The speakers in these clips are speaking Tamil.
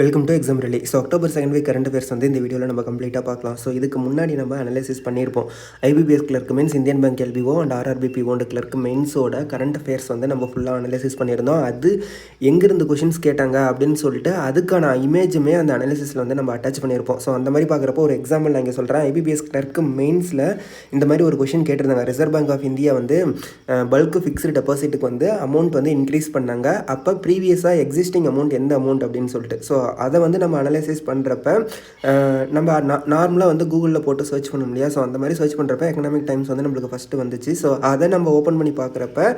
Welcome to exam really. So October 2 week current affairs வந்து இந்த வீடியோவில் நம்ம கம்ப்ளீட்டாக பார்க்கலாம். ஸோ இதுக்கு முன்னாடி நம்ம அனலைசிஸ் பண்ணியிருப்போம். IBPS clerk mains, Indian bank LBO and RRB ஓண்டு கிளர்க் மெயின்ஸோட கரண்ட் அஃபேர்ஸ் வந்து நம்ம ஃபுல்லாக அனலைசிஸ் பண்ணியிருந்தோம். அது எங்கேருந்து கொஷின்ஸ் கேட்டாங்க அப்படின்னு சொல்லிட்டு அதுக்கான இமேஜுமே அந்த அனலைசிஸில் வந்து நம்ம அட்டாச் பண்ணியிருப்போம். ஸோ அந்த மாதிரி பார்க்குறப்போ ஒரு எக்ஸாம்பிள் நான் இங்கே சொல்கிறேன். ஐபிபிஎஸ் கிளர்க் மெயின்ஸில் இந்த மாதிரி ஒரு கொஷின் கேட்டிருந்தாங்க. ரிசர்வ் பேங்க் ஆஃப் இந்தியா வந்து பல்க் ஃபிக்ஸ்டு டெபாசிட்டுக்கு வந்து அமௌண்ட் வந்து இன்க்ரீஸ் பண்ணாங்க. அப்போ ப்ரீவியஸாக எக்ஸிஸ்டிங் அமௌண்ட் எந்த அமௌண்ட் அப்படின்னு சொல்லிட்டு ஸோ அதை வந்து நம்ம அனலைசிஸ் பண்ணுறப்ப நம்ம நார்மலாக வந்து கூகுளில் போட்டு சர்ச் பண்ண இல்லையா. ஸோ அந்த மாதிரி சர்ச் பண்ணுறப்ப எக்கனாமிக் டைம்ஸ் வந்து நம்மளுக்கு ஃபஸ்ட்டு வந்துச்சு. ஸோ அதை நம்ம ஓப்பன் பண்ணி பார்க்குறப்ப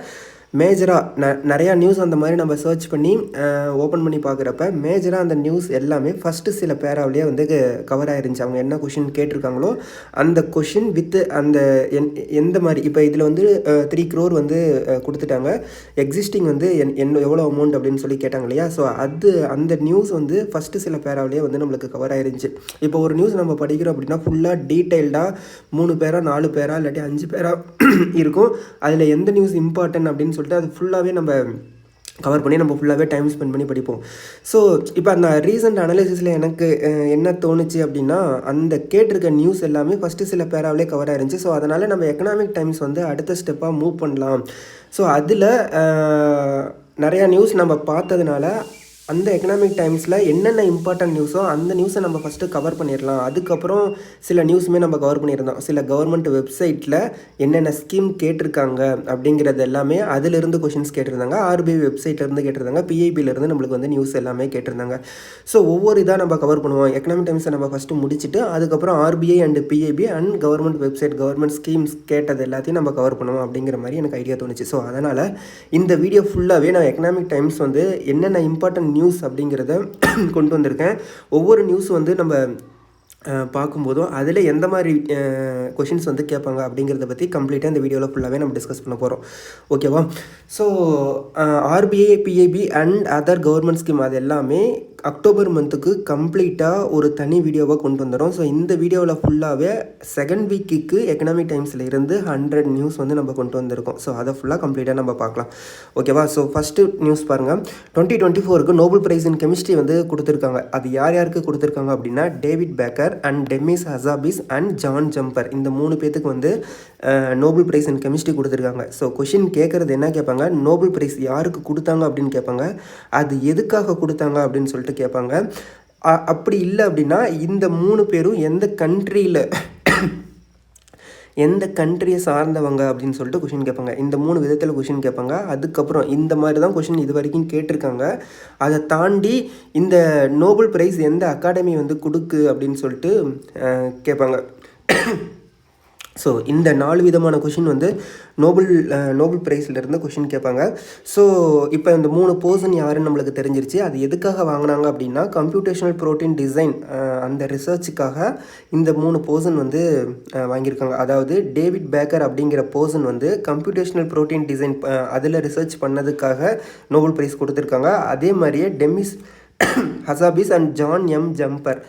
மேஜராக நிறையா நியூஸ் அந்த மாதிரி நம்ம சர்ச் பண்ணி ஓப்பன் பண்ணி பார்க்குறப்ப மேஜராக அந்த நியூஸ் எல்லாமே ஃபஸ்ட்டு சில பேராவிலேயே வந்து கவர் ஆயிருந்துச்சு. அவங்க என்ன கொஷின் கேட்டிருக்காங்களோ அந்த கொஷின் வித் அந்த எந்த மாதிரி இப்போ இதில் வந்து 3 crore வந்து கொடுத்துட்டாங்க. எக்ஸிஸ்டிங் வந்து எவ்வளோ அமௌண்ட் அப்படின்னு சொல்லி கேட்டாங்க இல்லையா. ஸோ அந்த நியூஸ் வந்து ஃபஸ்ட்டு சில பேராவிலேயே வந்து நம்மளுக்கு கவர் ஆயிருந்துச்சு. இப்போ ஒரு நியூஸ் நம்ம படிக்கிறோம் அப்படின்னா ஃபுல்லாக டீட்டெயில்டாக 3 பேரா 4 பேரா இல்லாட்டி 5 பேரா இருக்கும். அதில் எந்த நியூஸ் இம்பார்ட்டன்ட் அப்படின்னு சொல்லிட்டு அது ஃபுல்லாகவே நம்ம கவர் பண்ணி நம்ம ஃபுல்லாகவே டைம் ஸ்பெண்ட் பண்ணி படிப்போம். ஸோ இப்போ அந்த ரீசன்ட் அனலைசிஸில் எனக்கு என்ன தோணுச்சு அப்படின்னா அந்த கேட்டிருக்க நியூஸ் எல்லாமே ஃபஸ்ட்டு சில பேராவிலே கவர் ஆயிருந்துச்சு. ஸோ அதனால் நம்ம எக்கனாமிக் டைம்ஸ் வந்து அடுத்த ஸ்டெப்பாக மூவ் பண்ணலாம். ஸோ அதில் நிறையா நியூஸ் நம்ம பார்த்ததுனால அந்த எக்கனாமிக் டைம்ஸில் என்னென்ன இம்பார்ட்டன்ட் நியூஸோ அந்த நியூஸை நம்ம ஃபஸ்ட்டு கவர் பண்ணிடலாம். அதுக்கப்புறம் சில நியூஸுமே நம்ம கவர் பண்ணியிருந்தோம். சில கவர்மெண்ட் வெப்சைட்டில் என்னென்ன ஸ்கீம் கேட்டிருக்காங்க அப்படிங்கிறது எல்லாமே அதிலிருந்து கொஷின்ஸ் கேட்டிருந்தாங்க. ஆர்பிஐ வெப்சைட்லேருந்து கேட்டிருந்தாங்க. பிஐபியிலேருந்து நம்மளுக்கு வந்து நியூஸ் எல்லாமே கேட்டிருந்தாங்க. ஸோ ஒவ்வொரு இதாக நம்ம கவர் பண்ணுவோம். எக்கனாமிக் டைம்ஸை நம்ம ஃபஸ்ட்டு முடிச்சுட்டு அதுக்கப்புறம் RBI and PIB and government website government schemes கேட்டது எல்லாத்தையும் நம்ம கவர் பண்ணுவோம் அப்படிங்கிற மாதிரி எனக்கு ஐடியா தோணுச்சு. ஸோ அதனால் இந்த வீடியோ ஃபுல்லாகவே நான் எக்கனாமிக் டைம்ஸ் வந்து என்னென்ன இம்பார்ட்டன்ட் நியூஸ் அப்படிங்கிறத கொண்டு வந்திருக்கேன். ஒவ்வொரு நியூஸ் வந்து நம்ம பார்க்கும்போதும் அதில் எந்த மாதிரி கொஷின்ஸ் வந்து கேட்பாங்க அப்படிங்கிறத பற்றி கம்ப்ளீட்டாக இந்த வீடியோவில் ஃபுல்லாகவே நம்ம டிஸ்கஸ் பண்ண போகிறோம். ஓகேவா. So RBI, PIB and other government scheme அது எல்லாமே அக்டோபர் மந்த்துக்கு கம்ப்ளீட்டாக ஒரு தனி வீடியோவாக கொண்டு வந்துடும். ஸோ இந்த வீடியோவில் ஃபுல்லாகவே செகண்ட் வீக்குக்கு எக்கனாமிக் டைம்ஸில் இருந்து 100 நியூஸ் வந்து நம்ம கொண்டு வந்திருக்கோம். ஸோ அதை ஃபுல்லாக கம்ப்ளீட்டாக நம்ம பார்க்கலாம். ஓகேவா. ஸோ ஃபஸ்ட்டு நியூஸ் பாருங்கள். 2024க்கு நோபல் ப்ரைஸ் இன் கெமிஸ்ட்ரி வந்து கொடுத்துருக்காங்க. அது யார் யாருக்கு கொடுத்துருக்காங்க அப்படின்னா David Baker and Demis Hassabis and John Jumper இந்த 3 பேத்துக்கு வந்து நோபல் ப்ரைஸ் இன் கெமிஸ்ட்ரி கொடுத்துருக்காங்க. ஸோ கொஷின் கேட்குறது என்ன கேட்பாங்க, நோபல் ப்ரைஸ் யாருக்கு கொடுத்தாங்க அப்படின்னு கேட்பாங்க. அது எதுக்காக கொடுத்தாங்க அப்படின்னு சொல்லிட்டு கேட்பாங்க. அப்படி இல்லை அப்படின்னா இந்த 3 பேரும் எந்த கண்ட்ரியை சார்ந்தவங்க அப்படின்னு சொல்லிட்டு கொஷின் கேட்பாங்க. இந்த 3 விதத்தில் கொஷின் கேட்பாங்க. அதுக்கப்புறம் இந்த மாதிரி தான் கொஷின் இது வரைக்கும் கேட்டிருக்காங்க. அதை தாண்டி இந்த நோபல் ப்ரைஸ் எந்த அகாடமி வந்து கொடுக்கு அப்படின்னு சொல்லிட்டு கேட்பாங்க. ஸோ இந்த 4 விதமான கொஷின் வந்து நோபல் ப்ரைஸ்லேருந்து கொஷின் கேட்பாங்க. ஸோ இப்போ இந்த 3 பர்சன் யாருன்னு நம்மளுக்கு தெரிஞ்சிருச்சு. அது எதுக்காக வாங்கினாங்க அப்படின்னா கம்ப்யூட்டேஷனல் ப்ரோட்டீன் டிசைன் அந்த ரிசர்ச்சுக்காக இந்த 3 பர்சன் வந்து வாங்கியிருக்காங்க. அதாவது டேவிட் பேக்கர் அப்படிங்கிற பர்சன் வந்து கம்ப்யூட்டேஷனல் ப்ரோட்டீன் டிசைன் அதில் ரிசர்ச் பண்ணதுக்காக நோபல் ப்ரைஸ் கொடுத்துருக்காங்க. அதே மாதிரியே டெமிஸ் ஹசாபிஸ் அண்ட் ஜான் ஜம்பர்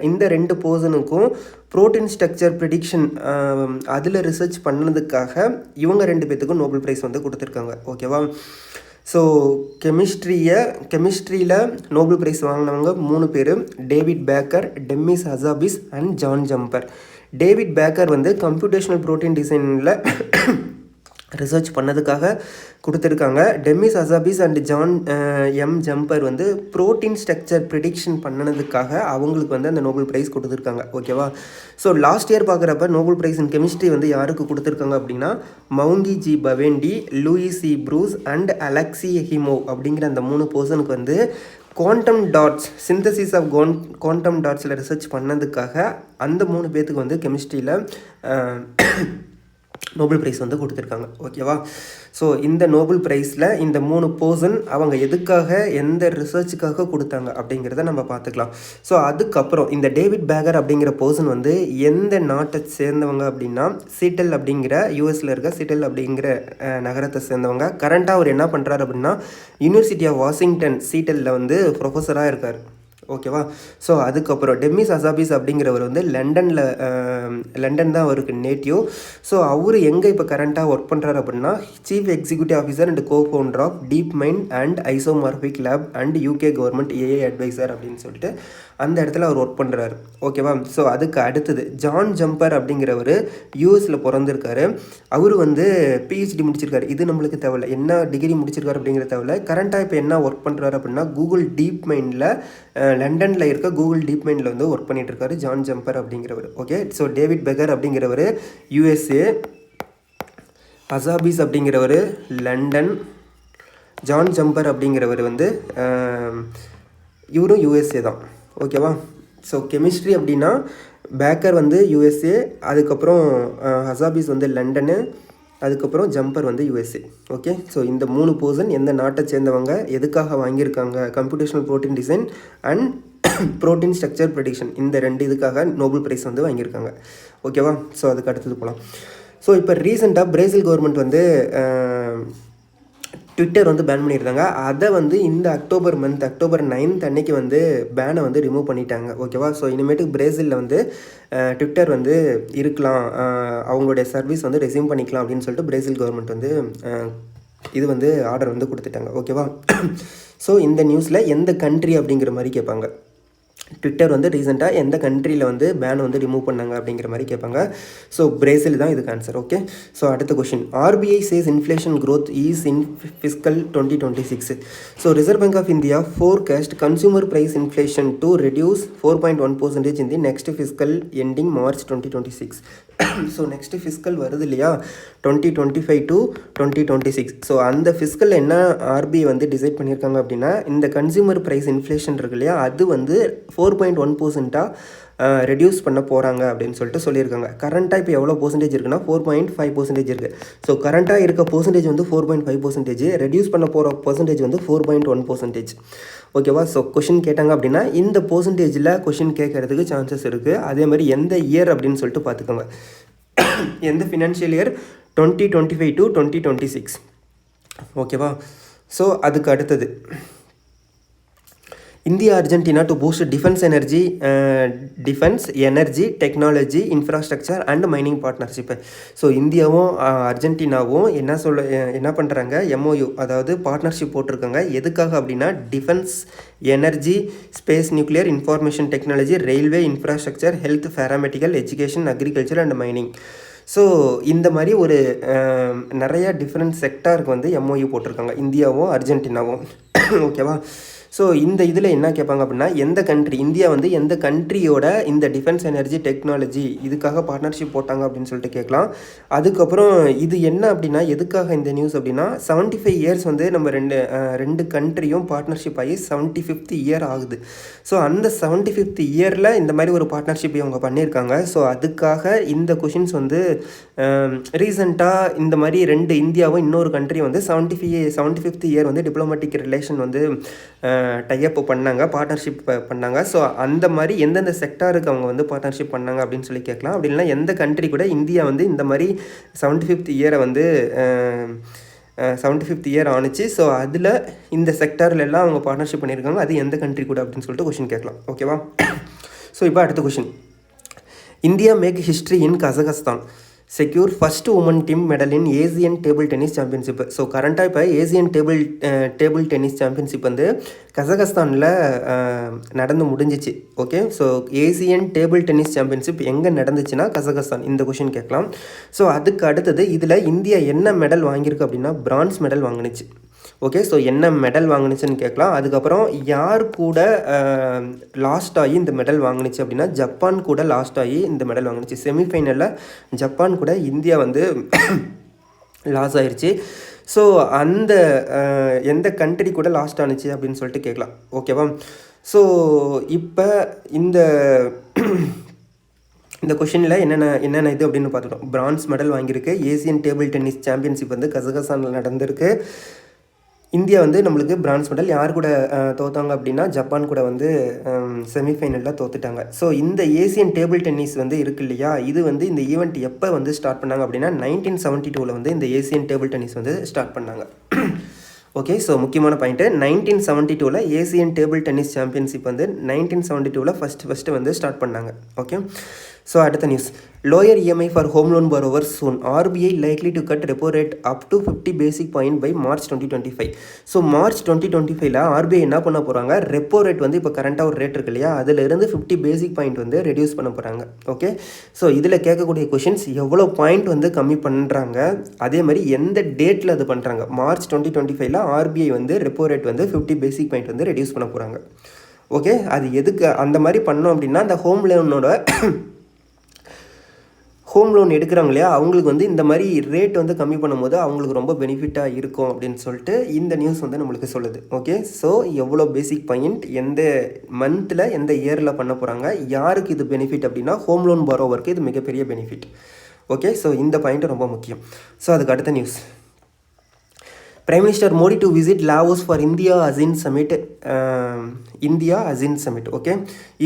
இந்த 2 பர்சனுக்கும் ப்ரோட்டீன் ஸ்ட்ரக்சர் ப்ரெடிக்ஷன் அதில் ரிசர்ச் பண்ணதுக்காக இவங்க 2 பேத்துக்கும் நோபல் ப்ரைஸ் வந்து கொடுத்துருக்காங்க. ஓகேவா. ஸோ கெமிஸ்ட்ரியில் நோபல் ப்ரைஸ் வாங்கினவங்க 3 பேர் David Baker, Demis Hassabis and John Jumper. David Baker வந்து கம்ப்யூட்டேஷனல் ப்ரோட்டீன் டிசைனில் ரிசர்ச் பண்ணதுக்காக கொடுத்துருக்காங்க. Demis Hassabis and John Jumper வந்து ப்ரோட்டீன் ஸ்ட்ரக்சர் ப்ரிடிக்ஷன் பண்ணதுக்காக அவங்களுக்கு வந்து அந்த நோபல் ப்ரைஸ் கொடுத்துருக்காங்க. ஓகேவா. ஸோ லாஸ்ட் இயர் பார்க்குறப்ப நோபல் ப்ரைஸ் இன் கெமிஸ்ட்ரி வந்து யாருக்கு கொடுத்துருக்காங்க அப்படின்னா Moungi G Bawendi, Louis C Brus and Alexei Ekimov அப்படிங்கிற அந்த 3 பர்சனுக்கு வந்து quantum dots synthesis of quantum டாட்ஸில் ரிசர்ச் பண்ணதுக்காக அந்த 3 பேத்துக்கு வந்து கெமிஸ்ட்ரியில் நோபல் ப்ரைஸ் வந்து கொடுத்துருக்காங்க. ஓகேவா. ஸோ இந்த நோபல் ப்ரைஸில் இந்த 3 பர்சன் அவங்க எதுக்காக எந்த ரிசர்ச்சுக்காக கொடுத்தாங்க அப்படிங்கிறத நம்ம பார்த்துக்கலாம். ஸோ அதுக்கப்புறம் இந்த டேவிட் பேக்கர் அப்படிங்கிற பர்சன் வந்து எந்த நாட்டை சேர்ந்தவங்க அப்படின்னா சீட்டல் அப்படிங்கிற யூஎஸில் இருக்க சீட்டல் அப்படிங்கிற நகரத்தை சேர்ந்தவங்க. கரண்ட்டாக அவர் என்ன பண்ணுறாரு அப்படின்னா யூனிவர்சிட்டி ஆஃப் வாஷிங்டன் சீட்டலில் வந்து ப்ரொஃபஸராக இருக்கார். ஓகேவா. ஸோ அதுக்கப்புறம் டெமிஸ் அசாபிஸ் அப்படிங்கிறவர் வந்து லண்டன் தான் அவருக்கு நேட்டிவ். ஸோ அவர் எங்கே இப்போ கரண்ட்டாக ஒர்க் பண்ணுறாரு அப்படின்னா chief executive officer and co founder of DeepMind and isomorphic lab and UK government AI adviser அப்படின்னு சொல்லிட்டு அந்த இடத்துல அவர் ஒர்க் பண்ணுறாரு. ஓகேவா. ஸோ அதுக்கு அடுத்தது ஜான் ஜம்பர் அப்படிங்கிறவர் யூஎஸில் பிறந்திருக்காரு. அவர் வந்து பிஹெச்டி முடிச்சிருக்காரு. இது நம்மளுக்கு தேவையில்ல, என்ன டிகிரி முடிச்சிருக்காரு அப்படிங்கிற தேவையில்ல. கரண்ட்டாக இப்போ என்ன ஒர்க் பண்ணுறாரு அப்படின்னா கூகுள் டீப் மைண்டில் லண்டனில் இருக்க கூகுள் டீப் மைண்டில் வந்து ஒர்க் பண்ணிட்டு இருக்காரு ஜான் ஜம்பர் அப்படிங்கிறவர். ஓகே. ஸோ டேவிட் பெகர் அப்படிங்கிறவர் யூஎஸ்ஏ, அசாபிஸ் அப்படிங்கிறவர் லண்டன், ஜான் ஜம்பர் அப்படிங்கிறவர் வந்து இவரும் யூஎஸ்ஏ தான். ஓகேவா. ஸோ கெமிஸ்ட்ரி அப்படின்னா பேக்கர் வந்து யூஎஸ்ஏ, அதுக்கப்புறம் ஹசாபிஸ் வந்து லண்டனு, அதுக்கப்புறம் ஜம்பர் வந்து யூஎஸ்ஏ. ஓகே. ஸோ இந்த 3 பர்சன் எந்த நாட்டை சேர்ந்தவங்க, எதுக்காக வாங்கியிருக்காங்க, computational protein design and protein structure prediction, இந்த 2 இதுக்காக நோபல் ப்ரைஸ் வந்து வாங்கியிருக்காங்க. ஓகேவா. ஸோ அதுக்கு அடுத்தது போகலாம். ஸோ இப்போ ரீசெண்டாக பிரேசில் கவர்மெண்ட் வந்து ட்விட்டர் வந்து பேன் பண்ணியிருந்தாங்க. அதை வந்து இந்த அக்டோபர் 9 அன்னைக்கு வந்து பேனை வந்து ரிமூவ் பண்ணிட்டாங்க. ஓகேவா. ஸோ இனிமேட்டுக்கு பிரேசிலில் வந்து ட்விட்டர் வந்து இருக்கலாம், அவங்களுடைய சர்வீஸ் வந்து ரெஸ்யூம் பண்ணிக்கலாம் அப்படின்னு சொல்லிட்டு பிரேசில் கவர்மெண்ட் வந்து இது வந்து ஆர்டர் வந்து கொடுத்துட்டாங்க. ஓகேவா. ஸோ இந்த நியூஸில் எந்த கண்ட்ரி அப்படிங்கிற மாதிரி கேட்பாங்க. ட்விட்டர் வந்து ரீசெண்டாக எந்த கண்ட்ரியில் வந்து பேன் வந்து ரிமூவ் பண்ணாங்க அப்படிங்கிற மாதிரி கேட்பாங்க. ஸோ பிரேசில் தான் இதுக்கு ஆன்சர். ஓகே. ஸோ அடுத்த question, RBI says inflation growth is in fiscal 2026. So reserve bank of India forecast consumer price inflation to reduce 4.1% in the next fiscal ending March 2026. So next fiscal வருது இல்லையா, 2025 to 2026. ஸோ அந்த ஃபிஸ்கல் என்ன ஆர்பிஐ வந்து டிசைட் பண்ணியிருக்காங்க அப்படின்னா இந்த கன்சியூமர் ப்ரைஸ் இன்ஃப்ளேஷன் இருக்கு இல்லையா, அது வந்து 4.1% ரெடியூஸ் பண்ண போகிறாங்க அப்படின்னு சொல்லிட்டு சொல்லியிருக்காங்க. கரண்ட்டாக இப்போ எவ்வளோ பர்சன்டேஜ் இருக்குன்னா 4.5% இருக்குது. ஸோ கரண்ட்டாக இருக்க பர்சன்டேஜ் வந்து 4.5%, ரெடியூஸ் பண்ண போகிற பர்சன்டேஜ் வந்து 4.1%. ஓகேவா. ஸோ கொஷின் கேட்டாங்க அப்படின்னா இந்த பர்சன்டேஜில் கொஷின் கேட்கறதுக்கு சான்சஸ் இருக்குது. அதே மாதிரி எந்த இயர் அப்படின்னு சொல்லிட்டு பார்த்துக்கோங்க, எந்த ஃபினான்ஷியல் இயர் 2025 to 2026. ஓகேவா. ஸோ அதுக்கு அடுத்தது India Argentina to boost defence energy technology infrastructure and mining partnership. So இந்தியாவும் அர்ஜென்டினாவும் என்ன பண்ணுறாங்க, எம்ஓயு அதாவது பார்ட்னர்ஷிப் போட்டிருக்காங்க. எதுக்காக அப்படின்னா defence, energy, space, nuclear, information technology, railway, infrastructure, health, paramedical, education, agriculture and mining. So இந்த மாதிரி ஒரு நிறையா டிஃப்ரெண்ட் செக்டாருக்கு வந்து எம்ஓயு போட்டிருக்காங்க இந்தியாவும் அர்ஜென்டினாவும். ஓகேவா. ஸோ இந்த இதில் என்ன கேட்பாங்க அப்படின்னா எந்த கண்ட்ரி, இந்தியா வந்து எந்த கண்ட்ரியோட இந்த டிஃபென்ஸ் எனர்ஜி டெக்னாலஜி இதுக்காக பார்ட்னர்ஷிப் போட்டாங்க அப்படின்னு சொல்லிட்டு கேட்கலாம். அதுக்கப்புறம் இது என்ன அப்படின்னா எதுக்காக இந்த நியூஸ் அப்படின்னா 75 இயர்ஸ் வந்து நம்ம ரெண்டு கண்ட்ரியும் பார்ட்னர்ஷிப் ஆகி 75th இயர் ஆகுது. ஸோ அந்த 75th இயரில் இந்த மாதிரி ஒரு பார்ட்னர்ஷிப் இவங்க பண்ணியிருக்காங்க. ஸோ அதுக்காக இந்த கொஷின்ஸ் வந்து ரீசெண்டாக இந்த மாதிரி இந்தியாவும் இன்னொரு கண்ட்ரி வந்து 75th இயர் வந்து டிப்ளமேட்டிக் ரிலேஷன் வந்து டைஅப் பண்ணாங்க, பார்ட்னர்ஷிப் பண்ணாங்க. ஸோ அந்த மாதிரி எந்தெந்த செக்டாருக்கு அவங்க வந்து பார்ட்னர்ஷிப் பண்ணாங்க அப்படின்னு சொல்லி கேட்கலாம். அப்படி இல்லைனா எந்த கண்ட்ரி கூட இந்தியா வந்து இந்த மாதிரி 75th இயரை வந்து 75th இயர் ஆணுச்சு. ஸோ அதில் இந்த செக்டாரில் எல்லாம் அவங்க பார்ட்னர்ஷிப் பண்ணியிருக்காங்க, அது எந்த கண்ட்ரி கூட அப்படின்னு சொல்லிட்டு கொஷின் கேட்கலாம். ஓகேவா. ஸோ இப்போ அடுத்த question, India make history in Kazakhstan, secure first woman team medal in Asian table tennis championship. So கரண்ட்டாக இப்போ ஏசியன் டேபிள் டென்னிஸ் சாம்பியன்ஷிப் வந்து கசகஸ்தானில் நடந்து முடிஞ்சிச்சு. Okay. So Asian table tennis championship எங்கே நடந்துச்சுன்னா கசகஸ்தான். இந்த கொஷின் கேட்கலாம். ஸோ அதுக்கு அடுத்தது இதில் இந்தியா என்ன மெடல் வாங்கியிருக்கு அப்படின்னா பிரான்ஸ் மெடல் வாங்கினுச்சு. ஓகே. ஸோ என்ன மெடல் வாங்கினுச்சுன்னு கேட்கலாம். அதுக்கப்புறம் யார் கூட லாஸ்ட் ஆகி இந்த மெடல் வாங்கினுச்சு அப்படின்னா ஜப்பான் கூட லாஸ்ட் ஆகி இந்த மெடல் வாங்கினுச்சு. செமிஃபைனலில் ஜப்பான் கூட இந்தியா வந்து லாஸ் ஆயிடுச்சு. ஸோ அந்த எந்த கண்ட்ரி கூட லாஸ்ட் ஆனிச்சு அப்படின்னு சொல்லிட்டு கேட்கலாம். ஓகேவா. ஸோ இப்போ இந்த கொஷினில் என்னென்ன இது அப்படின்னு பார்த்துட்டோம். பிரான்ஸ் மெடல் வாங்கியிருக்கு, ஏசியன் டேபிள் டென்னிஸ் சாம்பியன்ஷிப் வந்து கசகஸ்தானில் நடந்திருக்கு, இந்தியா வந்து நம்மளுக்கு பிரான்ஸ் மெடல், யார் கூட தோத்தாங்க அப்படின்னா ஜப்பான் கூட வந்து செமிஃபைனலில் தோத்துட்டாங்க. ஸோ இந்த ஏசியன் டேபிள் டென்னிஸ் வந்து இருக்கு இல்லையா, இது வந்து இந்த ஈவெண்ட் எப்போ வந்து ஸ்டார்ட் பண்ணாங்க அப்படின்னா 1972 வந்து இந்த ஏசியன் டேபிள் டென்னிஸ் வந்து ஸ்டார்ட் பண்ணாங்க. ஓகே, ஸோ முக்கியமான point 1972 Asian table tennis championship வந்து 1972 ஃபஸ்ட்டு வந்து ஸ்டார்ட் பண்ணாங்க. ஓகே, ஸோ அடுத்த news, lower EMI for home loan borrowers soon, RBI likely to cut repo rate up to 50 basic point by March 2025. So March 2025 RBI என்ன பண்ண போகிறாங்க, ரெப்போ ரேட் வந்து இப்போ கரண்ட்டாக ஒரு ரேட் இருக்கு இல்லையா, அதிலிருந்து 50 பேசிக் பாயிண்ட் வந்து ரெடியூஸ் பண்ண போகிறாங்க. ஓகே, ஸோ இதில் கேட்கக்கூடிய கொஷின்ஸ், எவ்வளோ பாயிண்ட் வந்து கம்மி பண்ணுறாங்க, அதே மாதிரி எந்த டேட்டில் அது பண்ணுறாங்க. மார்ச் 2025 RBI வந்து ரெப்போ ரேட் வந்து 50 பேசிக் பாயிண்ட் வந்து ரெடியூஸ் பண்ண போகிறாங்க. ஓகே, அது எதுக்கு அந்த மாதிரி பண்ணோம் அப்படின்னா, அந்த ஹோம் லோன் எடுக்கிறாங்க இல்லையா, அவங்களுக்கு வந்து இந்த மாதிரி ரேட் வந்து கம்மி பண்ணும்போது அவங்களுக்கு ரொம்ப பெனிஃபிட்டாக இருக்கும் அப்படின்னு சொல்லிட்டு இந்த நியூஸ் வந்து நம்மளுக்கு சொல்லுது. ஓகே, ஸோ எவ்வளோ பேசிக் பாயிண்ட், எந்த மந்தில் எந்த இயரில் பண்ண போகிறாங்க, யாருக்கு இது பெனிஃபிட் அப்படின்னா ஹோம் லோன் borrowerக்கு இது மிகப்பெரிய பெனிஃபிட். ஓகே, ஸோ இந்த பாயிண்ட் ரொம்ப முக்கியம். ஸோ அதுக்கு அடுத்த news, Prime Minister Modi to visit Laos for India ASEAN Summit. India ASEAN Summit. Okay,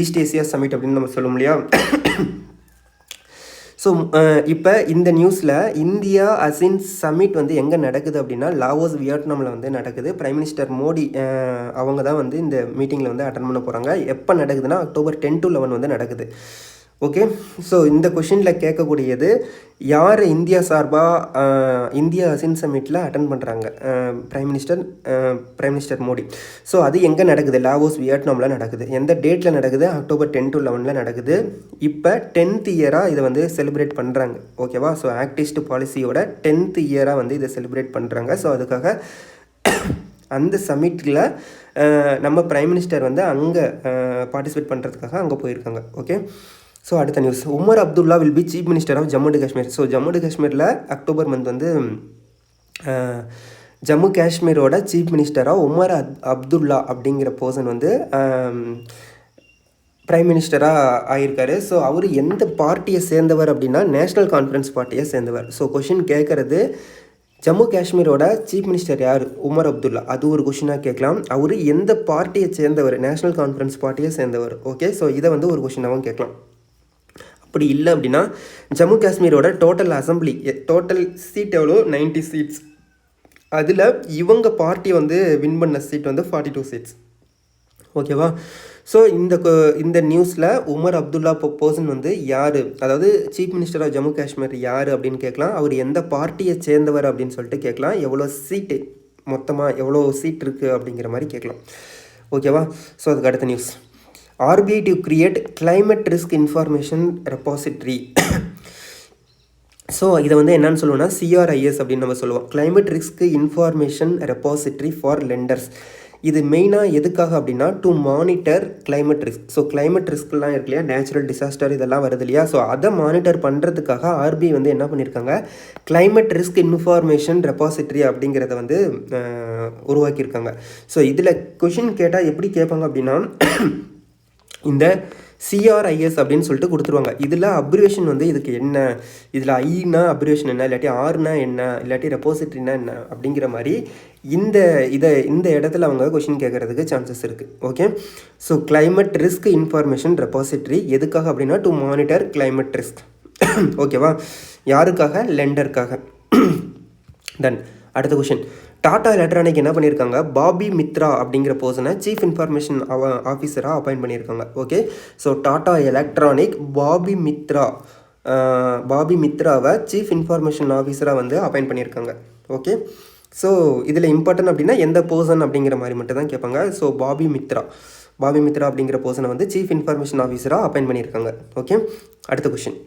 east Asia summit அப்படின்னு நம்ம சொல்ல முடியா. ஸோ இப்போ இந்த நியூஸில் இந்தியா ASEAN சமிட் வந்து எங்கே நடக்குது அப்படின்னா லாவோஸ் வியட்நாமில் வந்து நடக்குது. பிரைம் மினிஸ்டர் மோடி அவங்க தான் வந்து இந்த மீட்டிங்கில் வந்து அட்டன் பண்ண போகிறாங்க. எப்போ நடக்குதுன்னா October 10 to 11 வந்து நடக்குது. ஓகே, ஸோ இந்த கொஷினில் கேட்கக்கூடியது, யார் இந்தியா சார்பாக இந்தியா ASEAN சமிட்டில் அட்டன் பண்ணுறாங்க, பிரைம் மினிஸ்டர் மோடி. ஸோ அது எங்கே நடக்குது, லாவோஸ் வியட்நாமில் நடக்குது. எந்த டேட்டில் நடக்குது, October 10 to 11 நடக்குது. இப்போ 10th இயராக இதை வந்து செலிப்ரேட் பண்ணுறாங்க. ஓகேவா, ஸோ ஆக்ட் ஈஸ்ட் பாலிசியோட 10th இயராக வந்து இதை செலிப்ரேட் பண்ணுறாங்க. ஸோ அதுக்காக அந்த சமிட்டில் நம்ம பிரைம் மினிஸ்டர் வந்து அங்கே பார்ட்டிசிபேட் பண்ணுறதுக்காக அங்கே போயிருக்காங்க. ஓகே, ஸோ அடுத்த news, Omar Abdullah will be chief minister of Jammu and Kashmir. So Jammu and காஷ்மீரில் அக்டோபர் மந்த் வந்து ஜம்மு காஷ்மீரோட சீஃப் மினிஸ்டராக உமர் அப்துல்லா அப்படிங்கிற பர்சன் வந்து பிரைம் மினிஸ்டராக ஆகியிருக்காரு. ஸோ அவர் எந்த பார்ட்டியை சேர்ந்தவர் அப்படின்னா நேஷ்னல் கான்ஃபரன்ஸ் பார்ட்டியை சேர்ந்தவர். ஸோ கொஷின் கேட்குறது, ஜம்மு காஷ்மீரோட சீஃப் மினிஸ்டர் யார், உமர் அப்துல்லா, அது ஒரு கொஷினாக கேட்கலாம். அவர் எந்த பார்ட்டியை சேர்ந்தவர், நேஷ்னல் கான்ஃபரன்ஸ் பார்ட்டியை சேர்ந்தவர். ஓகே, ஸோ இதை வந்து ஒரு கொஷினாகவும் கேட்கலாம். அப்படி இல்லை அப்படின்னா ஜம்மு காஷ்மீரோட டோட்டல் சீட் எவ்வளோ, 90 சீட்ஸ். அதில் இவங்க பார்ட்டி வந்து வின் பண்ண சீட் வந்து 42 சீட்ஸ். ஓகேவா, ஸோ இந்த நியூஸில் உமர் அப்துல்லா பர்சன் வந்து யார், அதாவது chief minister of Jammu Kashmir யார் அப்படின்னு கேட்கலாம். அவர் எந்த பார்ட்டியை சேர்ந்தவர் அப்படின்னு சொல்லிட்டு கேட்கலாம். எவ்வளோ சீட்டு, மொத்தமாக எவ்வளோ சீட் இருக்குது அப்படிங்கிற மாதிரி கேட்கலாம். ஓகேவா, ஸோ அதுக்கு அடுத்த news, RBI to create climate risk information repository. So இதை வந்து என்னன்னு சொல்லுவோம்னா CRIS அப்படின்னு நம்ம சொல்லுவோம், climate risk information repository for lenders. இது மெயினாக எதுக்காக அப்படின்னா to monitor climate risk. So climate riskலாம் இருக்கு இல்லையா, நேச்சுரல் டிசாஸ்டர் இதெல்லாம் வருது இல்லையா, ஸோ அதை மானிட்டர் பண்ணுறதுக்காக RBI வந்து என்ன பண்ணியிருக்காங்க, climate risk information repository அப்படிங்கிறத வந்து உருவாக்கியிருக்காங்க. ஸோ இதில் கொஷின் கேட்டால் எப்படி கேட்பாங்க அப்படின்னா, இந்த CRIS அப்படின்னு சொல்லிட்டு கொடுத்துருவாங்க. இதில் அப்ரிவேஷன் வந்து இதுக்கு என்ன, இதில் ஐனா அப்ரிவேஷன் என்ன, இல்லாட்டி ஆர்னா என்ன, இல்லாட்டி ரெப்போசிட்ரினா என்ன அப்படிங்கிற மாதிரி இந்த இடத்துல அவங்க கொஷின் கேட்குறதுக்கு சான்சஸ் இருக்குது. Okay, so climate risk information repository எதுக்காக அப்படின்னா டு மானிட்டர் climate risk. ஓகேவா, யாருக்காக, லெண்டருக்காக. தென் அடுத்த கொஷின், டாடா எலக்ட்ரானிக் என்ன பண்ணியிருக்காங்க, பாபி மித்ரா அப்படிங்கிற பர்சனை சீஃப் இன்ஃபர்மேஷன் ஆஃபீஸராக அப்பாயிண்ட் பண்ணியிருக்காங்க. Okay, so Tata electronic Bobby மித்ராவை சீஃப் இன்ஃபர்மேஷன் ஆஃபீஸராக வந்து அப்பாயிண்ட் பண்ணியிருக்காங்க. ஓகே, ஸோ இதில் இம்பார்ட்டன்ட் அப்படின்னா எந்த பர்சன் அப்படிங்கிற மாதிரி மட்டும் தான் கேட்பாங்க. ஸோ பாபி மித்ரா அப்படிங்கிற பர்சனை வந்து சீஃப் இன்ஃபர்மேஷன் ஆஃபீஸராக அப்பாயிண்ட் பண்ணியிருக்காங்க. ஓகே, அடுத்த கொஷின்,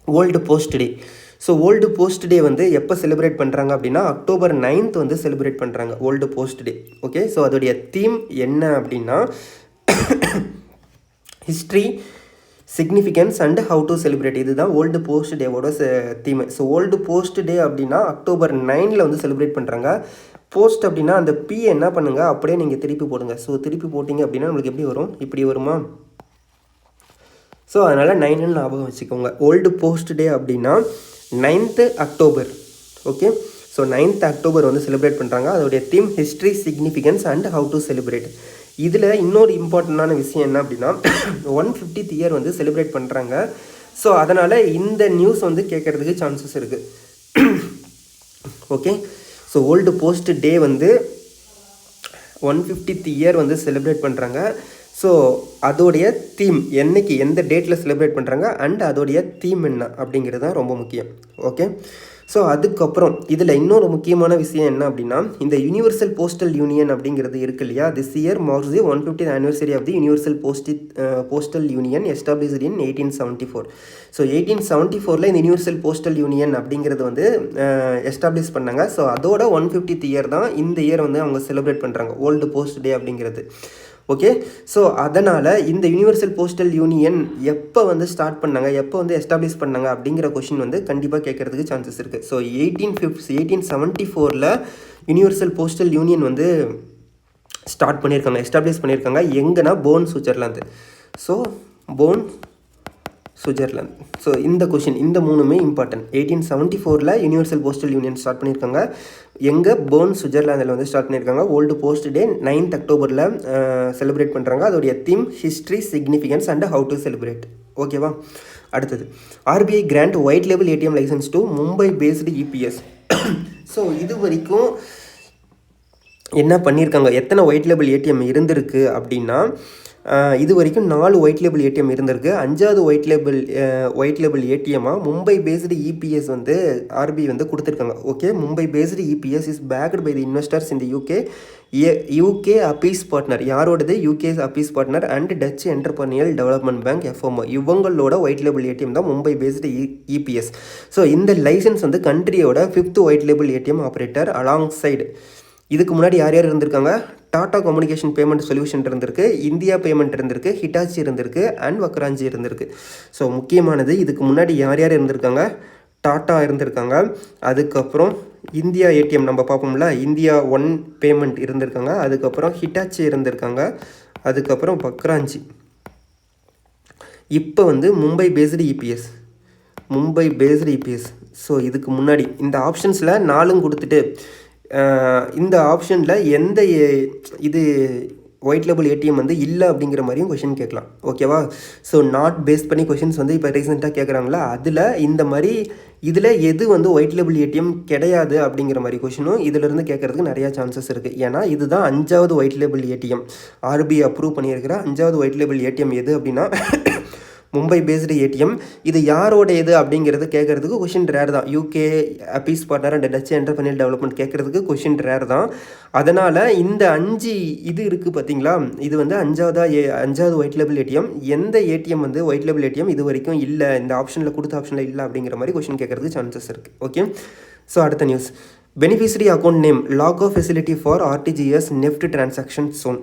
வேர்ல்டு போஸ்ட் டே. ஸோ வேர்ல்டு போஸ்ட் டே வந்து எப்போ செலிப்ரேட் பண்ணுறாங்க அப்படின்னா October 9 வந்து செலிப்ரேட் பண்ணுறாங்க world post day. Okay, so அதோடைய தீம் என்ன அப்படின்னா history, significance and how to celebrate. இதுதான் வேர்ல்டு போஸ்ட் டேவோட theme. So world post day அப்படின்னா October 9 வந்து செலிப்ரேட் பண்ணுறாங்க. போஸ்ட் அப்படின்னா அந்த பி என்ன பண்ணுங்கள் அப்படியே நீங்கள் திருப்பி போடுங்க. ஸோ திருப்பி போட்டிங்க அப்படின்னா நம்மளுக்கு எப்படி வரும், இப்படி வருமா. ஸோ அதனால் 9 ஞாபகம் வச்சுக்கோங்க. வேர்ல்டு போஸ்ட் டே அப்படின்னா 9th October. Okay, so 9th October வந்து செலிப்ரேட் பண்ணுறாங்க. அதோடைய theme history, significance and how to celebrate. இதில் இன்னொரு இம்பார்ட்டண்டான விஷயம் என்ன அப்படின்னா 150th இயர் வந்து செலிப்ரேட் பண்ணுறாங்க. ஸோ அதனால் இந்த நியூஸ் வந்து கேட்குறதுக்கு சான்சஸ் இருக்குது. ஓகே, ஸோ வேர்ல்டு போஸ்ட் டே வந்து 150th இயர் வந்து செலிப்ரேட் பண்ணுறாங்க. ஸோ அதோடைய தீம் என்னைக்கு எந்த டேட்டில் செலிப்ரேட் பண்ணுறாங்க அண்ட் அதோடைய தீம் என்ன அப்படிங்கிறது தான் ரொம்ப முக்கியம். ஓகே, ஸோ அதுக்கப்புறம் இதில் இன்னொரு முக்கியமான விஷயம் என்ன அப்படின்னா, இந்த யூனிவர்சல் போஸ்டல் யூனியன் அப்படிங்கிறது இருக்கு இல்லையா, this year marks the 150th anniversary of the universal postal union established in 1874. So 1874 இந்த யூனிவர்சல் போஸ்டல் யூனியன் அப்படிங்கிறது வந்து எஸ்டாப்ளிஷ் பண்ணாங்க. ஸோ அதோட 150th இயர் தான் இந்த இயர் வந்து அவங்க செலிப்ரேட் பண்ணுறாங்க, ஓல்டு போஸ்ட் டே அப்படிங்கிறது. ஓகே, ஸோ அதனால் இந்த யூனிவர்சல் போஸ்டல் யூனியன் எப்போ வந்து ஸ்டார்ட் பண்ணாங்க, எப்போ வந்து எஸ்டாப்ளிஷ் பண்ணாங்க அப்படிங்கிற கொஷின் வந்து கண்டிப்பாக கேட்குறதுக்கு சான்சஸ் இருக்குது. ஸோ 1874 யூனிவர்சல் போஸ்டல் யூனியன் வந்து ஸ்டார்ட் பண்ணியிருக்காங்க, எஸ்டாப்ளிஷ் பண்ணியிருக்காங்க. எங்கன்னா Bern, Switzerland. So Bern, Switzerland. So இந்த கொஷின் இந்த மூணுமே important. 1874 universal postal union start பண்ணியிருக்காங்க. எங்கே? போன், சுவிட்சர்லாந்தில் வந்து ஸ்டார்ட் பண்ணியிருக்காங்க. World post day 9th October celebrate பண்ணுறாங்க. அதோடைய theme history, significance and how to celebrate. ஓகேவா? அடுத்தது, RBI grant white label ATM licence to Mumbai based EPS. So இது வரைக்கும் என்ன பண்ணியிருக்காங்க, எத்தனை ஒயிட் லேபிள் ஏடிஎம் இருந்திருக்கு அப்படின்னா, இது வரைக்கும் 4 ஒயிட் லேபிள் ஏடிஎம் இருந்திருக்கு. 5வது ஒயிட் லேபிள் ஏடிஎம்மாக மும்பை பேஸ்டு இபிஎஸ் வந்து ஆர்பிஐ வந்து கொடுத்துருக்காங்க. Okay, Mumbai based EPS is backed by the investors in the UK Apis partner. யாரோடது? UK Apis partner and Dutch entrepreneurial development bank FMO. இவங்களோட ஒயிட் லேபிள் ஏடிஎம் தான் மும்பை பேஸ்டு இபிஎஸ். ஸோ இந்த லைசன்ஸ் வந்து கண்ட்ரியோட 5th white label ATM operator. Along side இதுக்கு முன்னாடி யார் யார் இருந்திருக்காங்க? டாடா கம்யூனிகேஷன் பேமெண்ட் சொல்யூஷன் இருந்திருக்கு, இந்தியா பேமெண்ட் இருந்திருக்கு, ஹிட்டாச்சி இருந்திருக்கு அண்ட் வக்ராஞ்சி இருந்திருக்கு. ஸோ முக்கியமானது, இதுக்கு முன்னாடி யார் யார் இருந்திருக்காங்க? டாட்டா இருந்திருக்காங்க, அதுக்கப்புறம் இந்தியா ஏடிஎம் நம்ம பார்ப்போம்ல, இந்தியா ஒன் பேமெண்ட் இருந்திருக்காங்க, அதுக்கப்புறம் ஹிட்டாச்சி இருந்திருக்காங்க, அதுக்கப்புறம் வக்ராஞ்சி. இப்போ வந்து மும்பை பேஸ்டு இபிஎஸ். ஸோ இதுக்கு முன்னாடி இந்த ஆப்ஷன்ஸில் 4 கொடுத்துட்டு இந்த ஆப்ஷனில் எந்த இது ஒயிட் லேபிள் ஏடிஎம் வந்து இல்லை அப்படிங்கிற மாதிரியும் கொஷின் கேட்கலாம். ஓகேவா? ஸோ நாட் பேஸ் பண்ணி கொஷின்ஸ் வந்து இப்போ ரீசெண்டாக கேட்குறாங்களா, அதில் இந்த மாதிரி இதில் எது வந்து ஒயிட் லேபிள் ஏடிஎம் கிடையாது அப்படிங்கிற மாதிரி கொஷினும் இதிலிருந்து கேட்குறதுக்கு நிறையா சான்சஸ் இருக்குது. ஏன்னா இதுதான் 5வது white label ATM. RBI approve பண்ணியிருக்கிற 5வது ஒயிட் லேபிள் ஏடிஎம் எது அப்படின்னா மும்பை பேஸ்டு ஏடிஎம். இது யாரோட இது அப்படிங்கிறது கேட்குறதுக்கு கொஷின் ரேர் தான். UK Apis partner and Dutch entrepreneurial development கேட்குறதுக்கு கொஷின் ரேர் தான். அதனால் இந்த 5 இது இருக்குது பார்த்தீங்களா, இது வந்து 5வது ஒயிட் லேபிள் ஏடிஎம். எந்த ஏடிஎம் வந்து ஒயிட் லேபிள் ஏடிஎம் இது வரைக்கும் இல்லை, இந்த ஆப்ஷனில் கொடுத்த ஆப்ஷனில் இல்லை அப்படிங்கிற மாதிரி கொஷின் கேட்குறதுக்கு சான்சஸ் இருக்குது. ஓகே, ஸோ அடுத்த news, beneficiary account name lock of facility for RTGS NEFT transaction soon.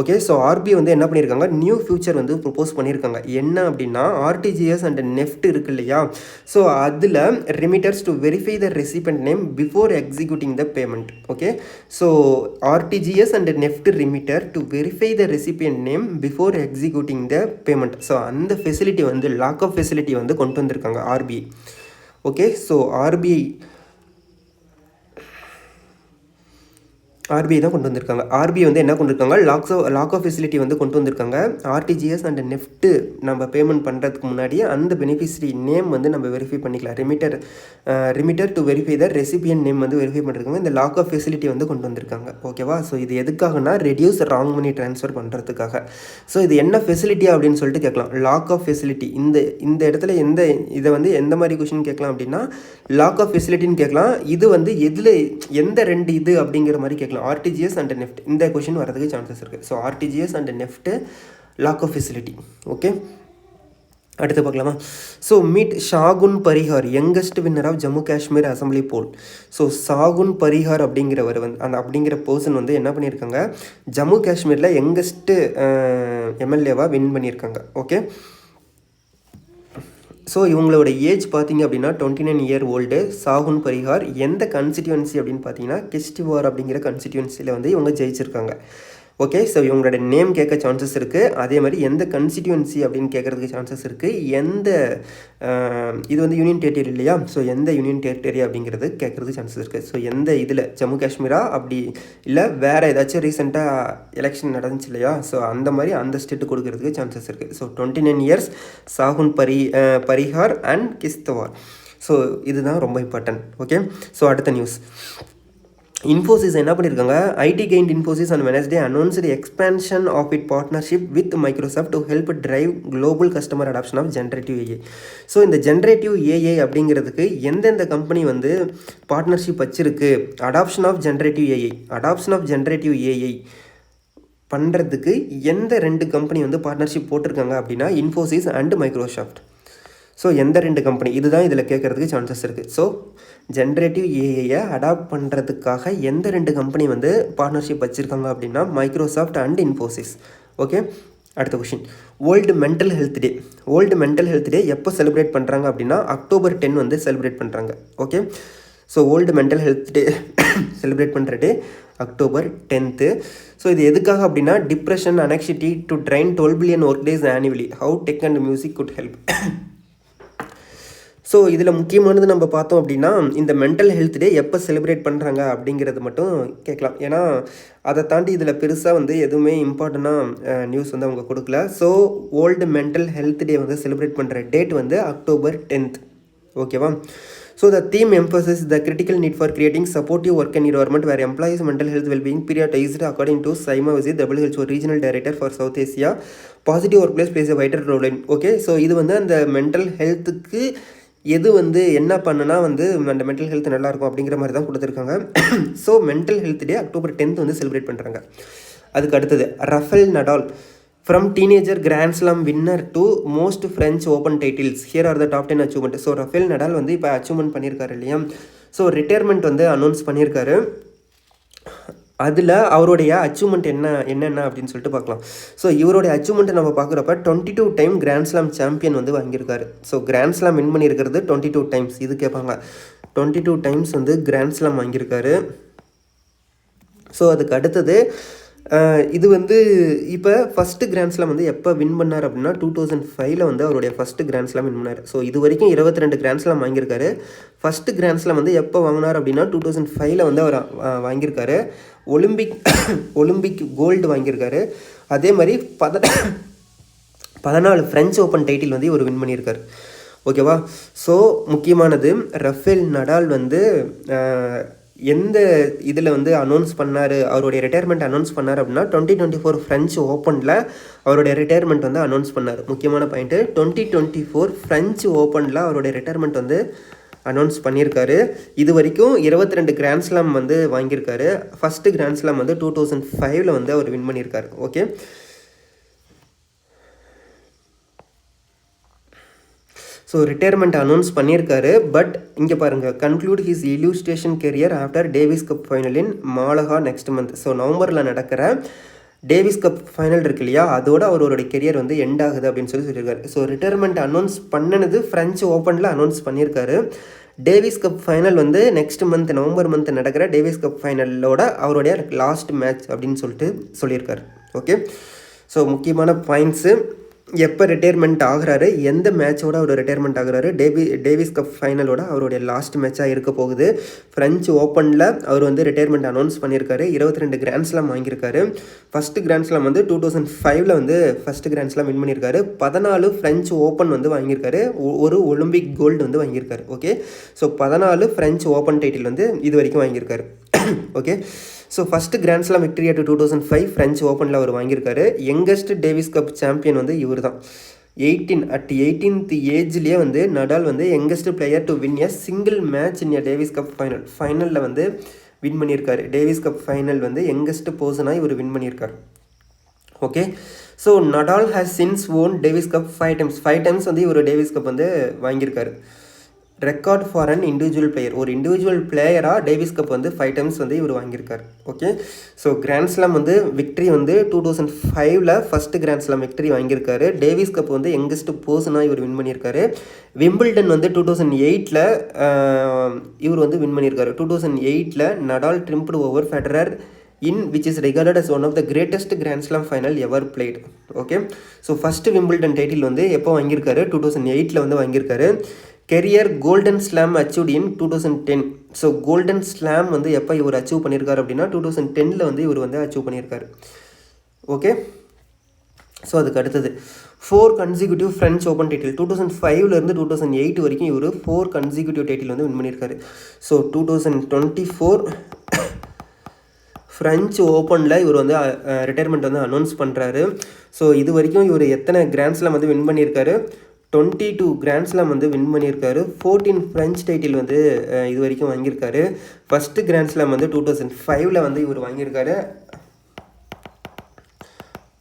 Okay, so RBI வந்து என்ன பண்ணியிருக்காங்க, நியூ ஃபியூச்சர் வந்து ப்ரொப்போஸ் பண்ணியிருக்காங்க. என்ன அப்படின்னா, ஆர்டிஜிஎஸ் அண்ட் நெஃப்ட் இருக்கு இல்லையா, ஸோ அதில் remitters to verify the recipient name before executing the payment. Okay, so RTGS and NEFT remitter to verify the recipient name before executing the payment. So அந்த ஃபெசிலிட்டி வந்து லாக் ஆஃப் ஃபெசிலிட்டி வந்து கொண்டு வந்திருக்காங்க ஆர்பிஐ. ஓகே, ஸோ ஆர்பிஐ தான் கொண்டு வந்திருக்காங்க. ஆர்பிஐ வந்து என்ன கொண்டு இருக்காங்க, லாக் ஆஃப் ஃபெசிலிட்டி வந்து கொண்டு வந்திருக்காங்க. ஆர்டிஜிஎஸ் அண்ட் நெஃப்ட் நம்ம பேமெண்ட் பண்ணுறதுக்கு முன்னாடியே அந்த பெனிஃபிஷரி நேம் வந்து நம்ம வெரிஃபை பண்ணிக்கலாம். Remitter to verify the ரெசிபியன் name வந்து வெரிஃபை பண்ணிருக்காங்க. இந்த லாக் ஆஃப் ஃபெசிலிட்டி வந்து கொண்டு வந்திருக்காங்க. ஓகேவா? ஸோ இது எதுக்காகனா ரெடியூஸ் ராங் மணி ட்ரான்ஸ்ஃபர் பண்ணுறதுக்காக. ஸோ இது என்ன ஃபெசிலிட்டியா அப்படின்னு சொல்லிட்டு கேட்கலாம். லாக் ஆஃப் ஃபெசிலிட்டி இந்த இடத்துல இதை வந்து எந்த மாதிரி கொஷின் கேட்கலாம் அப்படின்னா, லாக் ஆஃப் ஃபெசிலிட்டின்னு கேட்கலாம். இது வந்து எதில் எந்த 2 இது அப்படிங்கிற மாதிரி கேட்கலாம். ஆர்டிஜிஎஸ் அண்ட் நெஃப்ட் இந்த கொஷின் வரதுக்கு சான்சஸ் இருக்குது. So RTGS and NEFT lock of facility. Okay, அடுத்து பார்க்கலாமா? So meet Shagun Parihar, youngest winner of Jammu Kashmir assembly poll. So Shagun Parihar அப்படிங்கிறவர் வந்து அப்படிங்கிற பர்சன் வந்து என்ன பண்ணியிருக்காங்க, ஜம்மு காஷ்மீரில் யங்கஸ்ட்டு எம்எல்ஏவாக வின் பண்ணியிருக்காங்க. ஓகே, ஸோ இவங்களோட ஏஜ் பார்த்தீங்க அப்படின்னா 29 இயர் ஓல்டு. சாகுன் பரிஹார் எந்த கன்ஸ்டிடியூன்சி அப்படின்னு பார்த்தீங்கன்னா கிஷ்ட்வார் அப்படிங்கிற கன்ஸ்டிடியூன்சியில் வந்து இவங்க ஜெயிச்சிருக்காங்க. ஓகே, ஸோ இவங்களோட நேம் கேட்க சான்சஸ் இருக்குது. அதே மாதிரி எந்த கன்ஸ்டிடியூன்சி அப்படின்னு கேட்குறதுக்கு சான்சஸ் இருக்குது. இது வந்து யூனியன் டெரிட்டரி இல்லையா, ஸோ எந்த யூனியன் டெரிட்டரி அப்படிங்கிறது கேட்குறதுக்கு சான்சஸ் இருக்குது. ஸோ எந்த இதில் ஜம்மு காஷ்மீரா அப்படி இல்லை வேறு ஏதாச்சும் ரீசெண்டாக எலெக்ஷன் நடந்துச்சு இல்லையா, ஸோ அந்த மாதிரி அந்த ஸ்டேட்டு கொடுக்கறதுக்கு சான்சஸ் இருக்குது. So 29 years Shagun Parihar and Kishtwar. So இதுதான் ரொம்ப இம்பார்ட்டன்ட். ஓகே, ஸோ அடுத்த நியூஸ், இன்ஃபோசிஸ் என்ன பண்ணியிருக்காங்க, IT giant Infosys on Wednesday announced expansion of its partnership with Microsoft to help drive global customer adoption of generative AI. So இந்த ஜென்ரேட்டிவ் ஏஐ அப்படிங்கிறதுக்கு எந்தெந்த கம்பெனி வந்து பார்ட்னர்ஷிப் வச்சுருக்கு, அடாப்ஷன் ஆஃப் ஜென்ரேட்டிவ் ஏஐ பண்ணுறதுக்கு எந்த 2 கம்பெனி வந்து பார்ட்னர்ஷிப் போட்டிருக்காங்க அப்படின்னா இன்ஃபோசிஸ் அண்ட் மைக்ரோசாஃப்ட். ஸோ எந்த 2 கம்பெனி இதுதான் இதில் கேட்குறதுக்கு சான்சஸ் இருக்குது. ஸோ ஜென்ரேட்டிவ் ஏஐயை அடாப்ட் பண்ணுறதுக்காக எந்த 2 கம்பெனி வந்து பார்ட்னர்ஷிப் வச்சுருக்காங்க அப்படின்னா மைக்ரோசாஃப்ட் அண்ட் இன்ஃபோசிஸ். ஓகே, அடுத்த கொஷின். வேர்ல்டு மென்டல் ஹெல்த் டே எப்போ செலிப்ரேட் பண்ணுறாங்க அப்படின்னா October 10 வந்து செலிப்ரேட் பண்ணுறாங்க. Okay, so world mental health day celebrate பண்ணுற டே October 10. ஸோ இது எதுக்காக அப்படின்னா depression anxiety to drain 12 billion work days annually, how tech and music good help. So இதில் முக்கியமானது நம்ம பார்த்தோம் அப்படின்னா இந்த மென்டல் ஹெல்த் டே எப்போ செலிப்ரேட் பண்ணுறாங்க அப்படிங்கிறது மட்டும் கேட்கலாம். ஏன்னா அதை தாண்டி இதில் பெருசாக வந்து எதுவுமே இம்பார்ட்டண்ட்டாக நியூஸ் வந்து அவங்க கொடுக்கல. So world mental health day வந்து செலிப்ரேட் பண்ணுற டேட் வந்து October 10. ஓகேவா? So the theme emphasises the critical need for creating supportive work environment where employees mental health wellbeing prioritised according to Saima Wazed WHO regional director for south Asia. Positive workplace plays a vital role in. Okay, so இது வந்து அந்த மென்டல் ஹெல்த்துக்கு எது வந்து என்ன பண்ணுனா வந்து அந்த மென்டல் ஹெல்த் நல்லாயிருக்கும் அப்படிங்கிற மாதிரி தான் கொடுத்துருக்காங்க. So mental health day October 10 வந்து செலிப்ரேட் பண்ணுறாங்க. அதுக்கு அடுத்தது Rafael Nadal from teenager grand slam winner to most French open titles, here are the top 10 achievement. So Rafael Nadal வந்து இப்போ அச்சீவ்மெண்ட் பண்ணியிருக்காரு இல்லையா. ஸோ ரிட்டையர்மெண்ட் வந்து அனௌன்ஸ் பண்ணியிருக்காரு. அதில் அவருடைய அச்சீவ்மெண்ட் என்னென்ன அப்படின்னு சொல்லிட்டு பார்க்கலாம். ஸோ இவருடைய அச்சீவ்மெண்ட்டை நம்ம பார்க்குறப்ப 22 டைம் கிராண்ட் ஸ்லாம் சாம்பியன் வந்து வாங்கியிருக்காரு. ஸோ கிராண்ட் ஸ்லாம் வின் பண்ணியிருக்கிறது 22 டைம்ஸ். இது கேட்பாங்க, 22 டைம்ஸ் வந்து கிராண்ட் ஸ்லாம் வாங்கியிருக்காரு. ஸோ அதுக்கு அடுத்தது இது வந்து இப்போ ஃபஸ்ட்டு கிராண்ட் ஸ்லாம் வந்து எப்போ வின் பண்ணார் அப்படின்னா 2005 வந்து அவருடைய ஃபஸ்ட்டு கிராண்ட் ஸ்லாம் வின் பண்ணார். ஸோ இது வரைக்கும் 22 கிராண்ட் ஸ்லாம் வாங்கியிருக்காரு. ஃபஸ்ட்டு கிராண்ட் ஸ்லாம் வந்து எப்போ வாங்கினார் அப்படின்னா 2005 வந்து அவர் வாங்கியிருக்காரு. ஒலிம்பிக் கோல்டு வாங்கியிருக்காரு. அதே மாதிரி 14 ஃப்ரெஞ்ச் ஓப்பன் டைட்டில் வந்து இவர் வின் பண்ணியிருக்காரு. ஓகேவா? ஸோ முக்கியமானது ரஃபேல் நடால் வந்து எந்த இதில் வந்து அனௌன்ஸ் பண்ணார், அவருடைய ரிட்டையர்மெண்ட் அனௌன்ஸ் பண்ணார் அப்படின்னா 2024 ஃப்ரெஞ்ச் ஓப்பனில் அவருடைய ரிட்டையர்மெண்ட் வந்து அனௌன்ஸ் பண்ணார். முக்கியமான பாயிண்ட்டு, 2024 ஃப்ரெஞ்ச் ஓப்பனில் அவருடைய ரிட்டையர்மெண்ட் வந்து அனௌன்ஸ் பண்ணியிருக்காரு. இது வரைக்கும் 22 கிராண்ட் ஸ்லாம் வந்து வாங்கியிருக்காரு. ஃபஸ்ட்டு கிராண்ட் ஸ்லாம் வந்து 2005 வந்து அவர் வின் பண்ணியிருக்காரு. ஓகே, ஸோ ரிட்டையர்மெண்ட் அனௌன்ஸ் பண்ணியிருக்காரு. பட் இங்கே பாருங்கள், conclude his illustration career after Davis cup final in Malaga next month. So நவம்பரில் நடக்கிற டேவிஸ் கப் ஃபைனல் இருக்கு இல்லையா, அதோட அவருடைய கெரியர் வந்து எண்ட் ஆகுது அப்படின்னு சொல்லியிருக்காரு. ஸோ ரிட்டையர்மெண்ட் அனௌன்ஸ் பண்ணினது ஃப்ரெஞ்ச் ஓப்பனில் அனௌன்ஸ் பண்ணியிருக்காரு. டேவிஸ் கப் ஃபைனல் வந்து நெக்ஸ்ட் மந்த் நவம்பர் மந்த் நடக்கிற டேவிஸ் கப் ஃபைனலோட அவருடைய லாஸ்ட் மேட்ச் அப்படின்னு சொல்லியிருக்காரு. ஓகே, ஸோ முக்கியமான பாயிண்ட்ஸு, எப்போ ரிட்டையர்மெண்ட் ஆகிறாரு, எந்த மேட்சோட அவர் ரிட்டையர்மெண்ட் ஆகிறாரு, டேவிஸ் கப் ஃபைனலோட அவருடைய லாஸ்ட் மேட்சாக இருக்க போகுது. ஃப்ரெஞ்ச் ஓப்பனில் அவர் வந்து ரிட்டையர்மெண்ட் அனௌன்ஸ் பண்ணியிருக்காரு. 22 கிராண்ட் ஸ்லாம் வாங்கியிருக்காரு. ஃபஸ்ட்டு கிராண்ட் ஸ்லாம் வந்து 2005 வந்து ஃபஸ்ட்டு கிராண்ட் ஸ்லாம் வின் பண்ணியிருக்காரு. 14 ஃப்ரெஞ்ச் ஓப்பன் வந்து வாங்கியிருக்காரு. ஒரு ஒலிம்பிக் கோல்டு வந்து வாங்கியிருக்காரு. Okay, so 14 French open title வந்து இது வரைக்கும் வாங்கியிருக்காரு. Okay, so first grand slam victory at 2005 French ஓப்பனில் அவர் வாங்கியிருக்காரு. யங்கஸ்ட் டேவிஸ் கப் சாம்பியன் வந்து இவர் தான். 18th ஏஜ்லேயே வந்து நடால் வந்து youngest player to win a single match in a Davis cup ஃபைனலில் வந்து வின் பண்ணியிருக்காரு. டேவிஸ் கப் ஃபைனல் வந்து யங்கஸ்ட் பர்சனாக இவர் வின் பண்ணியிருக்காரு. Okay, so Nadal has since won Davis cup 5 times வந்து இவர் டேவிஸ் கப் வந்து வாங்கியிருக்காரு. Record for an individual player, ஒரு இண்டிவிஜுவல் பிளேயராக டேவிஸ் கப் வந்து 5 டைம்ஸ் வந்து இவர் வாங்கியிருக்கார். ஓகே, ஸோ கிராண்ட் ஸ்லாம் வந்து விக்ட்ரி வந்து 2005 ஃபஸ்ட்டு கிராண்ட் ஸ்லாம் விக்ட்ரி வாங்கியிருக்காரு. டேவிஸ் கப் வந்து யங்கஸ்ட் பர்சனாக இவர் வின் பண்ணியிருக்காரு. விம்பிள்டன் வந்து 2008 இவர் வந்து வின் பண்ணியிருக்காரு. 2008 Nadal triumphed over Federer in which is regarded as one of the greatest Grand Slam final ever played. Okay, so first Wimbledon title வந்து எப்போ வாங்கியிருக்காரு, 2008 வந்து வாங்கியிருக்காரு. கெரியர் கோல்டன் ஸ்லாம் அச்சீவ்ட் இன் 2010. ஸோ கோல்டன் ஸ்லாம் வந்து எப்போ இவர் அச்சீவ் பண்ணியிருக்காரு அப்படின்னா 2010 வந்து இவர் வந்து அச்சீவ் பண்ணியிருக்காரு. ஓகே, ஸோ அதுக்கு அடுத்தது 4 கன்சிக்யூட்டிவ் ஃப்ரெஞ்ச் ஓப்பன் டைட்டில் 2005 2008 வரைக்கும் இவர் 4 கன்சிக்யூட்டிவ் டைட்டில் வந்து வின் பண்ணியிருக்காரு. ஸோ 2024 ஃப்ரெஞ்ச் ஓப்பனில் இவர் வந்து ரிட்டையர்மெண்ட் வந்து அனௌன்ஸ் பண்ணுறாரு. ஸோ இது வரைக்கும் இவர் எத்தனை கிராண்ட் ஸ்லாம் வந்து வின் பண்ணியிருக்காரு? 22 கிராண்ட் ஸ்லாம் வந்து வின் பண்ணியிருக்காரு. 14 ஃப்ரெஞ்ச் டைட்டில் வந்து இது வரைக்கும் வாங்கியிருக்காரு. ஃபஸ்ட்டு கிராண்ட் ஸ்லாம் வந்து 2005 வந்து இவர் வாங்கியிருக்காரு,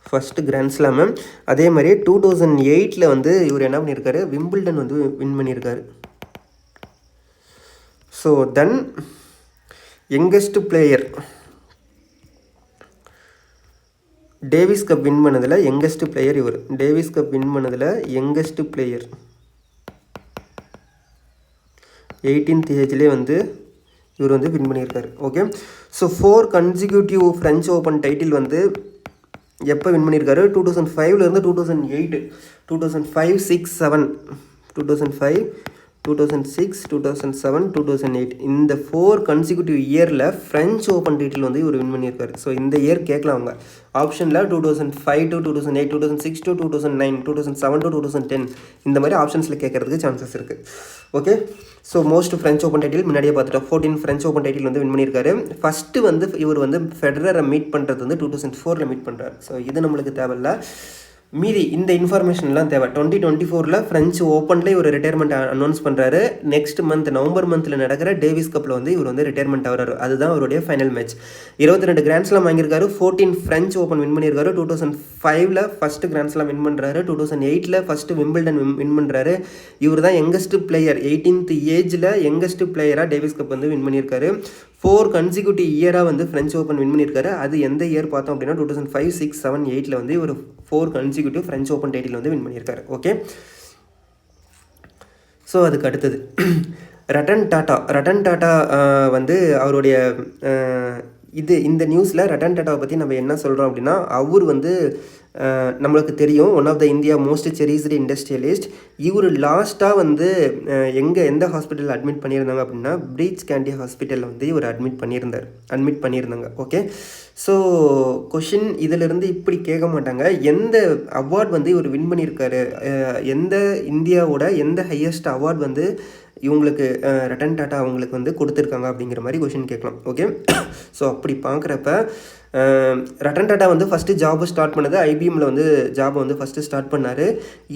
ஃபஸ்ட்டு கிராண்ட் ஸ்லாமு. அதே மாதிரி 2008 வந்து இவர் என்ன பண்ணியிருக்காரு? விம்பிள்டன் வந்து வின் பண்ணியிருக்காரு. So then youngest player Davis cup win பண்ணதில் யங்கஸ்ட் பிளேயர் இவர். டேவிஸ் கப் வின் பண்ணதில் யங்கஸ்ட் பிளேயர் 18th ஏஜ்லேயே வந்து இவர் வந்து வின் பண்ணியிருக்காரு. Okay, so 4 consecutive French open title வந்து எப்போ வின் பண்ணியிருக்காரு? 2005 2008, 2005, 6, 7, 2005, 2006, 2007, 2008 இந்த 4 கன்சிக்யூட்டிவ் இயரில் ஃப்ரெஞ்ச் ஓப்பன் டைட்டில் வந்து இவர் வின் பண்ணியிருக்காரு. ஸோ இந்த இயர் கேட்கலாம் அவங்க ஆப்ஷனில் 2005 to 2008, 2006 to 2009, 2007 to 2010 இந்த மாதிரி ஆப்ஷன்ஸில் கேட்கறதுக்கு சான்சஸ் இருக்குது. Okay, so most French open title முன்னாடியே பார்த்துட்டோம். 14 ஃப்ரெஞ்ச் ஓப்பன் டைட்டில் வந்து வின் பண்ணியிருக்காரு. ஃபஸ்ட்டு வந்து இவர் வந்து ஃபெடரரை மீட் பண்ணுறது வந்து 2004 மீட் பண்ணுறாரு. ஸோ இது நம்மளுக்கு தேவையில்ல. மீதி இந்த இன்ஃபர்மேஷன்லாம் தேவை. 2024 ஃப்ரெஞ்ச் ஓப்பனில் ஒரு ரிட்டையர்மெண்ட் அனௌன்ஸ் பண்ணுறாரு. நெக்ஸ்ட் மந்த் நவம்பர் மந்தில் நடக்கிற டேவிஸ் கப்பில் வந்து இவர் வந்து ரிட்டையர்மெண்ட் ஆகிறாரு. அதுதான் அவருடைய ஃபைனல் மேட்ச். 22 கிராண்ட் ஸ்லாம் வாங்கியிருக்காரு. 14 ஃப்ரெஞ்ச் ஓப்பன் வின் பண்ணியிருக்காரு. 2005 ஃபஸ்ட்டு கிராண்ட் ஸ்லாம் வின் பண்ணுறாரு. 2008 ஃபஸ்ட்டு விம்பிள்டன் வின் பண்ணுறாரு. இவர் தான் யங்கஸ்ட் பிளேயர், 18th ஏஜில் யங்கஸ்ட் பிளேயராக டேவிஸ் கப் வந்து வின் பண்ணியிருக்காரு. 4 கன்சிக்யூட்டிவ் இயராக வந்து ஃப்ரெஞ்ச் ஓப்பன் வின் பண்ணியிருக்காரு. அது எந்த இயர் பார்த்தோம் அப்படின்னா 2005, 6, 7, 8 வந்து ஒரு 4 கன்சிக்யூட்டிவ் ஃப்ரெஞ்ச் ஓப்பன் டைட்டில் வந்து வின் பண்ணியிருக்காரு. ஓகே, ஸோ அதுக்கு அடுத்தது ரட்டன் டாட்டா வந்து அவருடைய இந்த நியூஸில் ரட்டன் டாட்டாவை பற்றி நம்ம என்ன சொல்கிறோம் அப்படின்னா, அவர் வந்து நம்மளுக்கு தெரியும் one of the India most cherished industrialist. இவர் லாஸ்ட்டாக வந்து எந்த ஹாஸ்பிட்டலில் அட்மிட் பண்ணியிருந்தாங்க அப்படின்னா பிரீச் கேண்டி ஹாஸ்பிட்டலில் வந்து இவர் அட்மிட் பண்ணியிருந்தாங்க. ஓகே, ஸோ கொஷின் இதிலிருந்து இப்படி கேட்க மாட்டாங்க, எந்த அவார்ட் வந்து இவர் வின் பண்ணியிருக்காரு, எந்த இந்தியாவோட எந்த ஹையஸ்ட் அவார்ட் வந்து இவங்களுக்கு ரட்டன் டாட்டா அவங்களுக்கு வந்து கொடுத்துருக்காங்க அப்படிங்கிற மாதிரி கொஷின் கேட்கலாம். ஓகே, ஸோ அப்படி பார்க்குறப்ப ரட்டன் டாட்டா வந்து ஃபஸ்ட்டு ஜாபை ஸ்டார்ட் பண்ணது ஐபிஎம்மில் வந்து ஜாபை வந்து ஃபஸ்ட்டு ஸ்டார்ட் பண்ணார்.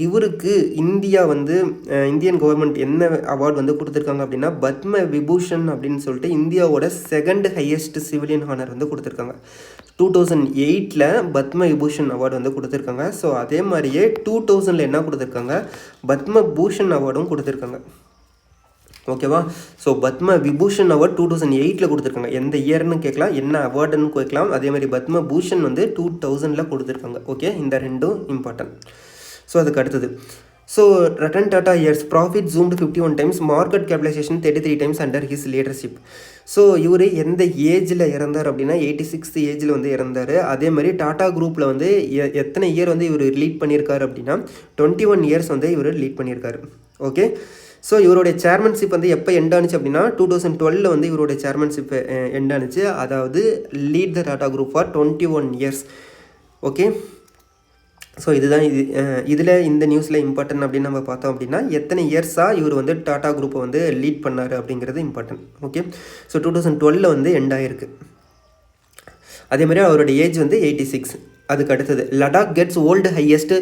இவருக்கு இந்தியன் கவர்மெண்ட் என்ன அவார்டு வந்து கொடுத்துருக்காங்க அப்படின்னா பத்ம விபூஷன் அப்படின்னு சொல்லிட்டு இந்தியாவோட 2nd ஹையஸ்ட் சிவிலியன் ஹானர் வந்து கொடுத்துருக்காங்க. 2008 பத்ம விபூஷன் அவார்டு வந்து கொடுத்துருக்காங்க. ஸோ அதே மாதிரியே 2000 என்ன கொடுத்துருக்காங்க? பத்ம பூஷன் அவார்டும் கொடுத்துருக்காங்க. ஓகேவா, ஸோ பத்ம விபூஷன் அவார்ட் 2008 கொடுத்துருக்காங்க. எந்த இயர்னு கேட்கலாம், என்ன அவார்டுன்னு கேட்கலாம். அதே மாதிரி பத்ம பூஷன் வந்து 2000 கொடுத்துருக்காங்க. ஓகே, இந்த ரெண்டும் இம்பார்ட்டன்ட். ஸோ அதுக்கு அடுத்தது, so Ratan Tata years profit zoomed 51 times, market capitalisation 33 times under his leadership. So இவர் எந்த ஏஜில் இறந்தார் அப்படின்னா 86th ஏஜில் வந்து இறந்தார். அதே மாதிரி டாட்டா குரூப்பில் வந்து எத்தனை இயர் வந்து இவர் லீட் பண்ணியிருக்காரு அப்படின்னா 21 இயர்ஸ் வந்து இவர் லீட் பண்ணியிருக்காரு. ஓகே, ஸோ இவருடைய சேர்மன்ஷிப் வந்து எப்போ எண்ட் ஆனிச்சு அப்படின்னா 2012 வந்து இவருடைய சேர்மன்ஷிப் எண்ட் ஆனிச்சு. அதாவது lead the Tata group for 21 years. Okay, so இதுதான் இதில் இந்த நியூஸில் இம்பார்ட்டன்ட் அப்படின்னு நம்ம பார்த்தோம் அப்படின்னா எத்தனை இயர்ஸாக இவர் வந்து டாட்டா குரூப்பை வந்து லீட் பண்ணார் அப்படிங்கிறது இம்பார்ட்டன்ட். ஓகே, ஸோ 2012 வந்து எண்ட் ஆகிருக்கு. அதே மாதிரி அவருடைய ஏஜ் வந்து 86. அதுக்கு அடுத்தது Ladakh gets world highest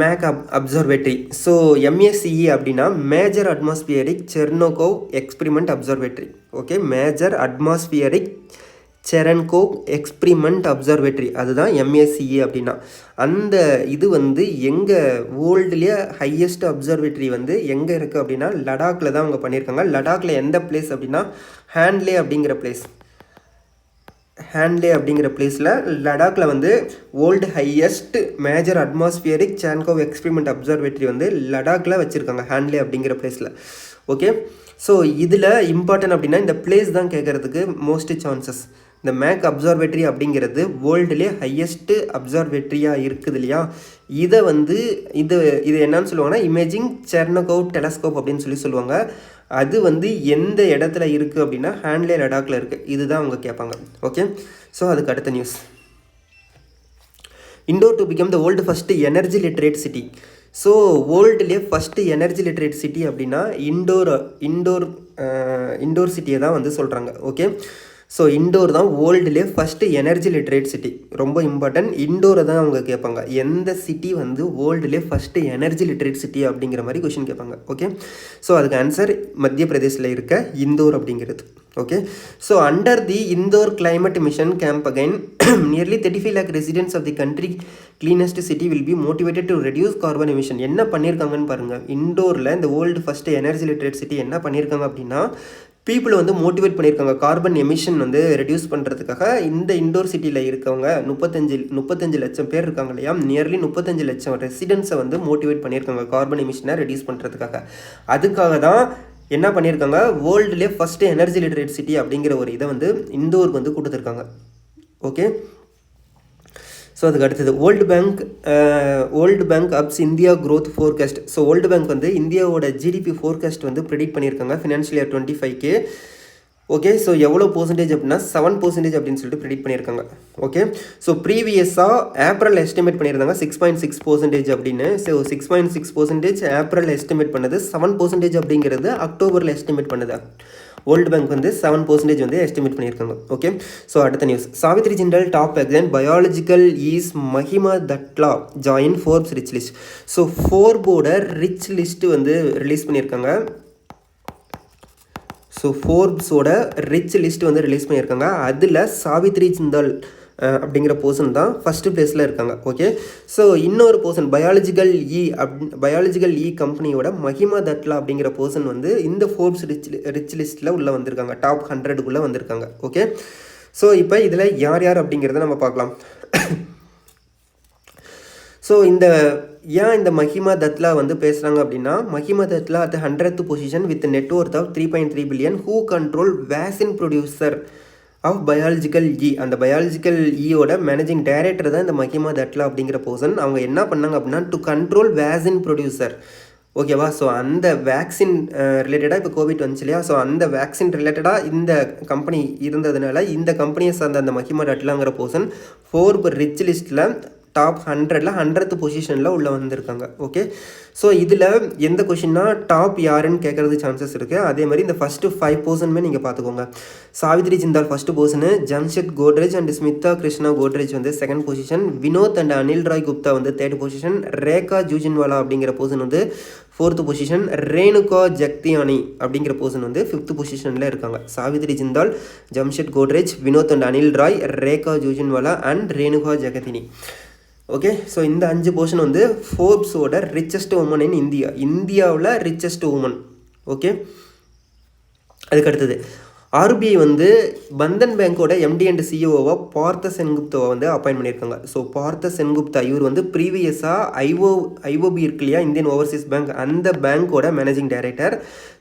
MACE observatory. So MACE அப்படின்னா major atmospheric Cherenkov experiment observatory. Okay, major atmospheric Cherenkov experiment observatory, அதுதான் MACE அப்படின்னா. அந்த இது வந்து எங்கே வேர்ல்டுலேயே ஹையஸ்ட் அப்சர்வேட்டரி வந்து எங்கே இருக்குது அப்படின்னா லடாக்கில் தான் அவங்க பண்ணியிருக்காங்க. லடாக்கில் எந்த பிளேஸ் அப்படின்னா ஹான்லே அப்படிங்கிற பிளேஸில் லடாக்கில் வந்து world highest major atmospheric Cherenkov experiment observatory வந்து லடாக்கில் வச்சுருக்காங்க, ஹான்லே அப்படிங்கிற பிளேஸில். ஓகே, ஸோ இதில் இம்பார்ட்டன்ட் அப்படின்னா இந்த பிளேஸ் தான் கேட்குறதுக்கு மோஸ்ட் சான்சஸ். இந்த மேக் அப்சர்வேட்டரி அப்படிங்கிறது வேர்ல்டுலேயே ஹையஸ்ட்டு அப்சர்வேட்டரியாக இருக்குது இல்லையா, இதை வந்து இது என்னன்னு சொல்லுவாங்கன்னா இமேஜிங் செர்னோகோவ் டெலஸ்கோப் அப்படின்னு சொல்லுவாங்க. அது வந்து எந்த இடத்துல இருக்குது அப்படின்னா ஹான்லே லடாக்கில் இருக்குது. இதுதான் அவங்க கேட்பாங்க. ஓகே, ஸோ அதுக்கு அடுத்த news, Indore to become the world first energy literate city. So வேர்ல்டுலேயே ஃபஸ்ட்டு எனர்ஜி லிட்ரேட் சிட்டி அப்படின்னா இண்டோர் சிட்டியை தான் வந்து சொல்கிறாங்க. ஓகே, ஸோ இண்டோர் தான் வேர்ல்டுலேயே ஃபஸ்ட்டு எனர்ஜி லிட்ரேட் சிட்டி. ரொம்ப இம்பார்ட்டன்ட். இண்டோரை தான் அவங்க கேட்பாங்க. எந்த சிட்டி வந்து வேர்ல்டுலேயே ஃபஸ்ட்டு எனர்ஜி லிட்ரேட் சிட்டி அப்படிங்கிற மாதிரி கொஷின் கேட்பாங்க. ஓகே, ஸோ அதுக்கு ஆன்சர் மத்திய பிரதேசில் இருக்க இந்தோர் அப்படிங்கிறது. Okay, so under the Indore climate mission camp again nearly 35 lakh residents of the country cleanest city will be motivated to reduce carbon emission. என்ன பண்ணியிருக்காங்கன்னு பாருங்கள். இண்டோரில் இந்த world first energy literate city என்ன பண்ணியிருக்காங்க அப்படின்னா, பீப்புளை வந்து மோட்டிவேட் பண்ணியிருக்காங்க கார்பன் எமிஷன் வந்து ரெடியூஸ் பண்ணுறதுக்காக. இந்த இண்டோர் சிட்டியில் இருக்கவங்க 35 லட்சம் பேர் இருக்காங்க இல்லையா, நியர்லி 35 லட்சம் ரெசிடென்ட்ஸை வந்து மோட்டிவேட் பண்ணியிருக்காங்க கார்பன் எமிஷனை ரெடியூஸ் பண்ணுறதுக்காக. அதுக்காக தான் என்ன பண்ணியிருக்காங்க, வேர்ல்டுலேயே ஃபஸ்ட்டு எனர்ஜி லிட்ரேட் சிட்டி அப்படிங்கிற ஒரு இதை வந்து இண்டோருக்கு வந்து கொடுத்துருக்காங்க. ஓகே, ஸோ அதுக்கு அடுத்தது world bank ups India growth forecast. So world bank வந்து இந்தியாவோட ஜிடிபி ஃபோர்காஸ்ட் வந்து ப்ரெடிக்ட் பண்ணியிருக்காங்க ஃபினான்ஷியல் இயர் 25க்கு. ஓகே, ஸோ எவ்வளோ பர்சன்டேஜ் அப்படின்னா 7% அப்படின்னு சொல்லிட்டு ப்ரெடிக்ட் பண்ணியிருக்காங்க. ஓகே, ஸோ ப்ரீவியஸாக ஏப்ரல் எஸ்டிமேட் பண்ணியிருந்தாங்க 6.6% அப்படின்னு. ஸோ 6.6% ஏப்ரல் எஸ்டிமேட் பண்ணது, 7% அப்படிங்கிறது அக்டோபரில் எஸ்டிமேட் பண்ணுது. வேர்ல்டு பேங்க் வந்து 7% வந்து எஸ்டிமேட் பண்ணியிருக்காங்க. ஓகே, ஸோ அடுத்த news. Savitri Jindal top exam biological E's Mahima Datla join Forbes rich list. So ஃபோர்போட ரிச் லிஸ்ட்டு வந்து ரிலீஸ் பண்ணியிருக்காங்க. ஸோ ஃபோர்ப்ஸோட ரிச் லிஸ்ட் வந்து ரிலீஸ் பண்ணியிருக்காங்க. அதில் சாவித்ரி ஜிண்டல் அப்படிங்கிற பர்சன் தான் ஃபஸ்ட்டு பிளேஸில் இருக்காங்க. ஓகே, ஸோ இன்னொரு பர்சன் பயாலஜிக்கல் இ கம்பெனியோட மஹிமா தட்லா அப்படிங்கிற பர்சன் வந்து இந்த ஃபோர்ப்ஸ் ரிச் லிஸ்ட்டில் உள்ளே வந்திருக்காங்க, டாப் 100க்குள்ளே வந்திருக்காங்க. ஓகே, ஸோ இப்போ இதில் யார் யார் அப்படிங்கிறத நம்ம பார்க்கலாம். ஸோ இந்த மஹிமா தட்லா வந்து பேசுகிறாங்க அப்படின்னா, Mahima Datla at 100th position with net worth of 3.3 billion who control vaccine producer of biological E. அந்த பயாலஜிக்கல் இயோட மேனேஜிங் டைரக்டர் தான் இந்த மஹிமா தட்லா அப்படிங்கிற பர்சன். அவங்க என்ன பண்ணாங்க அப்படின்னா, டு கண்ட்ரோல் வேக்சின் ப்ரொடியூசர். ஓகேவா, ஸோ அந்த வேக்சின் ரிலேட்டடாக இப்போ கோவிட் வந்துச்சு இல்லையா, ஸோ அந்த வேக்சின் ரிலேட்டடாக இந்த கம்பெனி இருந்ததுனால இந்த கம்பெனியை சார்ந்த அந்த மஹிமா தட்லாங்கிற பர்சன் ஃபோர்ப் ரிச் லிஸ்ட்டில் டாப் 100ல் 100th பொசிஷனில் உள்ளே வந்திருக்காங்க. ஓகே, ஸோ இதில் எந்த கொஷின்னா டாப் யாருன்னு கேட்குறது சான்சஸ் இருக்குது. அதே மாதிரி இந்த ஃபஸ்ட்டு 5 பர்சனுமே நீங்கள் பார்த்துக்கோங்க. Savitri Jindal first person, Jamshed Godrej and Smita Krishna Godrej வந்து second position, Vinod and Anil Rai Gupta வந்து தேர்ட் பொசிஷன், ரேகா ஜூஜின்வாலா அப்படிங்கிற பர்சன் வந்து 4th பொசிஷன், ரேணுகா ஜக்தியானி அப்படிங்கிற பர்சன் வந்து 5th பொசிஷனில் இருக்காங்க. Savitri Jindal, Jamshed Godrej, Vinod and Anil Rai, Rekha Jhunjhunwala and Renuka Jagtiani. Okay, so இந்த 5 போர்ஷன் வந்து ஃபோர்ப்ஸோட ரிச்சஸ்ட் உமன் இன் இந்தியாவில் ரிச்சஸ்ட் உமன். ஓகே, அதுக்கு அடுத்தது ஆர்பிஐ வந்து பந்தன் பேங்கோட எம்டி அண்ட் சிஇஓவாக பார்த்த சென்குப்தாவை வந்து அப்பாயின்ட் பண்ணியிருக்காங்க. ஸோ பார்த்த சென்குப்தா இவர் வந்து ப்ரீவியஸாக ஐஓபி இருக்கு இல்லையா, இந்தியன் ஓவர்சீஸ் பேங்க், அந்த பேங்க்கோட மேனேஜிங் டைரக்டர்.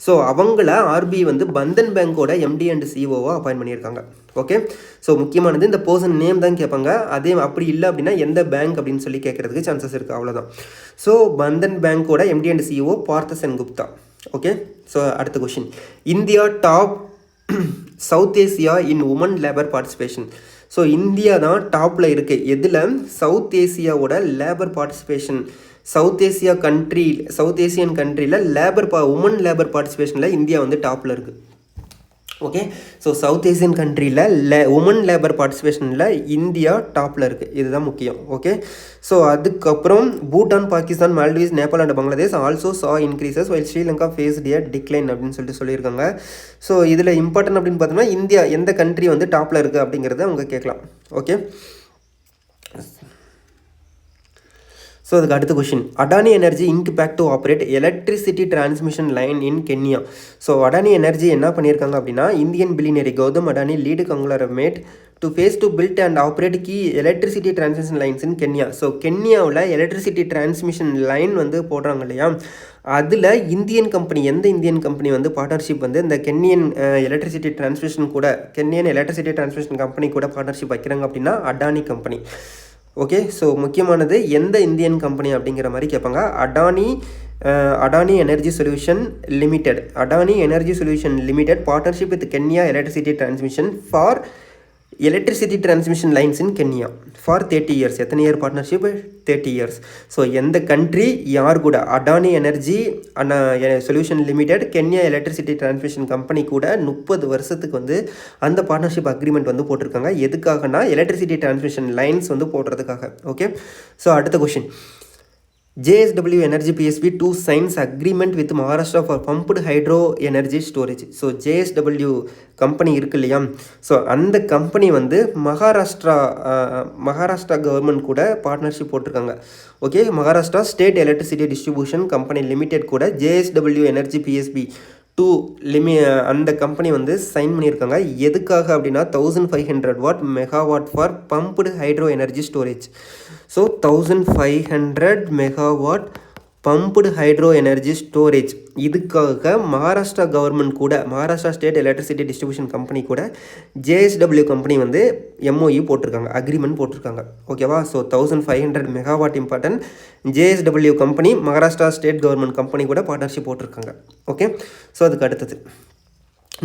ஸோ அவங்கள ஆர்பிஐ வந்து பந்தன் பேங்கோட எம்டி அண்ட் சிஇஓவாக அப்பாயின்ட் பண்ணியிருக்காங்க. ஓகே, ஸோ முக்கியமானது இந்த பர்சன் நேம் தான் கேட்பாங்க. அதே அப்படி இல்லை அப்படின்னா எந்த பேங்க் அப்படின்னு சொல்லி கேட்குறதுக்கு சான்சஸ் இருக்குது, அவ்வளோதான். ஸோ பந்தன் பேங்கோட empty and CEO Partha Sengupta. Okay, so அடுத்த question. India top South Asia in women labour participation. So India தான் டாப்பில் இருக்குது. எதில்? சவுத் ஏசியாவோட லேபர் பார்ட்டிசிபேஷன். சவுத் ஏசியன் கண்ட்ரியில் உமன் லேபர் பார்ட்டிசிபேஷனில் இந்தியா வந்து டாப்பில் இருக்குது. ஓகே, ஸோ சவுத் ஏசியன் கண்ட்ரியில் உமன் லேபர் பார்ட்டிசிபேஷனில் இந்தியா டாப்பில் இருக்குது. இதுதான் முக்கியம். ஓகே, ஸோ அதுக்கப்புறம் Bhutan, Pakistan, Maldives, Nepal and Bangladesh also saw increases while Sri Lanka faced a decline அப்படின்னு சொல்லியிருக்காங்க. ஸோ இதில் இம்பார்ட்டன்ட் அப்படின்னு பார்த்தோம்னா இந்தியா எந்த கண்ட்ரி வந்து டாப்பில் இருக்குது அப்படிங்கிறத அவங்க கேட்கலாம். ஓகே, ஸோ அதுக்கு அடுத்த question. Adani energy ink pact to operate electricity transmission line in Kenya. So Adani energy என்ன பண்ணியிருக்காங்க அப்படின்னா, Indian billionaire Gautam Adani led conglomerate to face to build and operate key electricity transmission lines in Kenya. So கென்யாவில் எலக்ட்ரிசிட்டி டிரான்ஸ்மிஷன் லைன் வந்து போடுறாங்க இல்லையா, அதில் இந்தியன் கம்பெனி, எந்த இந்தியன் கம்பெனி வந்து பார்ட்னர்ஷிப் வந்து இந்த கென்யன் எலக்ட்ரிசிட்டி டிரான்ஸ்மிஷன் கம்பெனி கூட பார்ட்னர்ஷிப் வைக்கிறாங்க அப்படின்னா அடானி கம்பெனி. ஓகே, ஸோ முக்கியமானது எந்த இந்தியன் கம்பெனி அப்படிங்கிற மாதிரி கேட்பாங்க. Adani energy solution limited partnership with Kenya electricity transmission for electricity transmission lines in Kenya for 30 years. எத்தனை இயர் பார்ட்னர்ஷிப்? 30 இயர்ஸ். ஸோ எந்த கண்ட்ரி யார் கூட? Adani energy solution limited Kenya electricity transmission company கூட 30 வருஷத்துக்கு வந்து அந்த பார்ட்னர்ஷிப் அக்ரிமெண்ட் வந்து போட்டிருக்காங்க. எதுக்காகனா எலக்ட்ரிசிட்டி டிரான்ஸ்மிஷன் லைன்ஸ் வந்து போடுறதுக்காக. ஓகே, ஸோ அடுத்த question. JSW Energy PSB to signs agreement with Maharashtra for pumped hydro energy storage. So JSW company இருக்கு இல்லையா, ஸோ அந்த கம்பெனி வந்து மகாராஷ்டிரா கவர்மெண்ட் கூட பார்ட்னர்ஷிப் போட்டிருக்காங்க. Okay, Maharashtra state electricity distribution company limited கூட JSW Energy PSB அந்த கம்பெனி வந்து சைன் பண்ணியிருக்காங்க. எதுக்காக அப்படின்னா 1500 what megawatt for pumped hydro energy storage. So 1500 megawatt pumped hydro energy storage. இதுக்காக மகாராஷ்டிரா கவர்மெண்ட் கூட Maharashtra state electricity distribution company கூட JSW கம்பெனி வந்து MOU போட்டிருக்காங்க, அக்ரிமெண்ட் போட்டிருக்காங்க. ஓகேவா? So 1500 megawatt important. JSW company Maharashtra state government company கூட பார்ட்னர்ஷிப் போட்டிருக்காங்க. ஓகே, ஸோ அதுக்கு அடுத்தது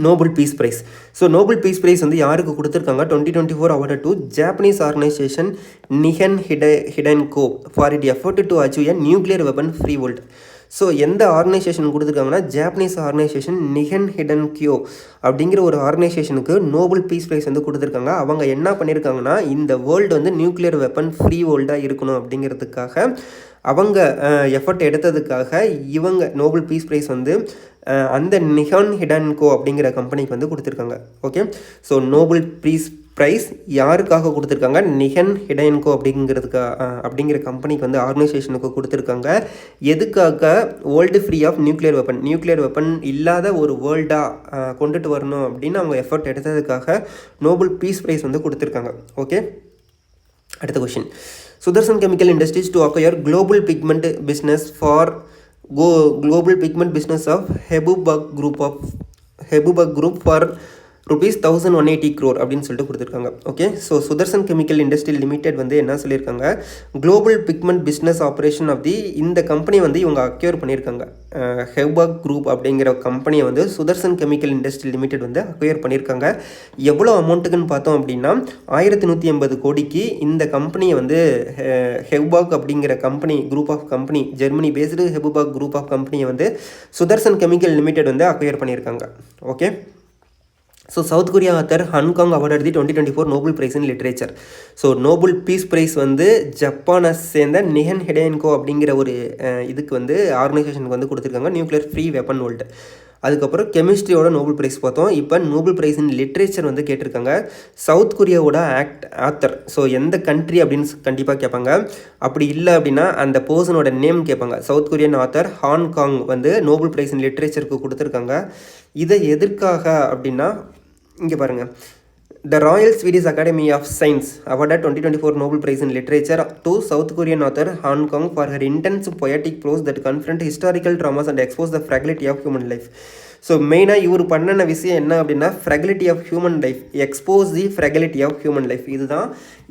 Nobel peace prize. So Nobel peace prize வந்து யாருக்கு கொடுத்துருக்காங்க? 2024 award to Japanese organisation Nihon Hidankyo for it effort to achieve a nuclear weapon free world. So எந்த ஆர்கனைசேஷன் கொடுத்துருக்காங்கன்னா ஜாப்பனீஸ் ஆர்கனைசேஷன் நிஹன் ஹிடென்கியோ அப்படிங்கிற ஒரு ஆர்கனைசேஷனுக்கு நோபல் பீஸ் ப்ரைஸ் வந்து கொடுத்துருக்காங்க. அவங்க என்ன பண்ணியிருக்காங்கன்னா இந்த வேர்ல்டு வந்து நியூக்ளியர் வெப்பன் ஃப்ரீ வேர்ல்டாக இருக்கணும் அப்படிங்கிறதுக்காக அவங்க எஃபர்ட் எடுத்ததுக்காக இவங்க நோபல் பீஸ் ப்ரைஸ் வந்து அந்த நிஹான் ஹிடென்கோ அப்படிங்கிற கம்பெனிக்கு வந்து கொடுத்துருக்காங்க. Okay, so Nobel peace prize யாருக்காக கொடுத்துருக்காங்க? நிஹன் ஹிடென்கோ அப்படிங்கிற கம்பெனிக்கு வந்து ஆர்கனைசேஷனுக்கு கொடுத்துருக்காங்க. எதுக்காக? World free of nuclear weapon இல்லாத ஒரு வேர்ல்டாக கொண்டுட்டு வரணும் அப்படின்னு அவங்க எஃபர்ட் எடுத்ததுக்காக நோபல் பீஸ் ப்ரைஸ் வந்து கொடுத்துருக்காங்க. ஓகே, அடுத்த question. Sudarshan chemical industries to acquire global pigment business of Hebubag Group for rupees 1180 crore அப்படின்னு சொல்லிட்டு கொடுத்துருக்காங்க. Okay, so Sudarshan chemical industry limited வந்து என்ன சொல்லியிருக்காங்க? Global pigment business operation of இந்த கம்பெனி வந்து இவங்க அக்யூர் பண்ணியிருக்காங்க. ஹெபுபக் குரூப் அப்படிங்கிற கம்பெனியை வந்து சுதர்சன் கெமிக்கல் இண்டஸ்ட்ரி லிமிடெட் வந்து அக்யூர் பண்ணியிருக்காங்க. எவ்வளோ அமௌண்ட்டுக்குன்னு பார்த்தோம் அப்படின்னா 1180 கோடிக்கு இந்த கம்பெனியை வந்து ஹெபுபக் அப்படிங்கிற group of company, Germany based Heubach group of கம்பெனியை வந்து சுதர்சன் கெமிக்கல் லிமிடெட் வந்து அக்யூர் பண்ணியிருக்காங்க. Okay, so South Korea author Han Kang award the 2024 Nobel prize in literature. So Nobel peace prize வந்து ஜப்பானை சேர்ந்த நிஹன் ஹிடென்கோ அப்படிங்கிற ஒரு இதுக்கு வந்து ஆர்கனைசேஷனுக்கு வந்து கொடுத்துருக்காங்க, நியூக்ளியர் ஃப்ரீ வெப்பன் வேர்ல்டு. அதுக்கப்புறம் கெமிஸ்ட்ரியோட நோபல் ப்ரைஸ் பார்த்தோம். இப்போ நோபல் ப்ரைஸ் இன் லிட்ரேச்சர் வந்து கேட்டிருக்காங்க. சவுத் கொரியாவோட ஆத்தர், ஸோ எந்த கண்ட்ரி அப்படின்னு கண்டிப்பாக கேட்பாங்க. அப்படி இல்லை அப்படின்னா அந்த பர்சனோட நேம் கேட்பாங்க. சவுத் கொரியன் ஆத்தர் ஹாங்காங் வந்து நோபல் ப்ரைஸ் இன் லிட்ரேச்சருக்கு கொடுத்துருக்காங்க. இதை எதற்காக அப்படின்னா இங்கே பாருங்கள், The Royal Swedish Academy of Science awarded 2024 Nobel Prize in Literature to South Korean author Han Kang for her intense poetic prose that confront historical traumas and expose the fragility of human life. So மெயினாக இவர் பண்ணின விஷயம் என்ன அப்படின்னா fragility of human life, expose the fragility of human life. இதுதான்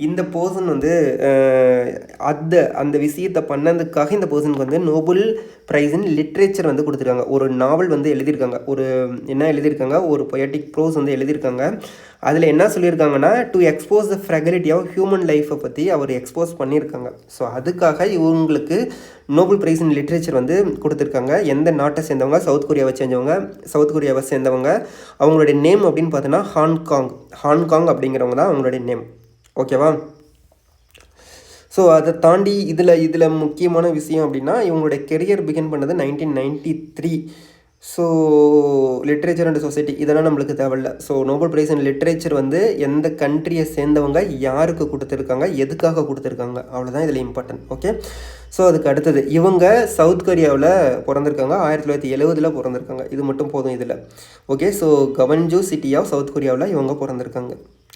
இந்த பர்சன் வந்து அந்த விஷயத்தை பண்ணதுக்காக இந்த பர்சனுக்கு வந்து நோபல் ப்ரைஸ் இன் லிட்ரேச்சர் வந்து கொடுத்துருக்காங்க. ஒரு நாவல் வந்து எழுதியிருக்காங்க, ஒரு பொயட்டிக் ப்ரோஸ் வந்து எழுதியிருக்காங்க. அதில் என்ன சொல்லியிருக்காங்கன்னா to expose the fragility of human லைஃப்பை பற்றி அவர் எக்ஸ்போஸ் பண்ணியிருக்காங்க. ஸோ அதுக்காக இவங்களுக்கு நோபல் ப்ரைஸ் இன் லிட்ரேச்சர் வந்து கொடுத்துருக்காங்க. எந்த நாட்டை சேர்ந்தவங்க? சவுத் கொரியாவை சேர்ந்தவங்க. அவங்களுடைய நேம் அப்படின்னு பார்த்தோன்னா ஹாங்காங் அப்படிங்கிறவங்க தான் அவங்களுடைய நேம். ஓகேவா? ஸோ அதை தாண்டி இதில் முக்கியமான விஷயம் அப்படின்னா இவங்களுடைய கெரியர் பிகின் பண்ணது 1993. ஸோ லிட்ரேச்சர் அண்ட் சொசைட்டி இதெல்லாம் நம்மளுக்கு தேவையில்ல. So Nobel prize in literature வந்து எந்த கண்ட்ரியை சேர்ந்தவங்க, யாருக்கு கொடுத்துருக்காங்க, எதுக்காக கொடுத்துருக்காங்க, அவ்வளோதான் இதில் இம்பார்ட்டன்ட். ஓகே, ஸோ அதுக்கு அடுத்தது இவங்க சவுத் கொரியாவில் பிறந்திருக்காங்க, 1970 பிறந்திருக்காங்க. இது மட்டும் போதும் இதில். Okay, so Gwangju city of South கொரியாவில் இவங்க பிறந்திருக்காங்க.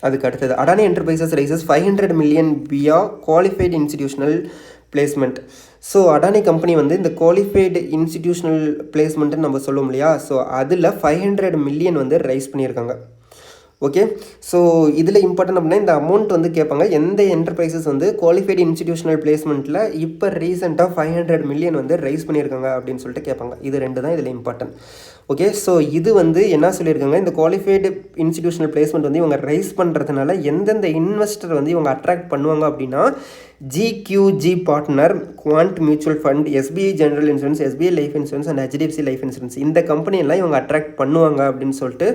அதுக்கு அடுத்தது Adani enterprises raises 500 million via qualified institutional placement. So Adani company வந்து இந்த குவாலிஃபைடு இன்ஸ்டிடியூஷனல் பிளேஸ்மெண்ட்டுன்னு நம்ம சொல்லுவோம் இல்லையா, ஸோ அதில் 500 மில்லியன் வந்து ரைஸ் பண்ணியிருக்காங்க. ஓகே. ஸோ இதில் இம்பார்ட்டன் அப்படின்னா இந்த அமௌண்ட் வந்து கேட்பாங்க. எந்த என்டர்பிரைசஸ் வந்து குவாலிஃபைடு இன்ஸ்டிடியூஷனல் பிளேஸ்மெண்ட்டில் இப்போ ரீசெண்டாக 500 மில்லியன் வந்து ரைஸ் பண்ணியிருக்காங்க அப்படின்னு சொல்லிட்டு கேட்பாங்க. இது 2 தான் இதில் இம்பார்ட்டன்ட். ஓகே. ஸோ இது வந்து என்ன சொல்லியிருக்காங்க, இந்த குவாலிஃபைடு இன்ஸ்டிடியூஷனல் பிளேஸ்மெண்ட் வந்து இவங்க ரைஸ் பண்ணுறதுனால எந்தெந்த இன்வெஸ்டர் வந்து இவங்க அட்ராக்ட் பண்ணுவாங்க அப்படின்னா GQG partner, Quant mutual fund, SBI general insurance, SBI life insurance and HDFC life insurance, இந்த கம்பெனியெல்லாம் இவங்க அட்ராக்ட் பண்ணுவாங்க அப்படின்னு சொல்லிட்டு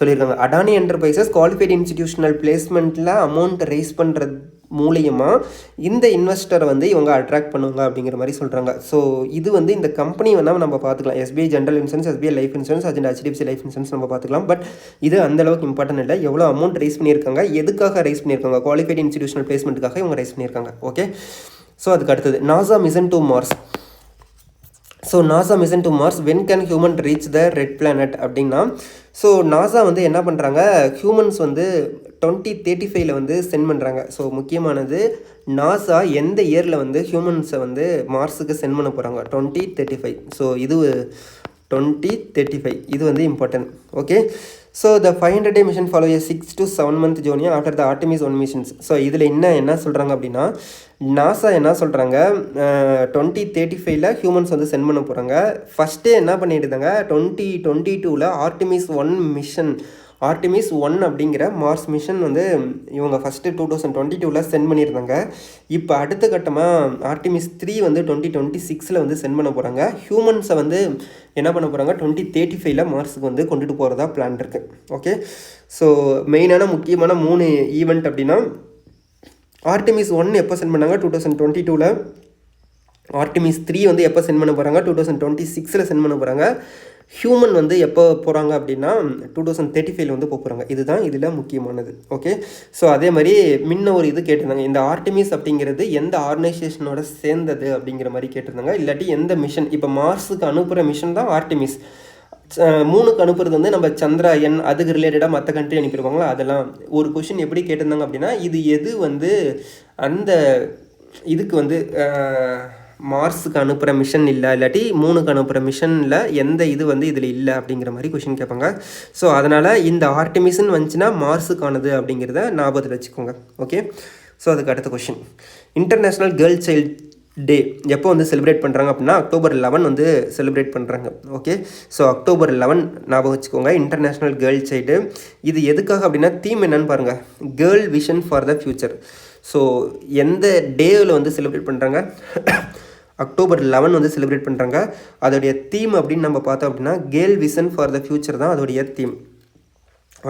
சொல்லியிருக்காங்க. அடானி என்டர்பிரைசஸ் குவாலிஃபைடு இன்ஸ்டிடியூஷனல் பிளேஸ்மெண்ட்டில் அமௌண்ட் ரைஸ் பண்ணுறது மூலியமாக இந்த இன்வெஸ்டரை வந்து இவங்க அட்ராக்ட் பண்ணுவாங்க அப்படிங்கிற மாதிரி சொல்கிறாங்க. ஸோ இது வந்து இந்த கம்பெனி வேணால் நம்ம பார்த்துக்கலாம். SBI general insurance, SBI life insurance and HDFC life insurance நம்ம பார்த்துக்கலாம். பட் இது அந்தளவுக்கு இம்பார்ட்டன்ட் இல்லை. எவ்வளோ அமௌண்ட் ரைஸ் பண்ணியிருக்காங்க, எதுக்காக ரைஸ் பண்ணியிருக்காங்க, குவாலிஃபைடு இன்ஸ்டிடியூஷனல் பிளேஸ்மெண்ட்டுக்காக இவங்க ரைஸ் பண்ணியிருக்காங்க. ஓகே. ஸோ அதுக்கு அடுத்தது NASA mission to Mars. So NASA mission to Mars, when can human reach the red planet அப்படின்னா, ஸோ நாசா வந்து என்ன பண்ணுறாங்க, ஹியூமன்ஸ் வந்து 2035 வந்து சென்ட் பண்ணுறாங்க. ஸோ முக்கியமானது நாசா எந்த இயரில் வந்து ஹியூமன்ஸை வந்து மார்ஸுக்கு சென்ட் பண்ண போகிறாங்க, 2035. ஸோ இது 2035 இது வந்து important. Okay. So the 500-day mission follow a 6 to 7 month journey after the Artemis 1 missions. So இதில் என்ன சொல்கிறாங்க அப்படின்னா, நாசா என்ன சொல்கிறாங்க, 2035 ஹியூமன்ஸ் வந்து சென்ட் பண்ண போகிறாங்க. ஃபஸ்ட்டே என்ன பண்ணிட்டு இருந்தாங்க, 2022 ஆர்டிமிஸ் 1 மிஷன், ஆர்டிமிஸ் 1 அப்படிங்கிற மார்ஸ் மிஷன் வந்து இவங்க ஃபஸ்ட்டு 2022 சென்ட் பண்ணியிருந்தாங்க. இப்போ அடுத்த கட்டமாக ஆர்டிமிஸ் 3 வந்து 2026 வந்து சென்ட் பண்ண போகிறாங்க. ஹியூமன்ஸை வந்து என்ன பண்ண போகிறாங்க, 2035 மார்ஸுக்கு வந்து கொண்டுட்டு போகிறதா பிளான் இருக்குது. ஓகே. ஸோ மெயினான முக்கியமான 3 ஈவெண்ட் அப்படின்னா, ஆர்டிமிஸ் 1 எப்போ சென்ட் பண்ணாங்க, 2022. ஆர்டிமிஸ் 3 வந்து எப்போ சென்ட் பண்ண போகிறாங்க, 2026 சென்ட் பண்ண போகிறாங்க. ஹியூமன் வந்து எப்போ போகிறாங்க அப்படின்னா 2035 வந்து போகிறாங்க. இதுதான் இதில் முக்கியமானது. ஓகே. ஸோ அதே மாதிரி முன்ன ஒரு இது கேட்டிருந்தாங்க, இந்த ஆர்டிமிஸ் அப்படிங்கிறது எந்த ஆர்கனைசேஷனோட சேர்ந்தது அப்படிங்கிற மாதிரி கேட்டிருந்தாங்க. இல்லாட்டி எந்த மிஷன், இப்போ மார்ஸுக்கு அனுப்புகிற மிஷன் தான் ஆர்டிமிஸ். 3க்கு அனுப்புறது வந்து நம்ம சந்திராயன், அதுக்கு ரிலேட்டடாக மற்ற கண்ட்ரி அனுப்பிடுவாங்களா, அதெல்லாம் ஒரு கொஷின் எப்படி கேட்டிருந்தாங்க அப்படின்னா, இது எது வந்து அந்த இதுக்கு வந்து மார்ஸுக்கு அனுப்புகிற மிஷன் இல்லை, இல்லாட்டி 3க்கு அனுப்புகிற மிஷனில் எந்த இது வந்து இதில் இல்லை அப்படிங்கிற மாதிரி கொஷின் கேட்பாங்க. ஸோ அதனால் இந்த ஆர்டிமிஸ்ன்னு வந்துச்சுன்னா மார்ஸுக்கானது அப்படிங்கிறத ஞாபகத்தில் வச்சுக்கோங்க. ஓகே. ஸோ அதுக்கு அடுத்த கொஷின், இன்டர்நேஷ்னல் கேர்ள் சைல்டு டே எப்போ வந்து செலிப்ரேட் பண்ணுறாங்க அப்படின்னா October 11 வந்து செலிப்ரேட் பண்ணுறாங்க. ஓகே. ஸோ October 11 ஞாபகம் வச்சுக்கோங்க, இன்டர்நேஷ்னல் கேர்ள் சைல்டு. இது எதுக்காக அப்படின்னா, தீம் என்னன்னு பாருங்கள், girl vision for the future. So எந்த டேவில் வந்து செலிப்ரேட் பண்ணுறாங்க, October 11 வந்து செலிப்ரேட் பண்ணுறாங்க. அதோடைய தீம் அப்படின்னு நம்ம பார்த்தோம் அப்படின்னா girl vision for the future தான் அதோடைய தீம்.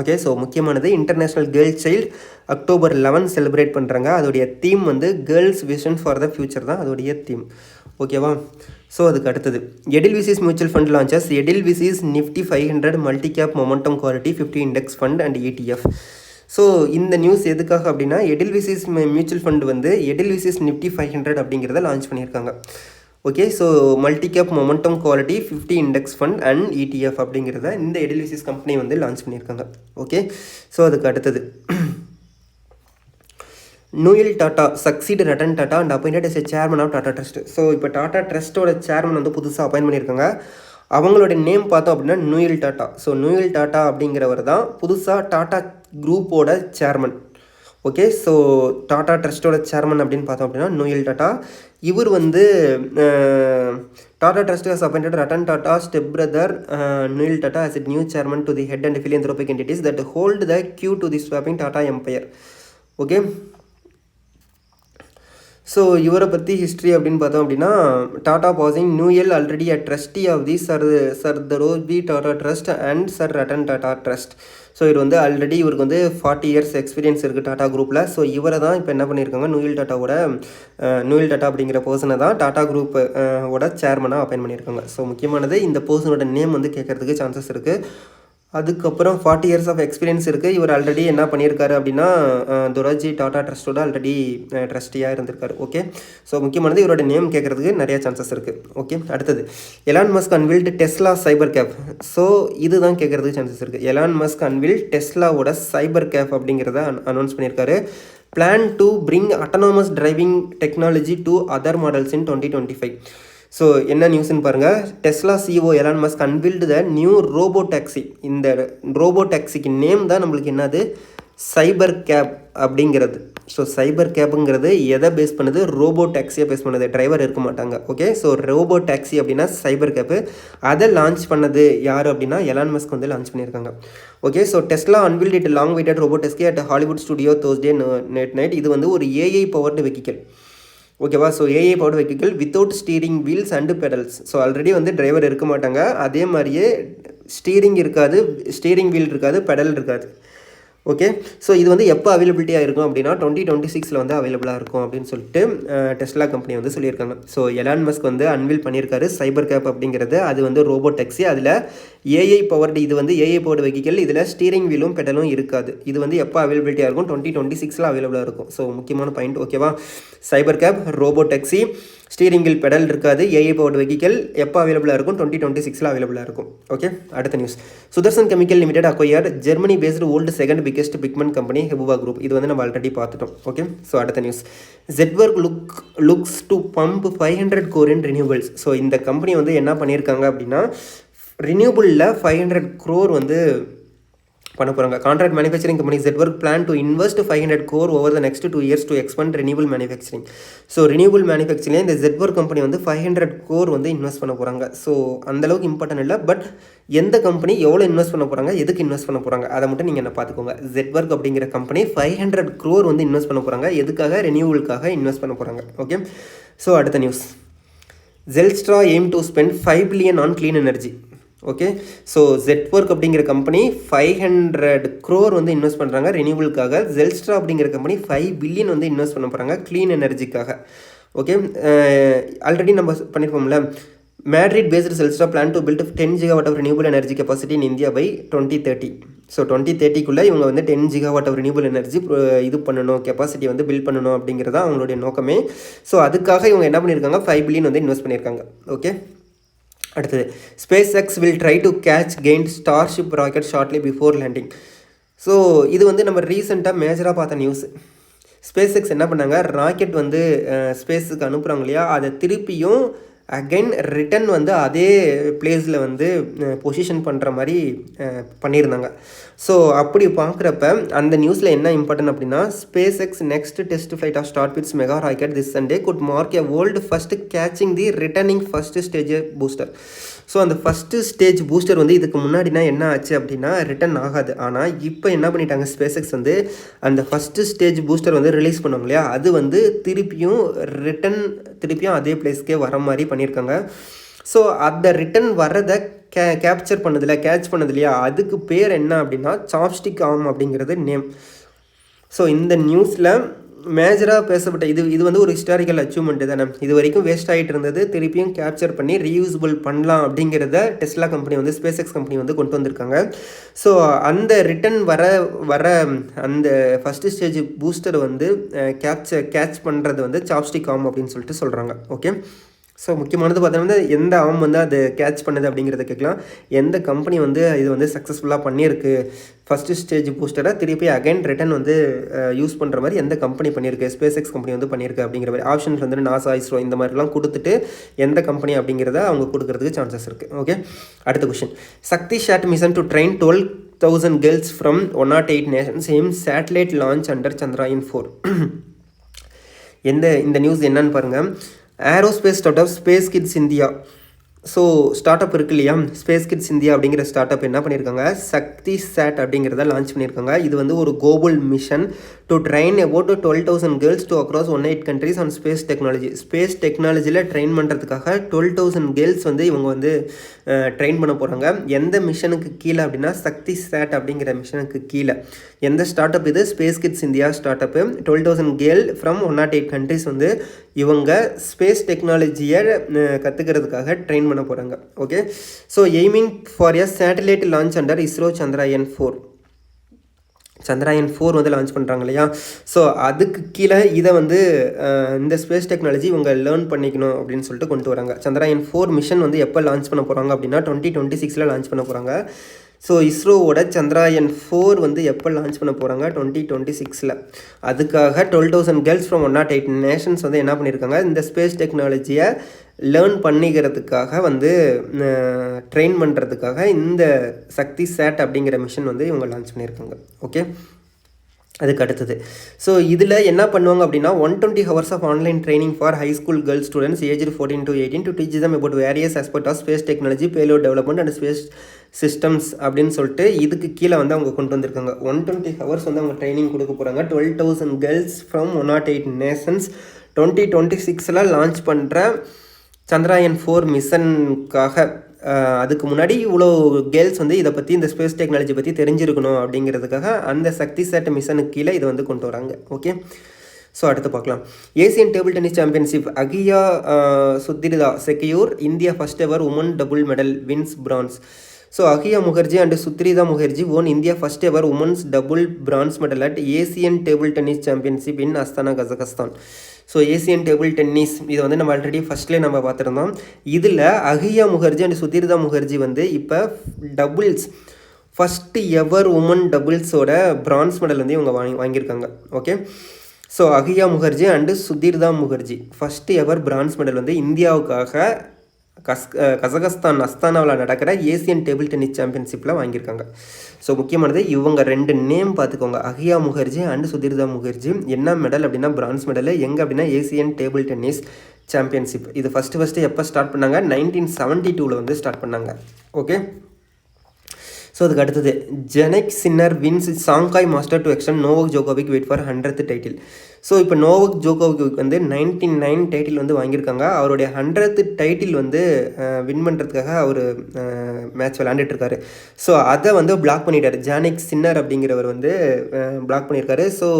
ஓகே. ஸோ முக்கியமானது international girl child October 11 celebrate பண்ணுறாங்க. அதோடைய தீம் வந்து girls vision for the future தான் அதோடைய தீம். ஓகேவா. ஸோ அதுக்கு அடுத்தது, Edelweiss mutual fund launches Edelweiss Nifty 500 multi cap momentum quality 50 index fund and ETF. So இந்த நியூஸ் எதுக்காக அப்படின்னா, எடில்விசிஸ் மியூச்சுவல் ஃபண்ட் வந்து எடில்விசிஸ் நிஃப்டி 500 அப்படிங்கிறத லான்ச் பண்ணியிருக்காங்க. Okay. So multi cap momentum quality 50 index fund and ETF அப்படிங்கிறத இந்த எடில்விசிஸ் கம்பெனி வந்து லான்ச் பண்ணியிருக்காங்க. ஓகே. ஸோ அதுக்கு அடுத்தது, Noel Tata succeed Ratan Tata and appointed as a chairman of Tata trust. So இப்போ டாடா ட்ரஸ்ட்டோட சேர்மன் வந்து புதுசாக அப்பாயின்ட் பண்ணியிருக்காங்க. அவங்களோட நேம் பார்த்தோம் அப்படின்னா Noel Tata. So Noel Tata அப்படிங்கிறவர் தான் புதுசாக டாட்டா குரூப்போட சேர்மன். ஓகே. ஸோ டாடா ட்ரஸ்ட்டோட சேர்மன் அப்படின்னு பார்த்தோம் அப்படின்னா நோயல் டாட்டா. இவர் வந்து Tata trust has appointed Ratan Tata step brother Noel Tata as a new chairman to the head and philanthropic entities that hold the key to the sweeping Tata empire. Okay. So இவரை பற்றி ஹிஸ்ட்ரி அப்படின்னு பார்த்தோம் அப்படின்னா, Tata passing Noel already a trustee of the Sir Dorabji Tata trust and Sir Ratan Tata trust. So இவர் வந்து ஆல்ரெடி இவருக்கு வந்து 40 years எக்ஸ்பீரியன்ஸ் இருக்குது டாடா குரூப்பில். ஸோ இவரை தான் இப்போ என்ன பண்ணியிருக்காங்க, நோயல் டாட்டா அப்படிங்கிற பர்சனை தான் டாடா குரூப் ஓட சேர்மனாக அப்பாயின்ட் பண்ணியிருக்காங்க. ஸோ முக்கியமானது இந்த பர்சனோட நேம் வந்து கேட்கறதுக்கு சான்சஸ் இருக்குது. அதுக்கப்புறம் 40 years ஆஃப் எக்ஸ்பீரியன்ஸ் இருக்குது. இவர் ஆல்ரெடி என்ன பண்ணியிருக்காரு அப்படின்னா, துராஜி டாடா ட்ரஸ்ட்டோட ஆல்ரெடி ட்ரஸ்டியாக இருந்திருக்காரு. ஓகே. ஸோ முக்கியமானது இவரோட நேம் கேட்குறதுக்கு நிறைய சான்சஸ் இருக்குது. ஓகே. அடுத்தது, Elon Musk unveiled Tesla Cybercab. So இதுதான் கேட்குறதுக்கு சான்சஸ் இருக்குது. எலான் மஸ்க் அன்வில் டெஸ்லாவோட சைபர் கேப் அப்படிங்கிறத அனௌன்ஸ் பண்ணியிருக்காரு. Plan to bring autonomous driving technology to other models in 2025. So என்ன நியூஸ்ன்னு பாருங்கள். Tesla CEO Elon Musk unveiled the new robotaxi. இந்த ரோபோ டாக்ஸிக்கு நேம் தான் நம்மளுக்கு என்னது, சைபர் கேப் அப்படிங்கிறது. ஸோ சைபர் கேப்புங்கிறது எதை பேஸ் பண்ணுது, ரோபோ டாக்ஸியை பேஸ் பண்ணுது, டிரைவர் இருக்க மாட்டாங்க. ஓகே, ஸோ ரோபோ டாக்ஸி அப்படின்னா சைபர் கேப்பு. அதை லான்ச் பண்ணது யார் அப்படின்னா எலான் மஸ்க் வந்து லான்ச் பண்ணியிருக்காங்க. Okay, so Tesla unveiled it long waited robotaxi at Hollywood studio Thursday night. இது வந்து ஒரு ஏஐ பவர்டு வெஹிக்கிள். ஓகேவா, so AI powered vehicle without steering wheels and pedals. So already வந்து டிரைவர் இருக்க மாட்டாங்க, அதே மாதிரியே ஸ்டீரிங் இருக்காது, ஸ்டீரிங் வீல் இருக்காது, பெடல் இருக்காது. ஓகே, ஸோ இது வந்து எப்போ அவைலபிலிட்டியாக இருக்கும் அப்படின்னா 2026 வந்து அவைலபிளாக இருக்கும் அப்படின்னு சொல்லிட்டு டெஸ்லா கம்பெனி வந்து சொல்லியிருக்காங்க. ஸோ எலான் மஸ்க் வந்து அன்வீல் பண்ணியிருக்காரு சைபர் கேப் அப்படிங்கிறது. அது வந்து ரோபோ டாக்ஸி, அதில் ஏஐ பவர்டு, இது வந்து ஏஐ பவர்டு வெஹிக்கிள், இதில் ஸ்டீரிங் வீலும் பெடலும் இருக்காது. இது வந்து எப்போ அவைலபிலிட்டியாக இருக்கும், 2026 அவைலபிளாக இருக்கும். ஸோ முக்கியமான பாயிண்ட். ஓகேவா, Cybercab, robotaxi, steering wheel pedal இருக்காது, ஏஐ பவர்டு வெஹிக்கிள் எப்போ அவைலபிளாக இருக்கும், 2026 அவைலபிளாக இருக்கும். ஓகே, அடுத்த news. Sudarshan chemical limited acquired Germany based world second biggest pigment company Heubach group. இது வந்து நம்ம ஆல்ரெடி பார்த்துட்டோம். ஓகே, ஸோ அடுத்த news. ZWork looks to pump 500 crore in renewables. So இந்த கம்பெனி வந்து என்ன பண்ணியிருக்காங்க அப்படின்னா ரினியூபிளில் 500 crore வந்து பண்ண போகிறாங்க. Contract manufacturing company ZWork plan to invest 500 crore over the next 2 years to expand renewable manufacturing. So renewable manufacturing இந்த ZWork கம்பெனி வந்து 500 crore வந்து இன்வெஸ்ட் பண்ண போகிறாங்க. ஸோ அந்தளவுக்கு இம்பார்ட்டன்ட் இல்லை, பட் எந்த கம்பெனி எவ்வளோ இன்வெஸ்ட் பண்ண போகிறாங்க, எதுக்கு இன்வெஸ்ட் பண்ண போகிறாங்க, அதை மட்டும் நீங்கள் என்ன பார்த்துக்கோங்க. ZWork அப்படிங்கிற கம்பெனி 500 crore வந்து இன்வெஸ்ட் பண்ண போகிறாங்க. எதுக்காக, ரினியூபிளுக்காக இன்வெஸ்ட் பண்ண போகிறாங்க. ஓகே, ஸோ அடுத்த news. Zelstra aim to spend 5 billion on clean energy. Okay, so ZWork அப்படிங்கிற கம்பெனி 500 crore வந்து இன்வெஸ்ட் பண்ணுறாங்க ரினியூபிளுக்காக. Zelstra அப்படிங்கிற கம்பெனி 5 billion வந்து இன்வெஸ்ட் பண்ண போகிறாங்க க்ளீன் எனர்ஜிக்காக. ஓகே, ஆல்ரெடி நம்ம பண்ணியிருப்போம்ல, Madrid based Zelstra plan to build 10 gigawatt of renewable energy capacity in India by 2030. So 2030க்குள்ளே இவங்க வந்து 10 gigawatt ஆஃப் ரினியூபிள் எனர்ஜி இது பண்ணணும், கெப்பாசிட்டி வந்து பில்ட் பண்ணணும் அப்படிங்கிறத அவங்களுடைய நோக்கமே. ஸோ அதுக்காக இவங்க என்ன பண்ணியிருக்காங்க, 5 billion வந்து இன்வெஸ்ட் பண்ணியிருக்காங்க. ஓகே, அடுத்தது. SpaceX will try to catch gained Starship rocket shortly before landing. So இது வந்து நம்ம ரீசெண்டாக மேஜராக பார்த்த நியூஸ். SpaceX என்ன பண்ணாங்க, ராக்கெட் வந்து ஸ்பேஸுக்கு அனுப்புகிறாங்க இல்லையா, அதை திருப்பியும் அகைன் ரிட்டன் வந்து அதே பிளேஸில் வந்து பொசிஷன் பண்ணுற மாதிரி பண்ணியிருந்தாங்க. ஸோ அப்படி பார்க்குறப்ப அந்த நியூஸில் என்ன இம்பார்ட்டன்ட் அப்படின்னா, SpaceX next test flight of Starship's mega rocket this Sunday could mark a world first catching the returning first stage booster. So அந்த ஃபஸ்ட்டு ஸ்டேஜ் பூஸ்டர் வந்து இதுக்கு முன்னாடினா என்ன ஆச்சு அப்படின்னா ரிட்டர்ன் ஆகாது. ஆனால் இப்போ என்ன பண்ணிட்டாங்க, SpaceX வந்து அந்த ஃபஸ்ட்டு ஸ்டேஜ் பூஸ்டர் வந்து ரிலீஸ் பண்ணுவாங்க இல்லையா, அது வந்து திருப்பியும் அதே பிளேஸ்க்கே வர மாதிரி பண்ணியிருக்காங்க. ஸோ அந்த ரிட்டன் வர்றதை கேட்ச் பண்ணது இல்லையா, அதுக்கு பேர் என்ன அப்படின்னா சாப்ஸ்டிக் ஆர்ம் அப்படிங்கிறது நேம். ஸோ இந்த நியூஸில் மேஜராக பேசப்பட்ட இது வந்து ஒரு ஹிஸ்டாரிக்கல் அச்சீவ்மெண்ட்டு தானே. இது வரைக்கும் வேஸ்ட் ஆகிட்டு இருந்தது திருப்பியும் கேப்சர் பண்ணி ரீயூசபிள் பண்ணலாம் அப்படிங்கிறத டெஸ்லா கம்பெனி வந்து SpaceX கம்பெனி வந்து கொண்டு வந்திருக்காங்க. ஸோ அந்த ரிட்டன் வர அந்த ஃபஸ்ட்டு ஸ்டேஜ் பூஸ்டர் வந்து கேட்ச் பண்ணுறது வந்து சாப்ஸ்டிக் ஆர்ம் அப்படின்னு சொல்லிட்டு சொல்கிறாங்க. ஓகே, ஸோ முக்கியமானது பார்த்தோம்னா எந்த ஆர்ம் வந்து அது கேட்ச் பண்ணுது அப்படிங்கிறத கேட்கலாம். எந்த கம்பெனி வந்து இது வந்து சக்ஸஸ்ஃபுல்லாக பண்ணியிருக்கு ஃபஸ்ட்டு ஸ்டேஜ் பூஸ்டரை திருப்பி அகைன் ரிட்டன் வந்து யூஸ் பண்ணுற மாதிரி எந்த கம்பெனி பண்ணியிருக்கு, SpaceX கம்பெனி வந்து பண்ணியிருக்கு அப்படிங்கிற மாதிரி ஆப்ஷன்ஸ் வந்து NASA, ISRO இந்த மாதிரிலாம் கொடுத்துட்டு எந்த கம்பெனி அப்படிங்கிறத அவங்க கொடுக்கறதுக்கு சான்சஸ் இருக்குது. ஓகே, அடுத்த question. Shakti sat mission to train 12,000 girls from 108 nations aim satellite launch under Chandrayaan 4. இந்த நியூஸ் என்னன்னு பாருங்கள். Aerospace startup Space Kidz India. So startup இருக்கு இல்லையா, ஸ்பேஸ் கிட்ஸ் இந்தியா அப்படிங்கிற ஸ்டார்ட் அப் என்ன பண்ணியிருக்காங்க, சக்தி சேட் அப்படிங்கிறத லான்ச் பண்ணியிருக்காங்க. இது வந்து ஒரு global mission to train about 12,000 girls to across 108 countries on space technology. Space டெக்னாலஜியில் ட்ரெயின் பண்ணுறதுக்காக 12,000 கேர்ள்ஸ் வந்து இவங்க வந்து ட்ரெயின் பண்ண போகிறாங்க. எந்த மிஷனுக்கு கீழே அப்படின்னா சக்தி சேட் அப்படிங்கிற மிஷனுக்கு கீழே. எந்த ஸ்டார்ட் அப் இது, space Kidz India start Appu. 12,000 girl from 108 countries வந்து இவங்க ஸ்பேஸ் டெக்னாலஜியை கற்றுக்கிறதுக்காக ட்ரெயின் பண்ண போகிறாங்க. Okay, so aiming for a satellite launch under ISRO Chandrayaan 4 வந்து லான்ச் பண்ணுறாங்க இல்லையா. ஸோ அதுக்கு கீழே இதை வந்து இந்த ஸ்பேஸ் டெக்னாலஜி இவங்க லேர்ன் பண்ணிக்கணும் அப்படின்னு சொல்லிட்டு கொண்டு வராங்க. சந்திராயன் 4 மிஷன் வந்து எப்போ லான்ச் பண்ண போகிறாங்க அப்படின்னா 2026 லான்ச் பண்ண போகிறாங்க. ஸோ இஸ்ரோவோட சந்திராயன் 4 வந்து எப்போ லான்ச் பண்ண போகிறாங்க 2026. அதுக்காக 12,000 கேர்ள்ஸ் ஃப்ரம் 108 நேஷன்ஸ் வந்து என்ன பண்ணியிருக்காங்க, இந்த ஸ்பேஸ் டெக்னாலஜியை லேர்ன் பண்ணிக்கிறதுக்காக வந்து ட்ரெயின் பண்ணுறதுக்காக இந்த சக்தி சேட் அப்படிங்கிற மிஷன் வந்து இவங்க லான்ச் பண்ணியிருக்காங்க. ஓகே, அதுக்கு அடுத்தது ஸோ இதில் என்ன பண்ணுவாங்க அப்படின்னா 120 hours of online training for high school girls students age 14 to 18 to teach them about various aspect of space technology, payload development and space systems அப்படின்னு சொல்லிட்டு இதுக்கு கீழே வந்து அவங்க கொண்டு வந்திருக்காங்க. 120 hours வந்து அவங்க ட்ரைனிங் கொடுக்க போகிறாங்க. 12,000 கேர்ள்ஸ் ஃப்ரம் 108 நேஷன்ஸ் 2026 லான்ச் பண்ணுற சந்திராயன் 4 மிஷனுக்காக. அதுக்கு முன்னாடி இவ்வளோ கேர்ள்ஸ் வந்து இதை பற்றி, இந்த ஸ்பேஸ் டெக்னாலஜி பற்றி தெரிஞ்சிருக்கணும் அப்படிங்கிறதுக்காக அந்த சக்தி சேட் மிஷனுக்கு கீழே இதை வந்து கொண்டு வராங்க. ஓகே, ஸோ அடுத்து பார்க்கலாம். Asian table tennis championship Ayhika Sutirtha secure India first ever women double medal wins bronze. So Ayhika Mukherjee and Sutirtha Mukherjee won India first ever women's double bronze medal at Asian table tennis championship in Astana, Kazakhstan. So Asian table tennis இது வந்து நம்ம ஆல்ரெடி ஃபஸ்ட்லேயே நம்ம பார்த்துருந்தோம். இதில் அகியா முகர்ஜி அண்ட் சுத்ரிதா முகர்ஜி வந்து இப்போ டபுள்ஸ் ஃபஸ்ட்டு எவர் உமன் டபுள்ஸோட பிரான்ஸ் மெடல் வந்து இவங்க வாங்கியிருக்காங்க. Okay, so Ayhika Mukherjee and Sutirtha Mukherjee first ever bronze medal வந்து இந்தியாவுக்காக கசகஸ்தான் அஸ்தானாவில் நடக்கிற ஏசியன் டேபிள் டென்னிஸ் சாம்பியன்ஷிப்பில் வாங்கியிருக்காங்க. ஸோ முக்கியமானது இவங்க 2 நேம் பார்த்துக்கோங்க, அகியா முகர்ஜி அண்டு சுதீர்தா முகர்ஜி. என்ன மெடல் அப்படின்னா பிரான்ஸ் மெடல். எங்கே அப்படின்னா ஏசியன் டேபிள் டென்னிஸ் சாம்பியன்ஷிப். இது ஃபஸ்ட்டு எப்போ ஸ்டார்ட் பண்ணாங்க, 1972 வந்து ஸ்டார்ட் பண்ணாங்க. ஓகே, ஸோ அதுக்கு அடுத்தது Jannik Sinner wins Shanghai master to extend Novak Djokovic wait for 100th title. So இப்போ நோவக் ஜோகோவிக் வந்து 99 டைட்டில் வந்து வாங்கியிருக்காங்க. அவருடைய 100th டைட்டில் வந்து வின் பண்ணுறதுக்காக அவர் மேட்ச் விளையாண்டுட்டுருக்காரு. ஸோ அதை வந்து பிளாக் பண்ணிட்டார். ஜானிக் சின்னர் அப்படிங்கிறவர் வந்து பிளாக் பண்ணியிருக்காரு. ஸோ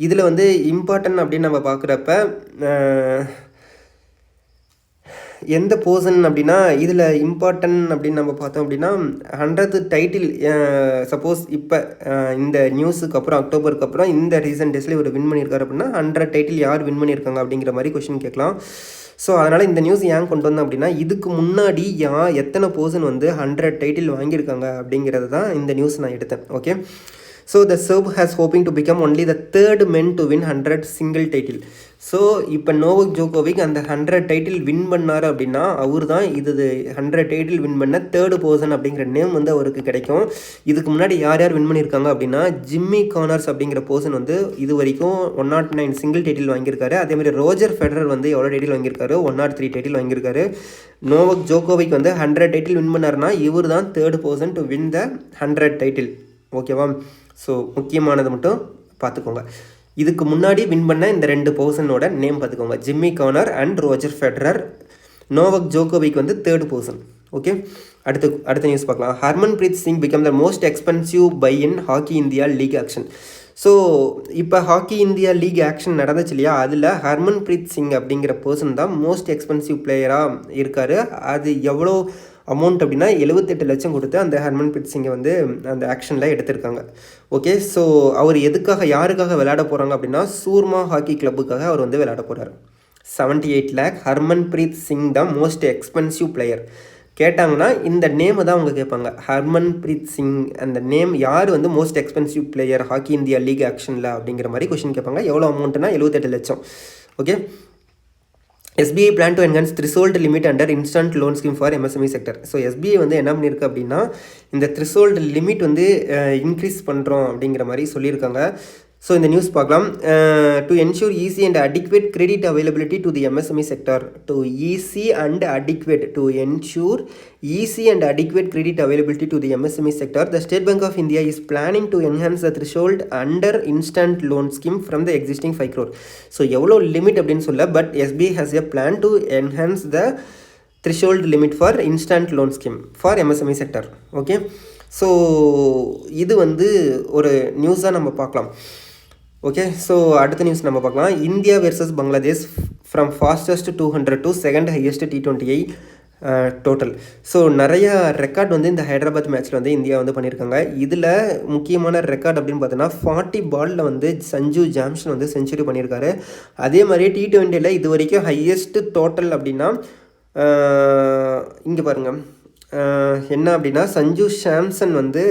இதில் வந்து இம்பார்ட்டன்ட் அப்படின்னு நம்ம பார்க்குறப்ப எந்த போர்ஷன் அப்படின்னா, இதில் இம்பார்ட்டன்ட் அப்படின்னு நம்ம பார்த்தோம் அப்படின்னா 100th டைட்டில் சப்போஸ் இப்போ இந்த நியூஸுக்கு அப்புறம் அக்டோபருக்கு அப்புறம் இந்த ரீசன்ட் டேஸில் இவர் வின் பண்ணியிருக்காரு அப்படின்னா 100 டைட்டில் யார் வின் பண்ணியிருக்காங்க அப்படிங்கிற மாதிரி கொஷின் கேட்கலாம். ஸோ அதனால் இந்த நியூஸ் ஏன் கொண்டு வந்தோம் அப்படின்னா, இதுக்கு முன்னாடி எத்தனை போர்ஷன் வந்து 100 டைட்டில் வாங்கியிருக்காங்க அப்படிங்கிறது தான் இந்த நியூஸ் நான் எடுத்தேன். Okay, so the serve has hoping to become only the 3rd men to win 100 single title. So இப்போ நோவக் ஜோகோவிக் அந்த 100 டைட்டில் வின் பண்ணார் அப்படின்னா அவர் தான் இது 100 டைட்டில் வின் பண்ண 3rd பர்சன் அப்படிங்கிற நேம் வந்து அவருக்கு கிடைக்கும். இதுக்கு முன்னாடி யார் வின் பண்ணியிருக்காங்க அப்படின்னா, ஜிம்மி கார்னர்ஸ் அப்படிங்கிற பர்சன் வந்து இது வரைக்கும் 109 சிங்கிள் டைட்டில் வாங்கியிருக்காரு. அதேமாதிரி ரோஜர் ஃபெடரர் வந்து எவ்வளோ டைட்டில் வாங்கியிருக்காரு, 103 டைட்டில் வாங்கியிருக்காரு. நோவக் ஜோகோவிக் வந்து 100 டைட்டில் வின் பண்ணார்னா இவர் தான் 3rd person to win the 100 title. ஓகேவா? ஸோ முக்கியமானது மட்டும் பார்த்துக்கோங்க. இதுக்கு முன்னாடி வின் பண்ண இந்த 2 பர்சனோட நேம் பார்த்துக்கோங்க, Jimmy Connors and Roger Federer. Novak Djokovic வந்து 3rd பர்சன். ஓகே, அடுத்த நியூஸ் பார்க்கலாம். Harmanpreet Singh become the most expensive buy in hockey India league auction. So இப்போ ஹாக்கி இந்தியா லீக் ஆக்ஷன் நடந்துச்சு இல்லையா, அதில் ஹர்மன்பிரீத் சிங் அப்படிங்கிற பர்சன் தான் மோஸ்ட் எக்ஸ்பென்சிவ் பிளேயராக இருக்கார். அது எவ்வளோ அமௌண்ட் அப்படின்னா 78 லட்சம் கொடுத்து அந்த ஹர்மன்பிரீத் சிங்கை வந்து அந்த ஆக்ஷனில் எடுத்திருக்காங்க. ஓகே, ஸோ அவர் யாருக்காக விளையாட போகிறாங்க அப்படின்னா சூர்மா ஹாக்கி கிளப்புக்காக அவர் வந்து விளையாட போகிறார். 78 lakh. ஹர்மன்பிரீத் சிங் தான் மோஸ்ட் எக்ஸ்பென்சிவ் பிளேயர். கேட்டாங்கன்னா இந்த நேமை தான் அவங்க கேட்பாங்க, ஹர்மன்பிரீத் சிங் அந்த நேம் யார் வந்து most expensive player hockey India league ஆக்ஷனில் அப்படிங்கிற மாதிரி கொஷின் கேட்பாங்க. எவ்வளோ அமௌண்ட்னா 78 லட்சம். Okay, SBI plan to enhance threshold limit under instant loan scheme for MSME sector. So SBI வந்து என்ன பண்ணியிருக்கு அப்படின்னா இந்த threshold லிமிட் வந்து இன்க்ரீஸ் பண்ணுறோம் அப்படிங்கிற மாதிரி சொல்லியிருக்காங்க. ஸோ இந்த நியூஸ் பார்க்கலாம். To ensure easy and adequate credit availability to the MSME sector. To ensure easy and adequate credit availability to the MSME sector, the state bank of India is planning to enhance the threshold under instant loan scheme from the existing 5 crore. So எவ்வளோ லிமிட் அப்படின்னு சொல்ல, but SBI has a plan to enhance the threshold limit for instant loan scheme for MSME sector. Okay, so இது வந்து ஒரு நியூஸாக நம்ம பார்க்கலாம். ஓகே, ஸோ அடுத்த நியூஸ் நம்ம பார்க்கலாம். India versus Bangladesh from fastest 200 to second highest T20 total. So நிறையா ரெக்கார்ட் வந்து இந்த ஹைதராபாத் மேட்ச்சில் வந்து இந்தியா வந்து பண்ணியிருக்காங்க. இதில் முக்கியமான ரெக்கார்ட் அப்படின்னு பார்த்தோன்னா 40 பாலில் வந்து சஞ்சு ஜாம்சன் வந்து செஞ்சுரி பண்ணியிருக்காரு. அதே மாதிரி T20 இது வரைக்கும் ஹையஸ்ட் டோட்டல் அப்படின்னா இங்கே பாருங்கள், என்ன அப்படின்னா சஞ்சு சாம்சன் வந்து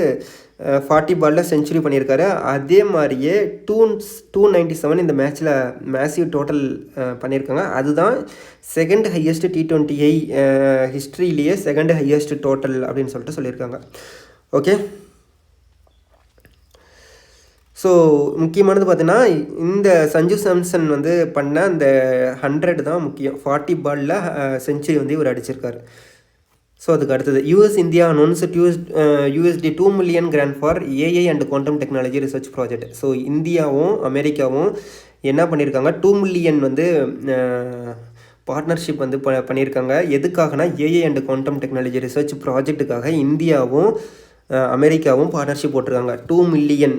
40 பாலில் செஞ்சுரி பண்ணியிருக்காரு. அதே மாதிரியே 297 இந்த மேட்ச்சில் மேசிவ் டோட்டல் பண்ணியிருக்காங்க. அதுதான் செகண்ட் ஹையஸ்ட் T20I ஹிஸ்ட்ரியிலேயே செகண்ட் ஹையஸ்ட் டோட்டல் அப்படின்னு சொல்லிட்டு சொல்லியிருக்காங்க. ஓகே, ஸோ முக்கியமானது பார்த்தீங்கன்னா இந்த சஞ்சு சாம்சன் வந்து பண்ண அந்த 100 தான் முக்கியம். 40 பாலில் செஞ்சுரி வந்து இவர் அடிச்சிருக்காரு. ஸோ அதுக்கு அடுத்தது US India announced USD 2 million grand for AI and quantum technology research project. So இந்தியாவும் அமெரிக்காவும் என்ன பண்ணியிருக்காங்க, 2 மில்லியன் வந்து பார்ட்னர்ஷிப் வந்து பண்ணியிருக்காங்க. எதுக்காகனா AI and quantum technology research ப்ராஜெக்ட்டுக்காக இந்தியாவும் அமெரிக்காவும் பார்ட்னர்ஷிப் போட்டிருக்காங்க. $2 மில்லியன்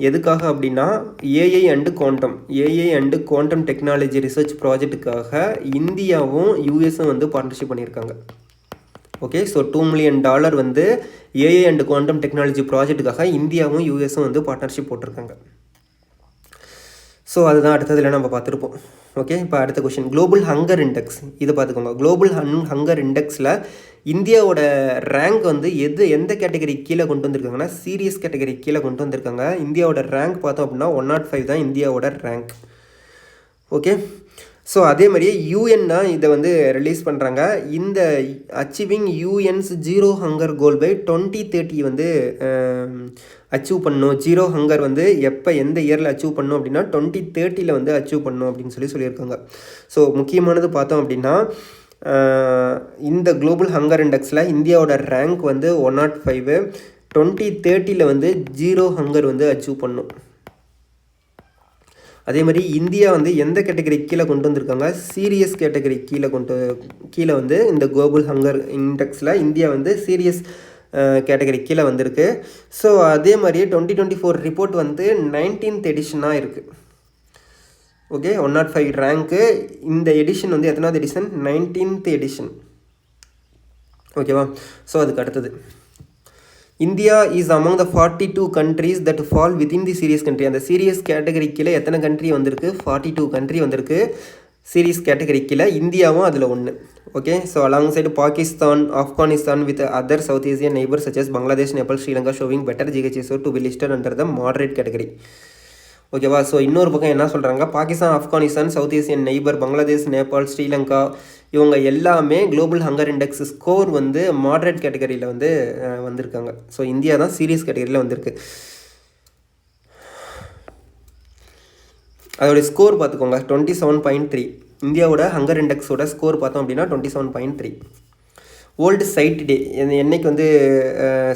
எதுக்காக அப்படின்னா AI and quantum technology research ப்ராஜெக்ட்டுக்காக இந்தியாவும் யூஎஸும் வந்து பார்ட்னர்ஷிப் பண்ணியிருக்காங்க. ஓகே, ஸோ $2 மில்லியன் வந்து AI அண்டு குவாண்டம் டெக்னாலஜி ப்ராஜெக்ட்டுக்காக இந்தியாவும் யூஎஸும் வந்து பார்ட்னர்ஷிப் போட்டிருக்காங்க. ஸோ அதுதான் அடுத்ததில் நம்ம பார்த்துருப்போம். ஓகே, இப்போ அடுத்த கொஷின் குளோபல் ஹங்கர் இண்டெக்ஸ். இதை பார்த்துக்கோங்க. குளோபல் ஹங்கர் இண்டெக்ஸில் இந்தியாவோட ரேங்க் வந்து எந்த கேட்டகரி கீழே கொண்டு வந்திருக்காங்கன்னா சீரியஸ் கேட்டகரி கீழே கொண்டு வந்திருக்காங்க. இந்தியாவோட ரேங்க் பார்த்தோம் அப்படின்னா 105 தான் இந்தியாவோட ரேங்க். ஓகே, ஸோ அதே மாதிரியே யூஎன் தான் இதை வந்து ரிலீஸ் பண்ணுறாங்க. இந்த achieving UN's zero hunger goal by 2030 வந்து அச்சீவ் பண்ணணும். ஜீரோ ஹங்கர் வந்து எந்த இயரில் அச்சீவ் பண்ணணும் அப்படின்னா 2030 வந்து அச்சீவ் பண்ணணும் அப்படின்னு சொல்லியிருக்காங்க. ஸோ முக்கியமானது பார்த்தோம் அப்படின்னா இந்த குளோபல் ஹங்கர் இண்டெக்ஸில் இந்தியாவோட ரேங்க் வந்து 105, 2030 வந்து ஜீரோ ஹங்கர் வந்து அச்சீவ் பண்ணணும். அதே மாதிரி இந்தியா வந்து எந்த கேட்டகரி கீழே கொண்டு வந்திருக்காங்க, சீரியஸ் கேட்டகரி கீழே வந்து இந்த குளோபல் ஹங்கர் இண்டெக்ஸில் இந்தியா வந்து சீரியஸ் கேட்டகரி கீழே வந்திருக்கு. ஸோ அதே மாதிரியே 2024 ரிப்போர்ட் வந்து 19th எடிஷனாக இருக்குது. Okay, 105 rank. இந்த எடிஷன் வந்து எத்தனாவது எடிஷன், 19th எடிஷன். ஓகேவா, ஸோ அதுக்கு அடுத்தது India is among the 42 countries that fall within the serious country. அந்த சீரியஸ் கேட்டகரி கீழே எத்தனை கண்ட்ரி வந்திருக்கு, 42 கண்ட்ரி வந்திருக்கு சீரியஸ் கேட்டகரி கீழே. இந்தியாவும் அதில் ஒன்று. Okay, so alongside Pakistan, Afghanistan with other south Asian neighbours such as Bangladesh, Nepal, Sri Lanka showing better GHSO to be listed under the moderate category. ஓகேவா, ஸோ இன்னொரு பக்கம் என்ன சொல்கிறாங்க, Pakistan, Afghanistan, south Asian neighbour, Bangladesh, Nepal, Sri Lanka இவங்க எல்லாமே குளோபல் ஹங்கர் இண்டெக்ஸ் ஸ்கோர் வந்து மாடரேட் கேட்டகரியில் வந்து வந்திருக்காங்க. ஸோ இந்தியா தான் சீரியஸ் கேட்டகரியில் வந்திருக்கு. அதோடைய ஸ்கோர் பார்த்துக்கோங்க 27.3. இந்தியாவோட ஹங்கர் இண்டெக்ஸோட ஸ்கோர் பார்த்தோம் அப்படின்னா 27.3. வேர்ல்டு சைட் டே என்னைக்கு வந்து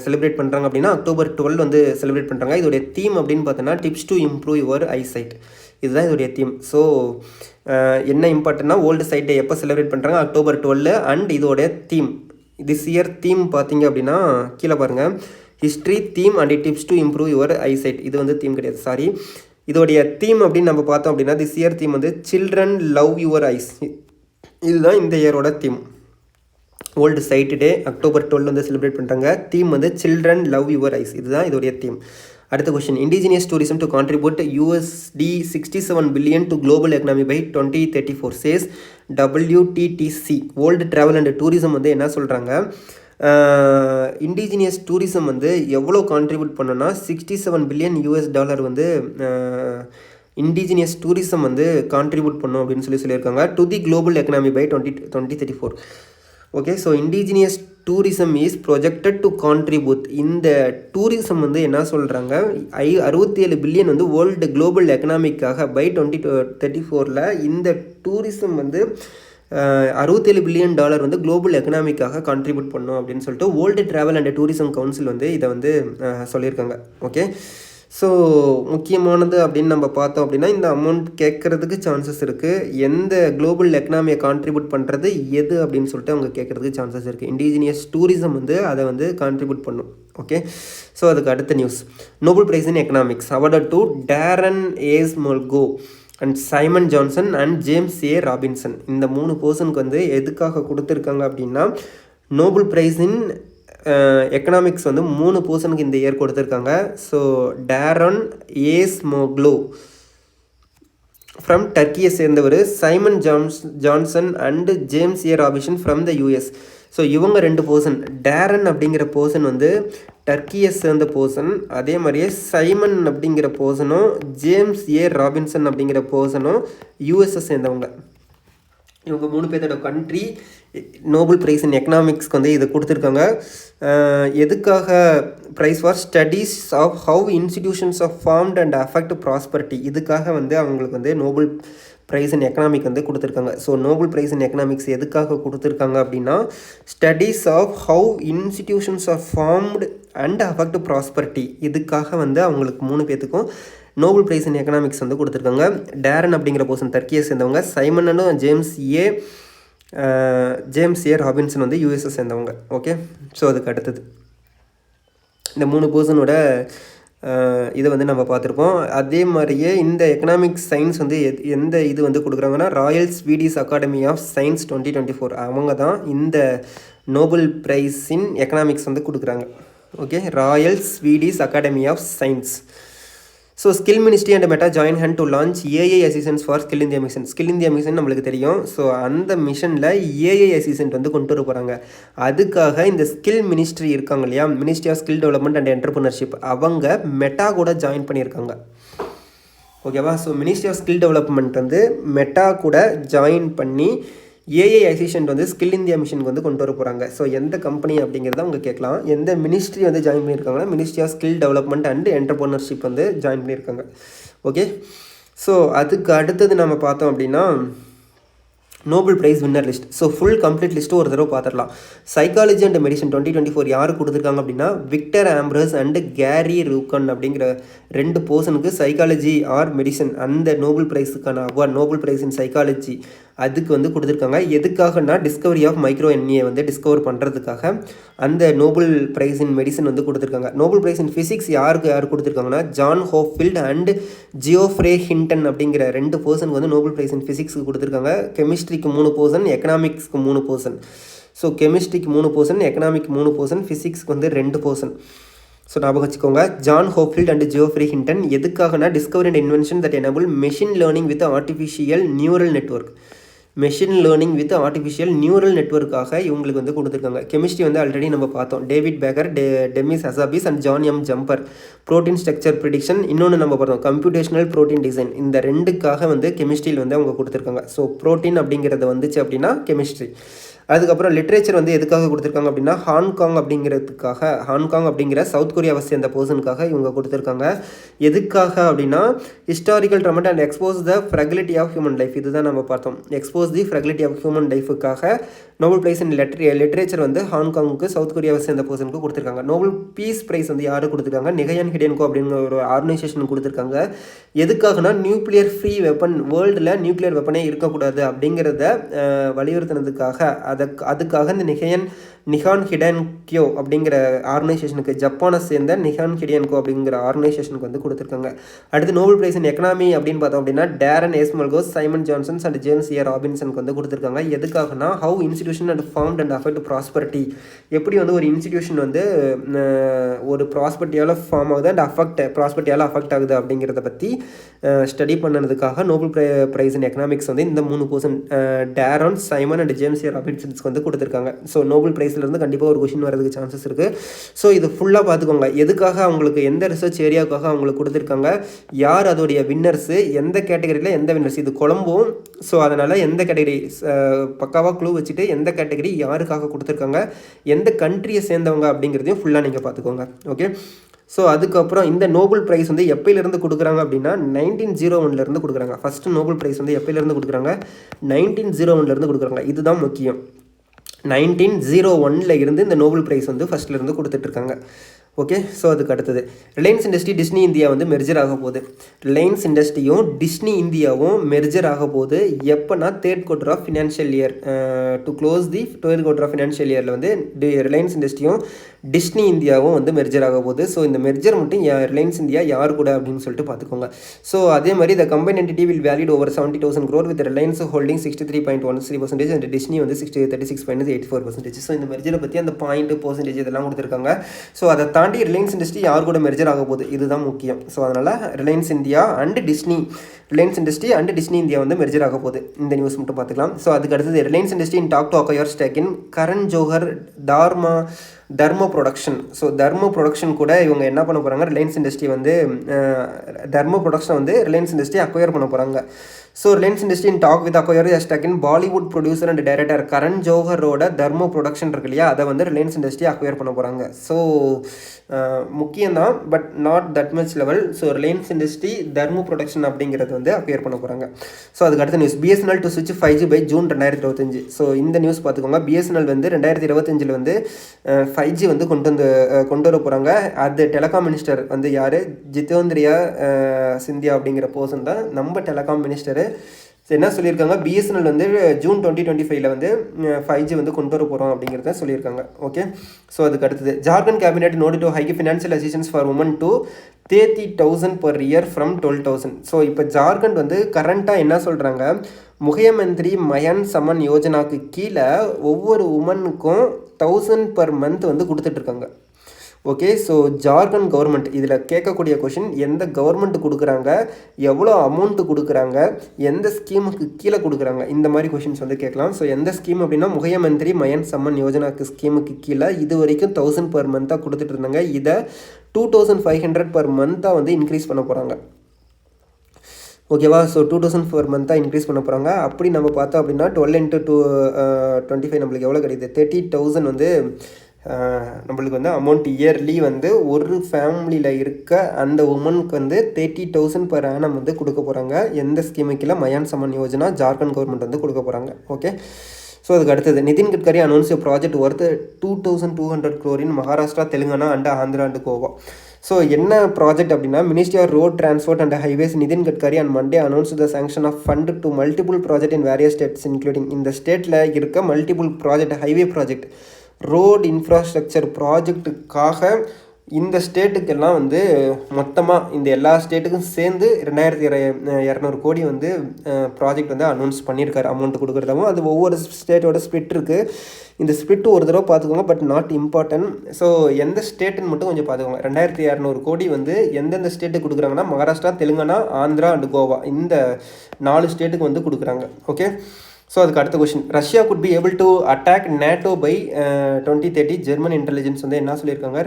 செலிப்ரேட் பண்ணுறாங்க அப்படின்னா October 12 வந்து செலிப்ரேட் பண்ணுறாங்க. இதோடைய தீம் அப்படின்னு பார்த்தோன்னா tips to improve your eyesight. இதுதான் இதோடைய தீம். ஸோ என்ன இம்பார்ட்டன்னா வேர்ல்டு சைட் டே எப்போ செலிப்ரேட் பண்ணுறாங்க, October 12. அண்ட் இதோடைய தீம் திஸ் இயர் தீம் பார்த்தீங்க அப்படின்னா கீழே பாருங்கள், history theme and tips to improve your eyesight. இது வந்து தீம் கிடையாது, சாரி. இதோடைய தீம் அப்படின்னு நம்ம பார்த்தோம் அப்படின்னா திஸ் இயர் தீம் வந்து சில்ட்ரன் லவ் யுவர் ஐஸ். இதுதான் இந்த இயரோட தீம். வேர்ல்டு சைட் டே October 12 வந்து செலிப்ரேட் பண்ணுறாங்க. தீம் வந்து சில்ட்ரன் லவ் யுவர் ஐஸ். இதுதான் இதோடைய தீம். அடுத்த question indigenous tourism to contribute USD 67 billion to global economy by 2034 says WTTC. World travel and tourism வந்து என்ன சொல்கிறாங்க, இண்டிஜினியஸ் டூரிசம் வந்து எவ்வளோ கான்ட்ரிபியூட் பண்ணோன்னா $67 பில்லியன் வந்து இண்டிஜினியஸ் டூரிசம் வந்து கான்ட்ரிபியூட் பண்ணும் அப்படின்னு சொல்லியிருக்காங்க to the global economy by 2034. Okay, so indigenous tourism is projected to contribute. இந்த டூரிசம் வந்து என்ன சொல்கிறாங்க, 67 பில்லியன் வந்து வேர்ல்டு குளோபல் எக்கனாமிக்காக பை 2034 இந்த டூரிசம் வந்து $67 பில்லியன் வந்து குளோபல் எக்கனாமிக்காக கான்ட்ரிபியூட் பண்ணும் அப்படின்னு சொல்லிட்டு world travel and tourism council வந்து இதை வந்து சொல்லியிருக்காங்க. ஓகே, ஸோ முக்கியமானது அப்படின்னு நம்ம பார்த்தோம் அப்படின்னா இந்த அமௌண்ட் கேட்குறதுக்கு சான்சஸ் இருக்குது. எந்த குளோபல் எக்கனாமியை கான்ட்ரிபியூட் பண்ணுறது எது அப்படின்னு சொல்லிட்டு அவங்க கேட்குறதுக்கு சான்சஸ் இருக்குது. இண்டிஜினியஸ் டூரிசம் வந்து அதை வந்து கான்ட்ரிபியூட் பண்ணும். ஓகே, ஸோ அதுக்கு அடுத்த news, Nobel prize in economics awarded to Daron Acemoglu and Simon Johnson and James A Robinson. இந்த 3 பர்சனுக்கு வந்து எதுக்காக கொடுத்துருக்காங்க அப்படின்னா நோபல் பிரைஸ் இன் எக்கனாமிக்ஸ் வந்து 3 பர்சனுக்கு இந்த இயர் கொடுத்துருக்காங்க. ஸோ டேரன் ஏஸ்மோக்லோ, ஃப்ரம் டர்க்கியை சேர்ந்தவர், Simon Johnson and James A Robinson from the US. So இவங்க 2 பர்சன், டேரன் அப்படிங்கிற பர்சன் வந்து டர்க்கியை சேர்ந்த பர்சன், அதே மாதிரியே சைமன் அப்படிங்கிற பர்சனும் ஜேம்ஸ் ஏ ராபின்சன் அப்படிங்கிற பர்சனும் யூஎஸ்ஸை சேர்ந்தவங்க. இவங்க 3 பேர்த்தோட கண்ட்ரி நோபல் ப்ரைஸ் இன் எக்கனாமிக்ஸ்க்கு வந்து இதை கொடுத்துருக்காங்க. எதுக்காக? Prize for studies of how institutions of formed and affect prosperity. இதுக்காக வந்து அவங்களுக்கு வந்து நோபல் ப்ரைஸ் இன் எக்கனாமிக் வந்து கொடுத்துருக்காங்க. So Nobel prize in economics எதுக்காக கொடுத்துருக்காங்க அப்படின்னா, studies of how institutions of formed and affect prosperity, இதுக்காக வந்து அவங்களுக்கு 3 பேர்த்துக்கும் நோபல் ப்ரைஸ் இன் எக்கனாமிக்ஸ் வந்து கொடுத்துருக்காங்க. டேரன் அப்படிங்கிற பர்சன் டர்க்கியை சேர்ந்தவங்க, சைமனும் ஜேம்ஸ் ஏ ராபின்சன் வந்து யூஎஸ்ஸை சேர்ந்தவங்க. ஓகே, ஸோ அதுக்கு அடுத்தது இந்த 3 பர்சனோட இதை வந்து நம்ம பார்த்துருப்போம். அதே மாதிரியே இந்த எக்கனாமிக்ஸ் சயின்ஸ் வந்து எந்த இது வந்து கொடுக்குறாங்கன்னா, royal Swedish academy of science 2024 அவங்க தான் இந்த நோபல் ப்ரைஸ் இன் எக்கனாமிக்ஸ் வந்து கொடுக்குறாங்க. Okay, royal Swedish academy of science. So skill ministry and Meta join hand to launch AI assistance for skill India mission. Skill India mission நம்மளுக்கு தெரியும். ஸோ அந்த மிஷனில் ஏஐ அசிஸ்டன்ட் வந்து கொண்டு வர போகிறாங்க. அதுக்காக இந்த ஸ்கில் மினிஸ்ட்ரி இருக்காங்க இல்லையா, ministry of skill development and entrepreneurship, அவங்க மெட்டா கூட ஜாயின் பண்ணியிருக்காங்க. ஓகேவா? So ministry of skill development வந்து மெட்டா கூட ஜாயின் பண்ணி ஏஐ அசிஸ்டன்ட் வந்து ஸ்கில் இந்தியா மிஷனுக்கு வந்து கொண்டு வர போகிறாங்க. ஸோ எந்த கம்பெனி அப்படிங்கிறத அவங்க கேட்கலாம். எந்த மினிஸ்ட்ரி வந்து ஜாயின் பண்ணியிருக்காங்கன்னா, ministry of skill development and entrepreneurship வந்து ஜாயின் பண்ணியிருக்காங்க. ஓகே, ஸோ அதுக்கு அடுத்தது நம்ம பார்த்தோம் அப்படின்னா Nobel prize winner list. So full complete list ஒரு தடவை பார்த்துடலாம். சைக்காலஜி அண்ட் மெடிசன் 2024 யார் கொடுத்துருக்காங்க அப்படின்னா, Victor Ambros and Gary Ruvkun அப்படிங்கிற 2 பர்சனுக்கு சைக்காலஜி ஆர் மெடிசன் அந்த நோபல் ப்ரைஸுக்கான award, Nobel prize in psychology அதுக்கு வந்து கொடுத்துருக்காங்க. எதுக்காகனா, டிஸ்கவரி ஆஃப் மைக்ரோ என்ஏ வந்து டிஸ்கவர் பண்ணுறதுக்காக அந்த நோபல் ப்ரைஸ் இன் மெடிசன் வந்து கொடுத்துருக்காங்க. நோபல் ப்ரைஸ் இன் ஃபிசிக்ஸ் யார் கொடுத்துருக்காங்கன்னா, John Hopfield and Geoffrey Hinton அப்படிங்கிற 2 பர்சனுக்கு வந்து நோபல் ப்ரைஸ் இன் ஃபிசிக்ஸுக்கு கொடுத்துருக்காங்க. கெமிஸ்ட்ரிக்கு 3 பர்சன், எக்கனாமிக்ஸ்க்கு 3 பர்சன். ஸோ கெமிஸ்ட்ரிக்கு 3 பர்சன், எக்கனாமிக் 3 பர்சன், ஃபிசிக்ஸ்க்கு வந்து 2 பர்சன். ஸோ ஞாபகம் வச்சுக்கோங்க, John Hopfield and Geoffrey Hinton. எதுக்காகனா, discovery and invention that enable machine learning with artificial neural network. Machine learning with artificial neural நெட்வொர்க்காக இவங்களுக்கு வந்து கொடுத்துருக்காங்க. கெமிஸ்ட்ரி வந்து ஆல்ரெடி நம்ம பார்த்தோம், David Baker, Demis Hassabis and John M Jumper. Protein structure prediction, இன்னொன்று நம்ம பார்த்தோம் கம்ப்யூட்டேஷனல் ப்ரோட்டீன் டிசைன். இந்த 2க்காக வந்து கெமிஸ்ட்ரியில் வந்து அவங்க கொடுத்துருக்காங்க. ஸோ ப்ரோட்டீன் அப்படிங்கிறது வந்துச்சு அப்படின்னா கெமிஸ்ட்ரி. அதுக்கப்புறம் லிட்ரேச்சர் வந்து எதுக்காக கொடுத்துருக்காங்க அப்படின்னா, ஹாங்காங் அப்படிங்கிறதுக்காக, ஹாங்காங் அப்படிங்கிற சவுத் கொரியாவை சேர்ந்த பர்சனுக்காக இவங்க கொடுத்துருக்காங்க. எதுக்காக அப்படின்னா, historical trauma and expose the fragility of human life, இதுதான் நம்ம பார்த்தோம். Expose the fragility of human லைஃபுக்காக நோபல் ப்ரைஸ் இன் லிட்ரேச்சர் வந்து ஹாங்காங்குக்கு சவுத் கொரியாவை சேர்ந்த பர்சனுக்கு கொடுத்துருக்காங்க. நோபல் பீஸ் ப்ரைஸ் வந்து யாரும் கொடுத்துருக்காங்க, நிகையான் ஹிடென்கோ அப்படிங்கிற ஒரு ஆர்கனைசேஷன் கொடுத்துருக்காங்க. எதுக்காகனா, நியூக்ளியர் ஃப்ரீ வெப்பன், வேர்ல்டில் நியூக்ளியர் வெப்பனே இருக்கக்கூடாது அப்படிங்கிறத வலியுறுத்தினதுக்காக, அதுக்காக இந்த நிகான் ஹிடென்கோ அப்படிங்கிற ஆர்கனைசேஷனுக்கு, ஜப்பானை சேர்ந்த நிகான் ஹிடென்கோ அப்படிங்கிற ஆர்கனைசேஷனுக்கு வந்து கொடுத்துருக்காங்க. அடுத்து நோபல் ப்ரைஸ் இன் எக்கனாமி அப்படின்னு பார்த்தோம் அப்படின்னா, Daron Acemoglu, Simon Johnson's and James A ராபின்சனுக்கு வந்து கொடுத்துருக்காங்க. எதுக்காகனா, how institution and formed and affect prosperity, எப்படி வந்து ஒரு இன்ஸ்டிடியூஷன் வந்து ஒரு ப்ராஸ்பரிட்டியால் ஃபார்ம் ஆகுது அண்ட் ப்ராஸ்பரிட்டியால் அஃபெக்ட் ஆகுது அப்படிங்கிறத பற்றி ஸ்டடி பண்ணதுக்காக நோபல் ப்ரைஸ் இன் எக்கனாமிக்ஸ் வந்து இந்த 3 person, Daron, Simon and James A ராபின்சன்ஸ்க்கு வந்து கொடுத்துருக்காங்க. ஸோ நோபல் ப்ரைஸ்லேருந்து கண்டிப்பாக ஒரு கொஷின் வரதுக்கு சான்சஸ் இருக்குது. ஸோ இது ஃபுல்லாக பார்த்துக்கோங்க, எதுக்காக அவங்களுக்கு, எந்த ரிசர்ச் ஏரியாவுக்காக அவங்களுக்கு கொடுத்துருக்காங்க, யார் அதோடைய வின்னர்ஸு, எந்த கேட்டகரியில் எந்த வின்னர்ஸ், இது குழம்பும். ஸோ அதனால் எந்த கேட்டகரி பக்காவாக க்ளூ வச்சுட்டு எந்த கேட்டகரி யாருக்காக கொடுத்துருக்காங்க, எந்த கண்ட்ரியை சேர்ந்தவங்க அப்படிங்கிறதையும் ஃபுல்லாக நீங்கள் பார்த்துக்கோங்க. ஓகே, ஸோ அதுக்கப்புறம் இந்த நோபல் ப்ரைஸ் வந்து எப்பயிலேருந்து கொடுக்குறாங்க அப்படின்னா, 1901 கொடுக்குறாங்க. ஃபஸ்ட்டு நோபல் ப்ரைஸ் வந்து எப்பயிலேருந்து கொடுக்குறாங்க, 1901 கொடுக்குறாங்க. இதுதான் முக்கியம். 1901 இருந்து இந்த நோபல் ப்ரைஸ் வந்து ஃபஸ்ட்லேருந்து கொடுத்துட்ருக்காங்க. ஓகே, ஸோ அதுக்கு அடுத்தது ரிலையன்ஸ் இண்டஸ்ட்ரி டிஸ்னி இந்தியா வந்து மெர்ஜர் ஆக போகுது. ரிலையன்ஸ் இண்டஸ்ட்ரியும் டிஸ்னி இந்தியாவும் மெர்ஜர் ஆக போகுது. எப்போனா third quarter of financial year, to close the third quarter of financial இயரில் வந்து ரிலையன்ஸ் இண்டஸ்ட்ரியும் டிஸ்னி இந்தியாவும் வந்து மெர்ஜர் ஆக போகுது. ஸோ இந்த மெர்ஜர் மட்டும் ரிலையன்ஸ் இந்தியா யார் கூட அப்படின்னு சொல்லிட்டு பார்த்துக்கோங்க. ஸோ அதே மாதிரி த combine entity will valued over 70,000 crore with Reliance holding 63.13% and Disney வந்து 36.84%. ஸோ இந்த மெர்ஜரை பற்றி அந்த பாயிண்ட், பர்சன்டேஜ் இதெல்லாம் கொடுத்துருக்காங்க. ஸோ அதை தாண்டி ரிலையன்ஸ் இண்டஸ்ட்ரி யார் கூட மெர்ஜர் ஆக போகுது, இதுதான் முக்கியம். ஸோ அதனால் Reliance India and Disney, Reliance industry and Disney India வந்து மெர்ஜர் ஆக போகுது. இந்த நியூஸ் மட்டும் பார்த்துக்கலாம். ஸோ அதுக்கு அடுத்தது Reliance industry in talk to acquire stake in Karan Johar Dharma production. So Dharma production கூட இவங்க என்ன பண்ண போகிறாங்க, ரிலையன்ஸ் இண்டஸ்ட்ரி வந்து தர்மோ ப்ரொடக்ஷன் வந்து ரிலையன்ஸ் இண்டஸ்ட்ரி அக்வயர் பண்ண போகிறாங்க. So Reliance industry in talk with acquire stock in Bollywood producer and director Karan ஜோஹரோட தர்மோ production இருக்கு இல்லையா, அதை வந்து ரிலையன்ஸ் இண்டஸ்ட்ரி அக்வயர் பண்ண போகிறாங்க. ஸோ முக்கியம்தான், but not that much level. So Reliance industry Dharma production அப்படிங்கிறது வந்து அக்வயர் பண்ண போகிறாங்க. ஸோ அதுக்கு அடுத்த நியூஸ், பிஎஸ்என்எல் டு சுவிட்ச் 5G பை ஜூன் 2025. ஸோ இந்த நியூஸ் பார்த்துக்கோங்க. பிஎஸ்என்எல் வந்து 2025 வந்து 5G வந்து கொண்டு வர போகிறாங்க. அது டெலிகாம் மினிஸ்டர் வந்து யார், ஜிதேந்திரியா சிந்தியா அப்படிங்கிற பர்சன் தான் நம்ம டெலிகாம் மினிஸ்டரு. என்ன சொல்லியிருக்காங்க, பிஎஸ்என்எல் வந்து ஜூன் 2025 வந்து 5G வந்து கொண்டு வர போகிறோம் அப்படிங்கிறத சொல்லியிருக்காங்க. ஓகே. ஸோ அதுக்கு அடுத்தது, Jharkhand cabinet nod to hike financial assistance for woman to 30,000 per year from 12,000. So இப்போ ஜார்க்கண்ட் வந்து கரண்ட்டாக என்ன சொல்கிறாங்க, முக்கியமந்திரி மயன் சமன் யோஜனாவுக்கு கீழே ஒவ்வொரு உமனுக்கும் 1000 per month வந்து கொடுத்துட்ருக்காங்க. ஓகே. ஸோ ஜார்க்கண்ட் கவர்மெண்ட் இதில் கேட்கக்கூடிய கொஷின், எந்த கவர்மெண்ட் கொடுக்குறாங்க, எவ்வளோ அமௌண்ட்டு கொடுக்குறாங்க, எந்த ஸ்கீமுக்கு கீழே கொடுக்குறாங்க, இந்த மாதிரி கொஷின்ஸ் வந்து கேட்கலாம். ஸோ எந்த ஸ்கீம் அப்படின்னா முக்கியமந்திரி மயன் சம்மன் யோஜனாக்கு ஸ்கீமுக்கு கீழே இது வரைக்கும் 1000 per month கொடுத்துட்டு இருந்தாங்க. இதை 2500 per month வந்து இன்க்ரீஸ் பண்ண போகிறாங்க. ஓகேவா. ஸோ 2000 per month இன்க்ரீஸ் பண்ண போகிறாங்க. அப்படி நம்ம பார்த்தோம் அப்படின்னா 12 into 25 நம்மளுக்கு எவ்வளோ கிடைக்குது, 30,000 வந்து நம்மளுக்கு வந்து அமௌண்ட் இயர்லி வந்து ஒரு ஃபேமிலியில் இருக்க அந்த உமனுக்கு வந்து 30,000 per annum வந்து கொடுக்க போகிறாங்க. எந்த ஸ்கீமுக்கில் மயான் சமன் யோஜனா ஜார்க்கண்ட் கவர்மெண்ட் வந்து கொடுக்க போகிறாங்க. ஓகே. ஸோ அதுக்கு அடுத்தது, Nitin Gadkari announce project worth 2,200 crore in Maharashtra, Telangana and Andhra and Goa. So என்ன ப்ராஜெக்ட் அப்படின்னா, ministry of road transport and highways Nitin Gadkari and Monday announce the sanction of fund to multiple project in various states including. இந்த ஸ்டேட்டில் இருக்க multiple project, highway project, road infrastructure ப்ராஜெக்ட்டுக்காக இந்த ஸ்டேட்டுக்கெல்லாம் வந்து மொத்தமாக இந்த எல்லா ஸ்டேட்டுக்கும் சேர்ந்து 2,200 கோடி வந்து ப்ராஜெக்ட் வந்து அனௌன்ஸ் பண்ணியிருக்காரு. அமௌண்ட் கொடுக்குறதாவும் அது ஒவ்வொரு ஸ்டேட்டோட ஸ்பிளிட் இருக்குது. இந்த ஸ்பிளிட்டு ஒரு தடவை பார்த்துக்கோங்க, பட் நாட் இம்பார்ட்டன்ட். ஸோ எந்த ஸ்டேட்டுன்னு மட்டும் கொஞ்சம் பார்த்துக்கோங்க. 2,200 கோடி வந்து எந்தெந்த ஸ்டேட்டுக்கு கொடுக்குறாங்கன்னா, மகாராஷ்டிரா, தெலுங்கானா, ஆந்திரா அண்ட் கோவா, இந்த 4 ஸ்டேட்டுக்கு வந்து கொடுக்குறாங்க. ஓகே. ஸோ அதுக்கு அடுத்த question, Russia could be able to attack NATO by 2030. German intelligence வந்து என்ன சொல்லியிருக்காங்க,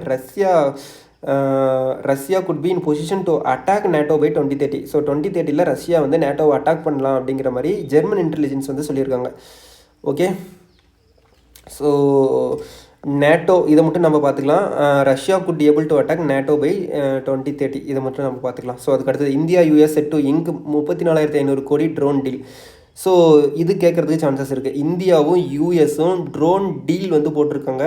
Russia could be in position to attack NATO by 2030. So 2030 Russia வந்து நேட்டோவை அட்டாக் பண்ணலாம் அப்படிங்கிற மாதிரி ஜெர்மன் இன்டெலிஜென்ஸ் வந்து சொல்லியிருக்காங்க. ஓகே. ஸோ நேட்டோ இதை மட்டும் நம்ம பார்த்துக்கலாம். Russia could able to attack NATO by 2030, இதை மட்டும் நம்ம பார்த்துக்கலாம். ஸோ அதுக்கு அடுத்தது, India US set to ink 34,500 crore drone deal. So இது கேட்குறதுக்கு சான்சஸ் இருக்குது. இந்தியாவும் யூஎஸும் ட்ரோன் டீல் வந்து போட்டிருக்காங்க.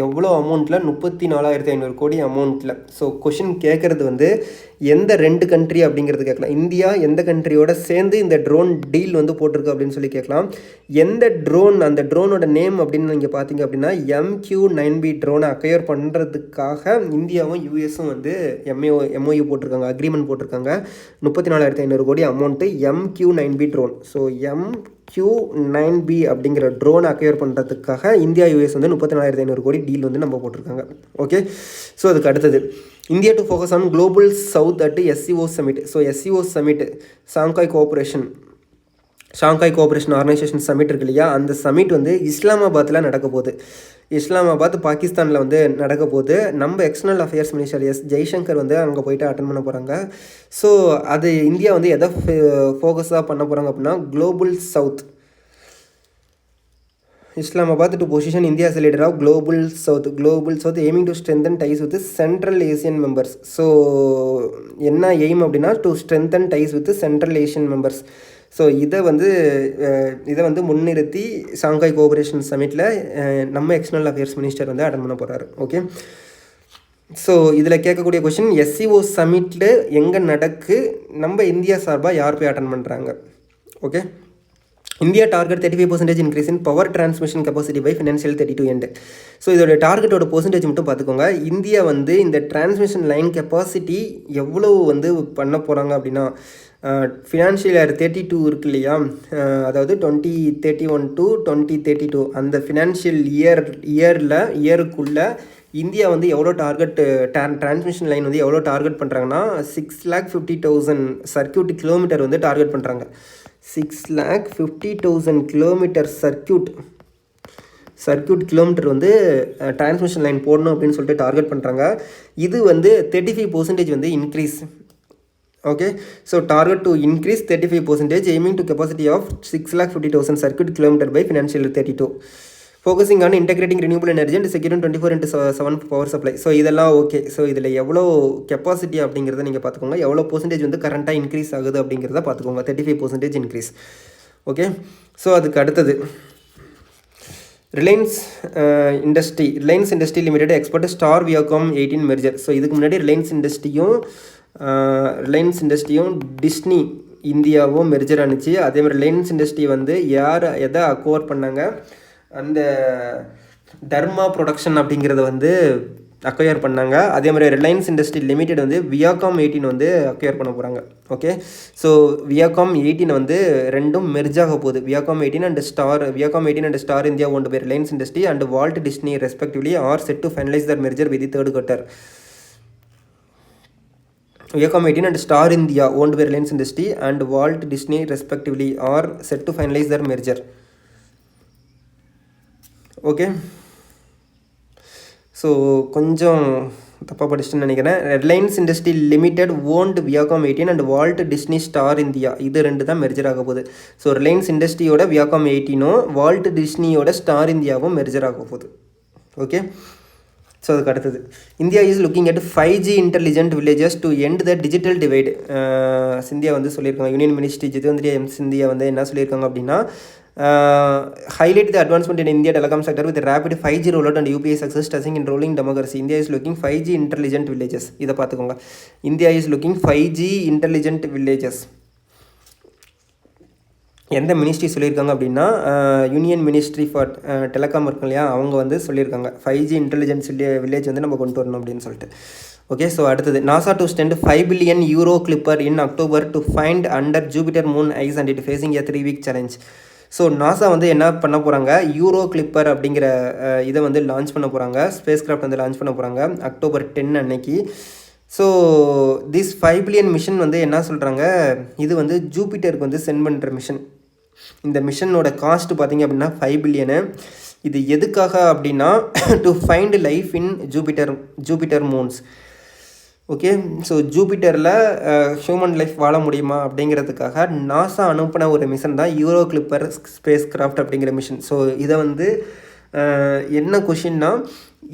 எவ்வளோ அமௌண்ட்டில், 34,500 கோடி அமௌண்ட்டில். ஸோ கொஷின் கேட்குறது வந்து எந்த 2 கண்ட்ரி அப்படிங்கிறது கேட்கலாம். இந்தியா எந்த கண்ட்ரியோட சேர்ந்து இந்த ட்ரோன் டீல் வந்து போட்டிருக்கு அப்படின்னு சொல்லி கேட்கலாம். எந்த ட்ரோன், அந்த ட்ரோனோட நேம் அப்படின்னு நீங்கள் பார்த்தீங்க அப்படின்னா MQ-9B ட்ரோனை அக்வயர் பண்ணுறதுக்காக இந்தியாவும் யூஎஸும் வந்து MOU போட்டிருக்காங்க, அக்ரிமெண்ட் போட்டிருக்காங்க. 34,500 கோடி amount MQ-9B drone. So MQ-9B அப்படிங்கிற ட்ரோனை அக்வயர் பண்ணுறதுக்காக இந்தியா யூஎஸ் வந்து 34,500 கோடி டீல் வந்து நம்ம போட்டிருக்காங்க. ஓகே. ஸோ அதுக்கு அடுத்தது, India to focus on global south at SCO summit. So SCO summit, Shanghai cooperation organisation summit இருக்கு இல்லையா, அந்த சமிட் வந்து இஸ்லாமாபாத்தில் நடக்க போகுது. இஸ்லாமாபாத் பாகிஸ்தானில் வந்து நடக்க போகுது. நம்ம எக்ஸ்டர்னல் அஃபேர்ஸ் மினிஸ்டர் ஜெய்சங்கர் வந்து அங்கே போயிட்டு அட்டன் பண்ண போகிறாங்க. ஸோ அது இந்தியா வந்து எதை ஃபோக்கஸாக பண்ண போகிறாங்க அப்படின்னா, global south, Islamabad to position India as a leader of Global South aiming to strengthen ties with Central Asian members. So என்ன எய்ம் அப்படின்னா, to strengthen ties with Central Asian members. So இதை வந்து முன்னிறுத்தி ஷாங்காய் கோஆபரேஷன் சமிட்டில் நம்ம எக்ஸ்டர்னல் அஃபேர்ஸ் மினிஸ்டர் வந்து அட்டன் பண்ண போகிறாரு. ஓகே. ஸோ இதில் கேட்கக்கூடிய கொஷின், SCO சமிட்டில் எங்கே நடக்கு, நம்ம இந்தியா சார்பாக யார் போய் அட்டன் பண்ணுறாங்க. Okay. India target 35% increase in power transmission capacity by financial 32 end. So இதோட டார்கெட்டோட பர்சன்டேஜ் மட்டும் பார்த்துக்கோங்க. இந்தியா வந்து இந்த டிரான்ஸ்மிஷன் லைன் கெப்பாசிட்டி எவ்வளோ வந்து பண்ண போகிறாங்க அப்படின்னா, ஃபினான்ஷியல் இயர் 32 இருக்கு இல்லையா, அதாவது 2031 to 2032 அந்த ஃபினான்ஷியல் இயருக்குள்ளே இந்தியா வந்து எவ்வளோ டார்கெட் டிரான்ஸ்மிஷன் லைன் வந்து எவ்வளோ டார்கெட் பண்ணுறாங்கன்னா 6,50,000 சர்க்யூட் கிலோமீட்டர் வந்து டார்கெட் பண்ணுறாங்க. 6,50,000 கிலோமீட்டர் சர்க்யூட் கிலோமீட்டர் வந்து டிரான்ஸ்மிஷன் லைன் போடணும் அப்படின்னு சொல்லிட்டு டார்கெட் பண்ணுறாங்க. இது வந்து 35% வந்து increase. Okay, so target to increase 35%, aiming to capacity of 6,50,000 circuit kilometer by financial year 32. Focusing on integrating renewable energy and securing 24/7 power supply. So இதெல்லாம் ஓகே. ஸோ இதில் எவ்வளோ கெப்பாசிட்டி அப்படிங்கிறத நீங்கள் பார்த்துக்கோங்க, எவ்வளோ பர்சன்டேஜ் வந்து கரண்ட்டாக இன்க்ரீஸ் ஆகுது அப்படிங்கிறத பார்த்துக்கோங்க. 35% இன்க்ரீஸ். ஓகே, ஸோ அதுக்கு அடுத்தது Reliance industry limited export star Viacom 18 merger. So இதுக்கு முன்னாடி ரிலையன்ஸ் இண்டஸ்ட்ரியும் டிஸ்னி இந்தியாவும் மெர்ஜர் ஆனிச்சு. அதே மாதிரி ரிலையன்ஸ் இண்டஸ்ட்ரி வந்து எதை அக்வயர் பண்ணாங்க, அந்த டர்மா ப்ரொடக்ஷன் அப்படிங்கிறத வந்து அக்வயர் பண்ணாங்க. அதே மாதிரி ரிலையன்ஸ் இண்டஸ்ட்ரி லிமிடெட் வந்து வியாகாம் 18 வந்து அக்வயர் பண்ண போகிறாங்க. ஓகே, ஸோ வியாகாம் 18 வந்து ரெண்டும் மெர்ஜ் ஆக போகுது. Viacom 18 and Star India owned by Reliance industry and Walt Disney respectively are set to finalise their merger with the third quarter. Viacom 18 and Star India owned by Reliance Industry and Walt Disney respectively are set to finalize their merger. Okay, so கொஞ்சம் தப்பாக படிச்சுட்டு நினைக்கிறேன். Reliance industry limited owned Viacom 18 and Walt Disney Star India, இது ரெண்டு தான் மெர்ஜர் ஆக போகுது. ஸோ ரிலையன்ஸ் இண்டஸ்ட்ரியோட வியாகாம் 18ம் வால்ட் டிஸ்னியோட ஸ்டார் இந்தியாவும் மெர்ஜர் ஆக போகுது. ஓகே, ஸோ அதுக்கு அடுத்தது India is looking at 5G intelligent villages to end the digital divide. Scindia வந்து சொல்லியிருக்காங்க, யூனியன் மினிஸ்ட்ரி ஜிதேந்திர சிந்தியா வந்து என்ன சொல்லியிருக்காங்க அப்படின்னா, highlight the advancement in India telecom sector with rapid 5G rollout and UPI success touching in rolling democracy. India is looking 5G intelligent villages. இதை பார்த்துக்கோங்க, India is looking 5G intelligent villages. எந்த மினிஸ்ட்ரி சொல்லியிருக்காங்க அப்படின்னா, யூனியன் மினிஸ்ட்ரி ஃபார் டெலிகாம் இருக்கும் இல்லையா, அவங்க வந்து சொல்லியிருக்காங்க 5G இன்டெலிஜென்ஸ் வில்லேஜ் வந்து நம்ம கொண்டு வரணும் அப்படின்னு சொல்லிட்டு. ஓகே, ஸோ அடுத்தது NASA to spend 5 billion Euro Clipper in October to find under Jupiter moon ice and it facing a 3-week challenge. So NASA வந்து என்ன பண்ண போகிறாங்க, யூரோ கிளிப்பர் அப்படிங்கிற இதை வந்து லான்ச் பண்ண போகிறாங்க, ஸ்பேஸ் கிராஃப்ட் வந்து லான்ச் பண்ண போகிறாங்க October 10 அன்னைக்கு. ஸோ திஸ் 5 பில்லியன் மிஷன் வந்து என்ன சொல்கிறாங்க, இது வந்து ஜூபிட்டருக்கு வந்து சென்ட் பண்ணுற மிஷன். இந்த மிஷனோட காஸ்ட் பார்த்திங்க அப்படின்னா 5 பில்லியனு. இது எதுக்காக அப்படின்னா, to find life in Jupiter moons. Okay, so ஜூபிட்டரில் ஹியூமன் லைஃப் வாழ முடியுமா அப்படிங்கிறதுக்காக நாசா அனுப்பின ஒரு மிஷன் தான் யூரோ கிளிப்பர் ஸ்பேஸ் கிராஃப்ட் அப்படிங்கிற மிஷன். ஸோ இதை வந்து என்ன கொஷின்னா,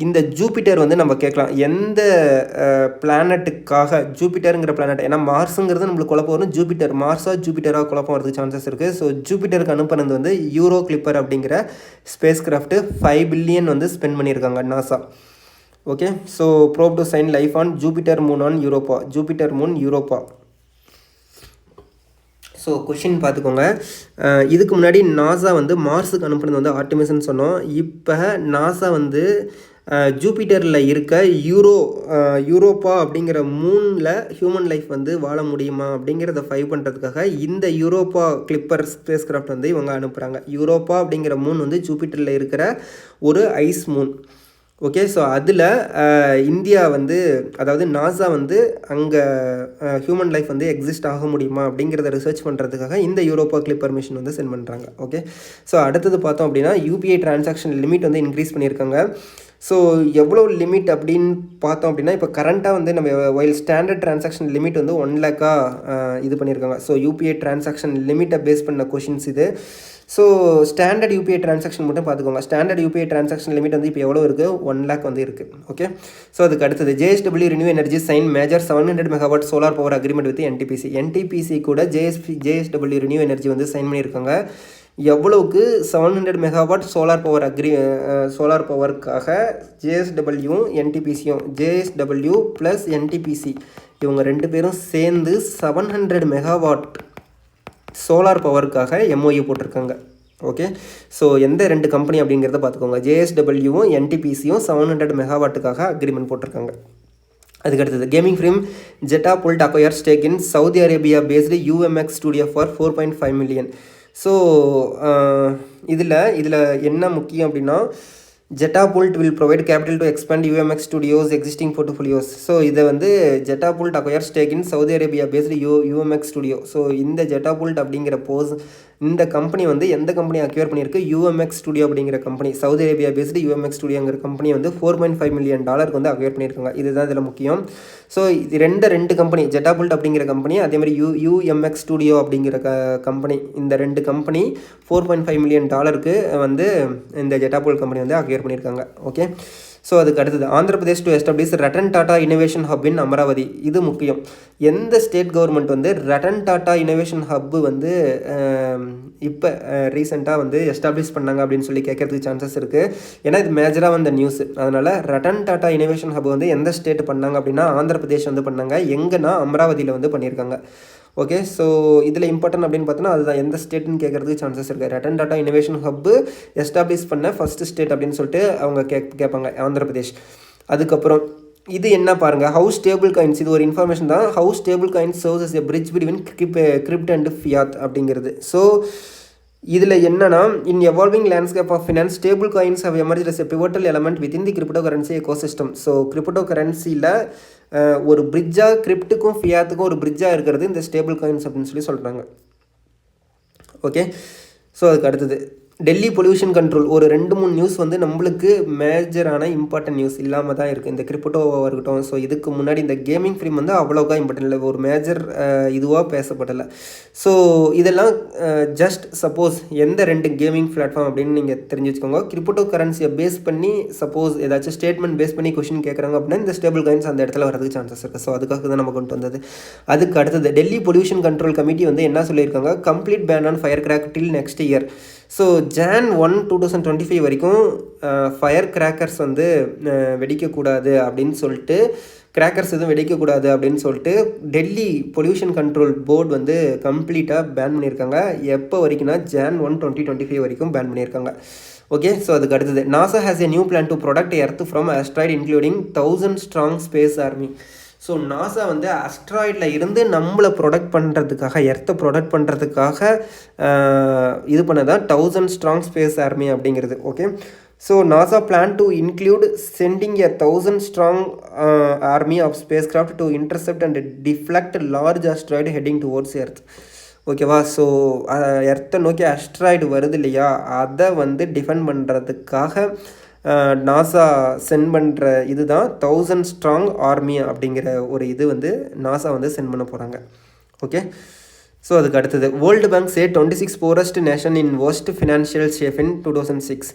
இந்த ஜூபிட்டர் வந்து நம்ம கேட்கலாம் எந்த பிளானட்டுக்காக, ஜூபிட்டருங்கிற பிளானட், ஏன்னா மார்ஸுங்கிறது நம்மளுக்கு குழப்பம் வரும், ஜூபிட்டராக குழப்பம் வரதுக்கு சான்சஸ் இருக்குது. ஸோ ஜூபிட்டருக்கு அனுப்புனது வந்து யூரோ கிளிப்பர் அப்படிங்கிற ஸ்பேஸ் கிராஃப்ட்டு 5 பில்லியன் வந்து ஸ்பெண்ட் பண்ணியிருக்காங்க NASA. Okay, so probe to sign life on Jupiter moon Europa. So question பார்த்துக்கோங்க, இதுக்கு முன்னாடி நாசா வந்து மார்ஸுக்கு அனுப்புனது வந்து ஆர்டிமிஸ்ன்னு சொன்னோம். இப்போ நாசா வந்து ஜூபிட்டரில் இருக்க யூரோப்பா அப்படிங்கிற மூனில் ஹியூமன் லைஃப் வந்து வாழ முடியுமா அப்படிங்கிறத ஃபைவ் பண்ணுறதுக்காக இந்த யூரோப்பா கிளிப்பர் ஸ்பேஸ் கிராஃப்ட் வந்து இவங்க அனுப்புகிறாங்க. யூரோப்பா அப்படிங்கிற மூன் வந்து ஜூபிட்டரில் இருக்கிற ஒரு ஐஸ் மூன். ஓகே, ஸோ அதில் இந்தியா வந்து, அதாவது நாசா வந்து அங்கே ஹியூமன் லைஃப் வந்து எக்ஸிஸ்ட் ஆக முடியுமா அப்படிங்கிறத ரிசர்ச் பண்ணுறதுக்காக இந்த யூரோப்பா கிளிப்பர் மிஷன் வந்து சென்ட் பண்ணுறாங்க. ஓகே, ஸோ அடுத்தது பார்த்தோம் அப்படின்னா, யூபிஐ டிரான்சாக்ஷன் லிமிட் வந்து இன்க்ரீஸ் பண்ணியிருக்காங்க. ஸோ எவ்வளோ லிமிட் அப்படின்னு பார்த்தோம் அப்படின்னா, இப்போ கரண்ட்டாக வந்து நம்ம வைல் ஸ்டாண்டர்ட் டிரான்சாக்ஷன் லிமிட் வந்து 1 lakh இது பண்ணியிருக்காங்க. ஸோ யூபிஐ டிரான்சாக்ஷன் லிமிட்டை பேஸ் பண்ண கொஷின்ஸ் இது. ஸோ ஸ்டாண்டர்ட் யூபிஐ டிரான்சாக்ஷன் மட்டும் பார்த்துக்கோங்க. ஸ்டாண்டர்ட் யூபிஐ டிரான்சாக்ஷன் லிமிட் வந்து இப்போ எவ்வளோ இருக்குது, 1 lakh வந்து இருக்குது. ஓகே, ஸோ அதுக்கு அடுத்தது JSW renew energy sign major 700 MW solar power agreement with NTPC கூட JSW ரினியூ எனர்ஜி வந்து சைன் பண்ணியிருக்காங்க. எவ்வளவுக்கு, 700 MW சோலார் பவருக்காக JSW NTPCயும், JSW ப்ளஸ் NTPC இவங்க 2 பேரும் சேர்ந்து 700 MW சோலார் பவருக்காக MOU போட்டிருக்காங்க. ஓகே, ஸோ எந்த 2 கம்பெனி அப்படிங்கிறத பார்த்துக்கோங்க. JSWவும் NTPCயும் 700 MW அக்ரிமெண்ட் போட்டிருக்காங்க. அதுக்கடுத்தது gaming film Jeddah pulled acquire stake in Saudi Arabia based UMX studio for 4.5 million. So இதில் என்ன முக்கியம் அப்படின்னா, Jetapult will provide capital to expand UMX Studios existing portfolios. So இதை வந்து Jetapult acquires stake in Saudi Arabia based UMX Studio. So இந்த Jetapult அப்படிங்கிற இந்த கம்பெனி வந்து எந்த கம்பெனி அக்வயர் பண்ணியிருக்கு? UMX Studio அப்படிங்கிற company, Saudi Arabia based UMX Studioங்கிற கம்பெனி வந்து $4.5 million வந்து அக்வயர் பண்ணியிருக்காங்க. இதுதான் இதில் முக்கியம். ஸோ இது ரெண்டு கம்பெனி, Jetapult அப்படிங்கிற கம்பெனி, அதே மாதிரி UMX Studio அப்படிங்கிற கம்பெனி, இந்த ரெண்டு கம்பெனி $4.5 million வந்து இந்த Jetapult கம்பெனி வந்து அக்வயர் பண்ணியிருக்காங்க. ஓகே, ஸோ அதுக்கு அடுத்தது Andhra Pradesh to establish Ratan Tata innovation hub in Amaravati. இது முக்கியம். எந்த ஸ்டேட் கவர்மெண்ட் வந்து ரட்டன் டாடா இனோவேஷன் ஹப்பு வந்து இப்போ ரீசெண்டாக வந்து எஸ்டாப்ளிஷ் பண்ணாங்க அப்படின்னு சொல்லி கேட்கறதுக்கு சான்சஸ் இருக்குது. ஏன்னா இது மேஜராக வந்த நியூஸ். அதனால் ரட்டன் டாடா இனோவேஷன் ஹப் வந்து எந்த ஸ்டேட் பண்ணாங்க அப்படின்னா ஆந்திர பிரதேஷ் வந்து பண்ணாங்க. எங்கன்னா அமராவதியில் வந்து பண்ணியிருக்காங்க. ஓகே, ஸோ இதில் இம்பார்ட்டன்ட் அப்படின்னு பார்த்தோன்னா அதுதான் எந்த ஸ்டேட்னு கேட்குறதுக்கு சான்சஸ் இருக்குது. Ratan Tata innovation hub establish பண்ண ஃபஸ்ட்டு ஸ்டேட் அப்படின்னு சொல்லிட்டு அவங்க கேட்பாங்க, ஆந்திர பிரதேஷ். அதுக்கப்புறம் இது என்ன பாருங்கள், ஹவு ஸ்டேபிள் காயின்ஸ், இது ஒரு இன்ஃபர்மேஷன் தான். How stable coins serves as a bridge between crypt and fiat அப்படிங்கிறது. ஸோ இதில் என்னன்னா, in evolving landscape of finance stable coins have emerged as a pivotal element within the cryptocurrency ecosystem. So crypto கரன்சியில் ஒரு பிரிட்ஜாக, கிரிப்டுக்கும் ஃபியாத்துக்கும் ஒரு பிரிட்ஜாக இருக்கிறது இந்த ஸ்டேபிள் காயின்ஸ் அப்படின்னு சொல்லி சொல்கிறாங்க. ஓகே, ஸோ அதுக்கு அடுத்தது டெல்லி பொல்யூஷன் கண்ட்ரோல். ஒரு 2-3 நியூஸ் வந்து நம்மளுக்கு மேஜரான இம்பார்ட்டன்ட் நியூஸ் இல்லாமல் தான் இருக்குது, இந்த கிரிப்டோவாக இருக்கட்டும். ஸோ இதுக்கு முன்னாடி இந்த கேமிங் ஃபிலிம் வந்து அவ்வளோக்கா இம்பார்ட்டன் இல்லை, ஒரு மேஜர் இதுவாக பேசப்படலை. ஸோ இதெல்லாம் ஜஸ்ட் சப்போஸ் எந்த 2 கேமிங் பிளாட்ஃபார்ம் அப்படின்னு நீங்கள் தெரிஞ்சு வச்சுக்கோங்க. கிரிப்டோ கரன்சியை பேஸ் பண்ணி சப்போஸ் ஏதாச்சும் ஸ்டேட்மெண்ட் பேஸ் பண்ணி கொஷின் கேட்குறாங்க அப்படின்னா இந்த ஸ்டேபிள் காயின்ஸ் அந்த இடத்துல வரதுக்கு சான்சஸ் இருக்குது. ஸோ அதுக்காக தான் நம்ம கொண்டு வந்தது. அதுக்கு அடுத்தது டெல்லி பொல்யூஷன் கண்ட்ரோல் கமிட்டி வந்து என்ன சொல்லியிருக்காங்க, complete ban on fire crack till next year. So Jan 1, 2025 வரைக்கும் ஃபயர் கிராக்கர்ஸ் வந்து வெடிக்கக்கூடாது அப்படின்னு சொல்லிட்டு, கிராக்கர்ஸ் எதுவும் வெடிக்கக்கூடாது அப்படின்னு சொல்லிட்டு டெல்லி பொல்யூஷன் கண்ட்ரோல் போர்டு வந்து கம்ப்ளீட்டாக பேன் பண்ணியிருக்காங்க. எப்போ வரைக்கும்னா Jan 1, 2025 வரைக்கும் பேன் பண்ணியிருக்காங்க. ஓகே, ஸோ அதுக்கு அடுத்தது NASA has a new plan to protect earth from asteroid including 1000 strong space army. So NASA வந்து அஸ்ட்ராய்டில் இருந்து நம்மளை ப்ரொடக்ட் பண்ணுறதுக்காக, எர்த்தை ப்ரொடக்ட் பண்ணுறதுக்காக இது பண்ணதான் 1000 ஸ்ட்ராங் ஸ்பேஸ் ஆர்மி அப்படிங்கிறது. Okay, so NASA plan to include sending a 1000 strong army of space craft to intercept and deflect large asteroid heading towards earth. ஓகேவா, ஸோ எர்த்தை நோக்கி அஸ்ட்ராய்டு வருது இல்லையா, அதை வந்து டிஃபெண்ட் பண்ணுறதுக்காக நாசா சென்ட் பண்ணுற இது தான் 1000 ஸ்ட்ராங் ஆர்மி அப்படிங்கிற ஒரு இது வந்து நாசா வந்து சென்ட் பண்ண போகிறாங்க. ஓகே, ஸோ அதுக்கு அடுத்தது வேர்ல்டு பேங்க் சே 26 poorest நேஷன் இன் worst ஃபினான்ஷியல் ஷேப் இன் 2006.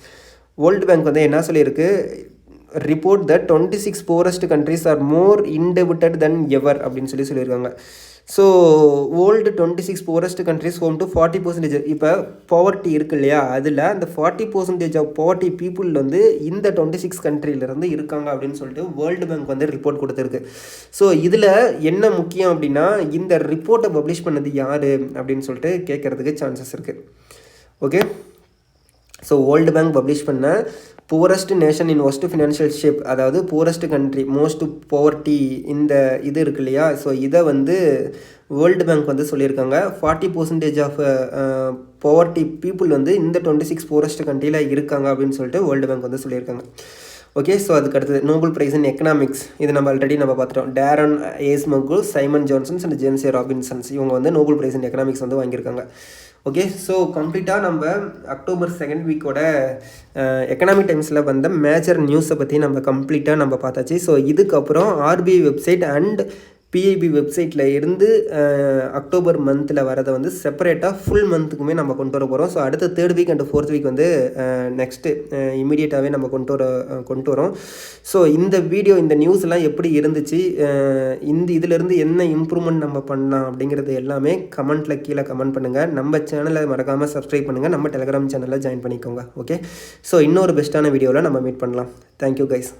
வேர்ல்டு பேங்க் வந்து என்ன சொல்லியிருக்கு, report the 26 poorest countries are more indebted than ever அப்படின்னு சொல்லியிருக்காங்க. So world 26 poorest countries home to 40%. இப்போ பாவர்ட்டி இருக்கு இல்லையா, அதில் அந்த 40% ஆஃப் பாவர்ட்டி பீப்புள் வந்து இந்த 26 கண்ட்ரியிலேருந்து இருக்காங்க அப்படின்னு சொல்லிட்டு வேர்ல்டு பேங்க் வந்து ரிப்போர்ட் கொடுத்துருக்கு. ஸோ இதில் என்ன முக்கியம் அப்படின்னா, இந்த ரிப்போர்ட்டை பப்ளிஷ் பண்ணது யார் அப்படின்னு சொல்லிட்டு கேட்குறதுக்கு சான்சஸ் இருக்குது. Okay, so world bank publish பண்ண poorest nation in worst financial shape, அதாவது புவரஸ்ட் கண்ட்ரி, மோஸ்ட் போவர்ட்டி, இந்த இது இருக்கு இல்லையா, ஸோ இதை வந்து வேர்ல்டு பேங்க் வந்து சொல்லியிருக்காங்க. 40% ஆஃப் போவர்ட்டி பீப்புள் வந்து இந்த 26 poorest கண்ட்ரியில் இருக்காங்க அப்படின்னு சொல்லிட்டு வேர்ல்டு பேங்க் வந்து சொல்லியிருக்காங்க. ஓகே, ஸோ அதுக்கு அடுத்தது நோபல் ப்ரைஸ் இன் எக்கனாமிக்ஸ். இது நம்ம ஆல்ரெடி பார்த்துட்டோம். Daron Acemoglu, Simon Johnson's and James A Robinson's, இவங்க வந்து நோபல் ப்ரைஸ் இன் எக்கனாமிக்ஸ் வந்து வாங்கியிருக்காங்க. ஓகே, ஸோ கம்ப்ளீட்டாக நம்ம அக்டோபர் 2nd வீக்கோட எக்கனாமிக் டைம்ஸில் வந்த மேஜர் நியூஸை பற்றி நம்ம கம்ப்ளீட்டாக நம்ம பார்த்தாச்சு. ஸோ இதுக்கப்புறம் ஆர்பிஐ வெப்சைட் அண்ட் பிஐபி வெப்சைட்டில் இருந்து அக்டோபர் மந்தில் வரதை வந்து செப்பரேட்டாக ஃபுல் மந்த்துக்குமே நம்ம கொண்டு வர போகிறோம். ஸோ அடுத்த 3rd week and 4th week வந்து நெக்ஸ்ட்டு இமீடியட்டாகவே நம்ம கொண்டு வரோம். ஸோ இந்த வீடியோ, இந்த நியூஸ்லாம் எப்படி இருந்துச்சு, இதிலேருந்து என்ன இம்ப்ரூவ்மெண்ட் நம்ம பண்ணலாம் அப்படிங்கிறது எல்லாமே கமெண்ட்டில் கீழே கமெண்ட் பண்ணுங்கள். நம்ம சேனலை மறக்காமல் சப்ஸ்கிரைப் பண்ணுங்கள், நம்ம டெலிகிராம் சேனலில் ஜாயின் பண்ணிக்கோங்க. ஓகே, ஸோ இன்னொரு பெஸ்ட்டான வீடியோவில் நம்ம மீட் பண்ணலாம். Thank you guys.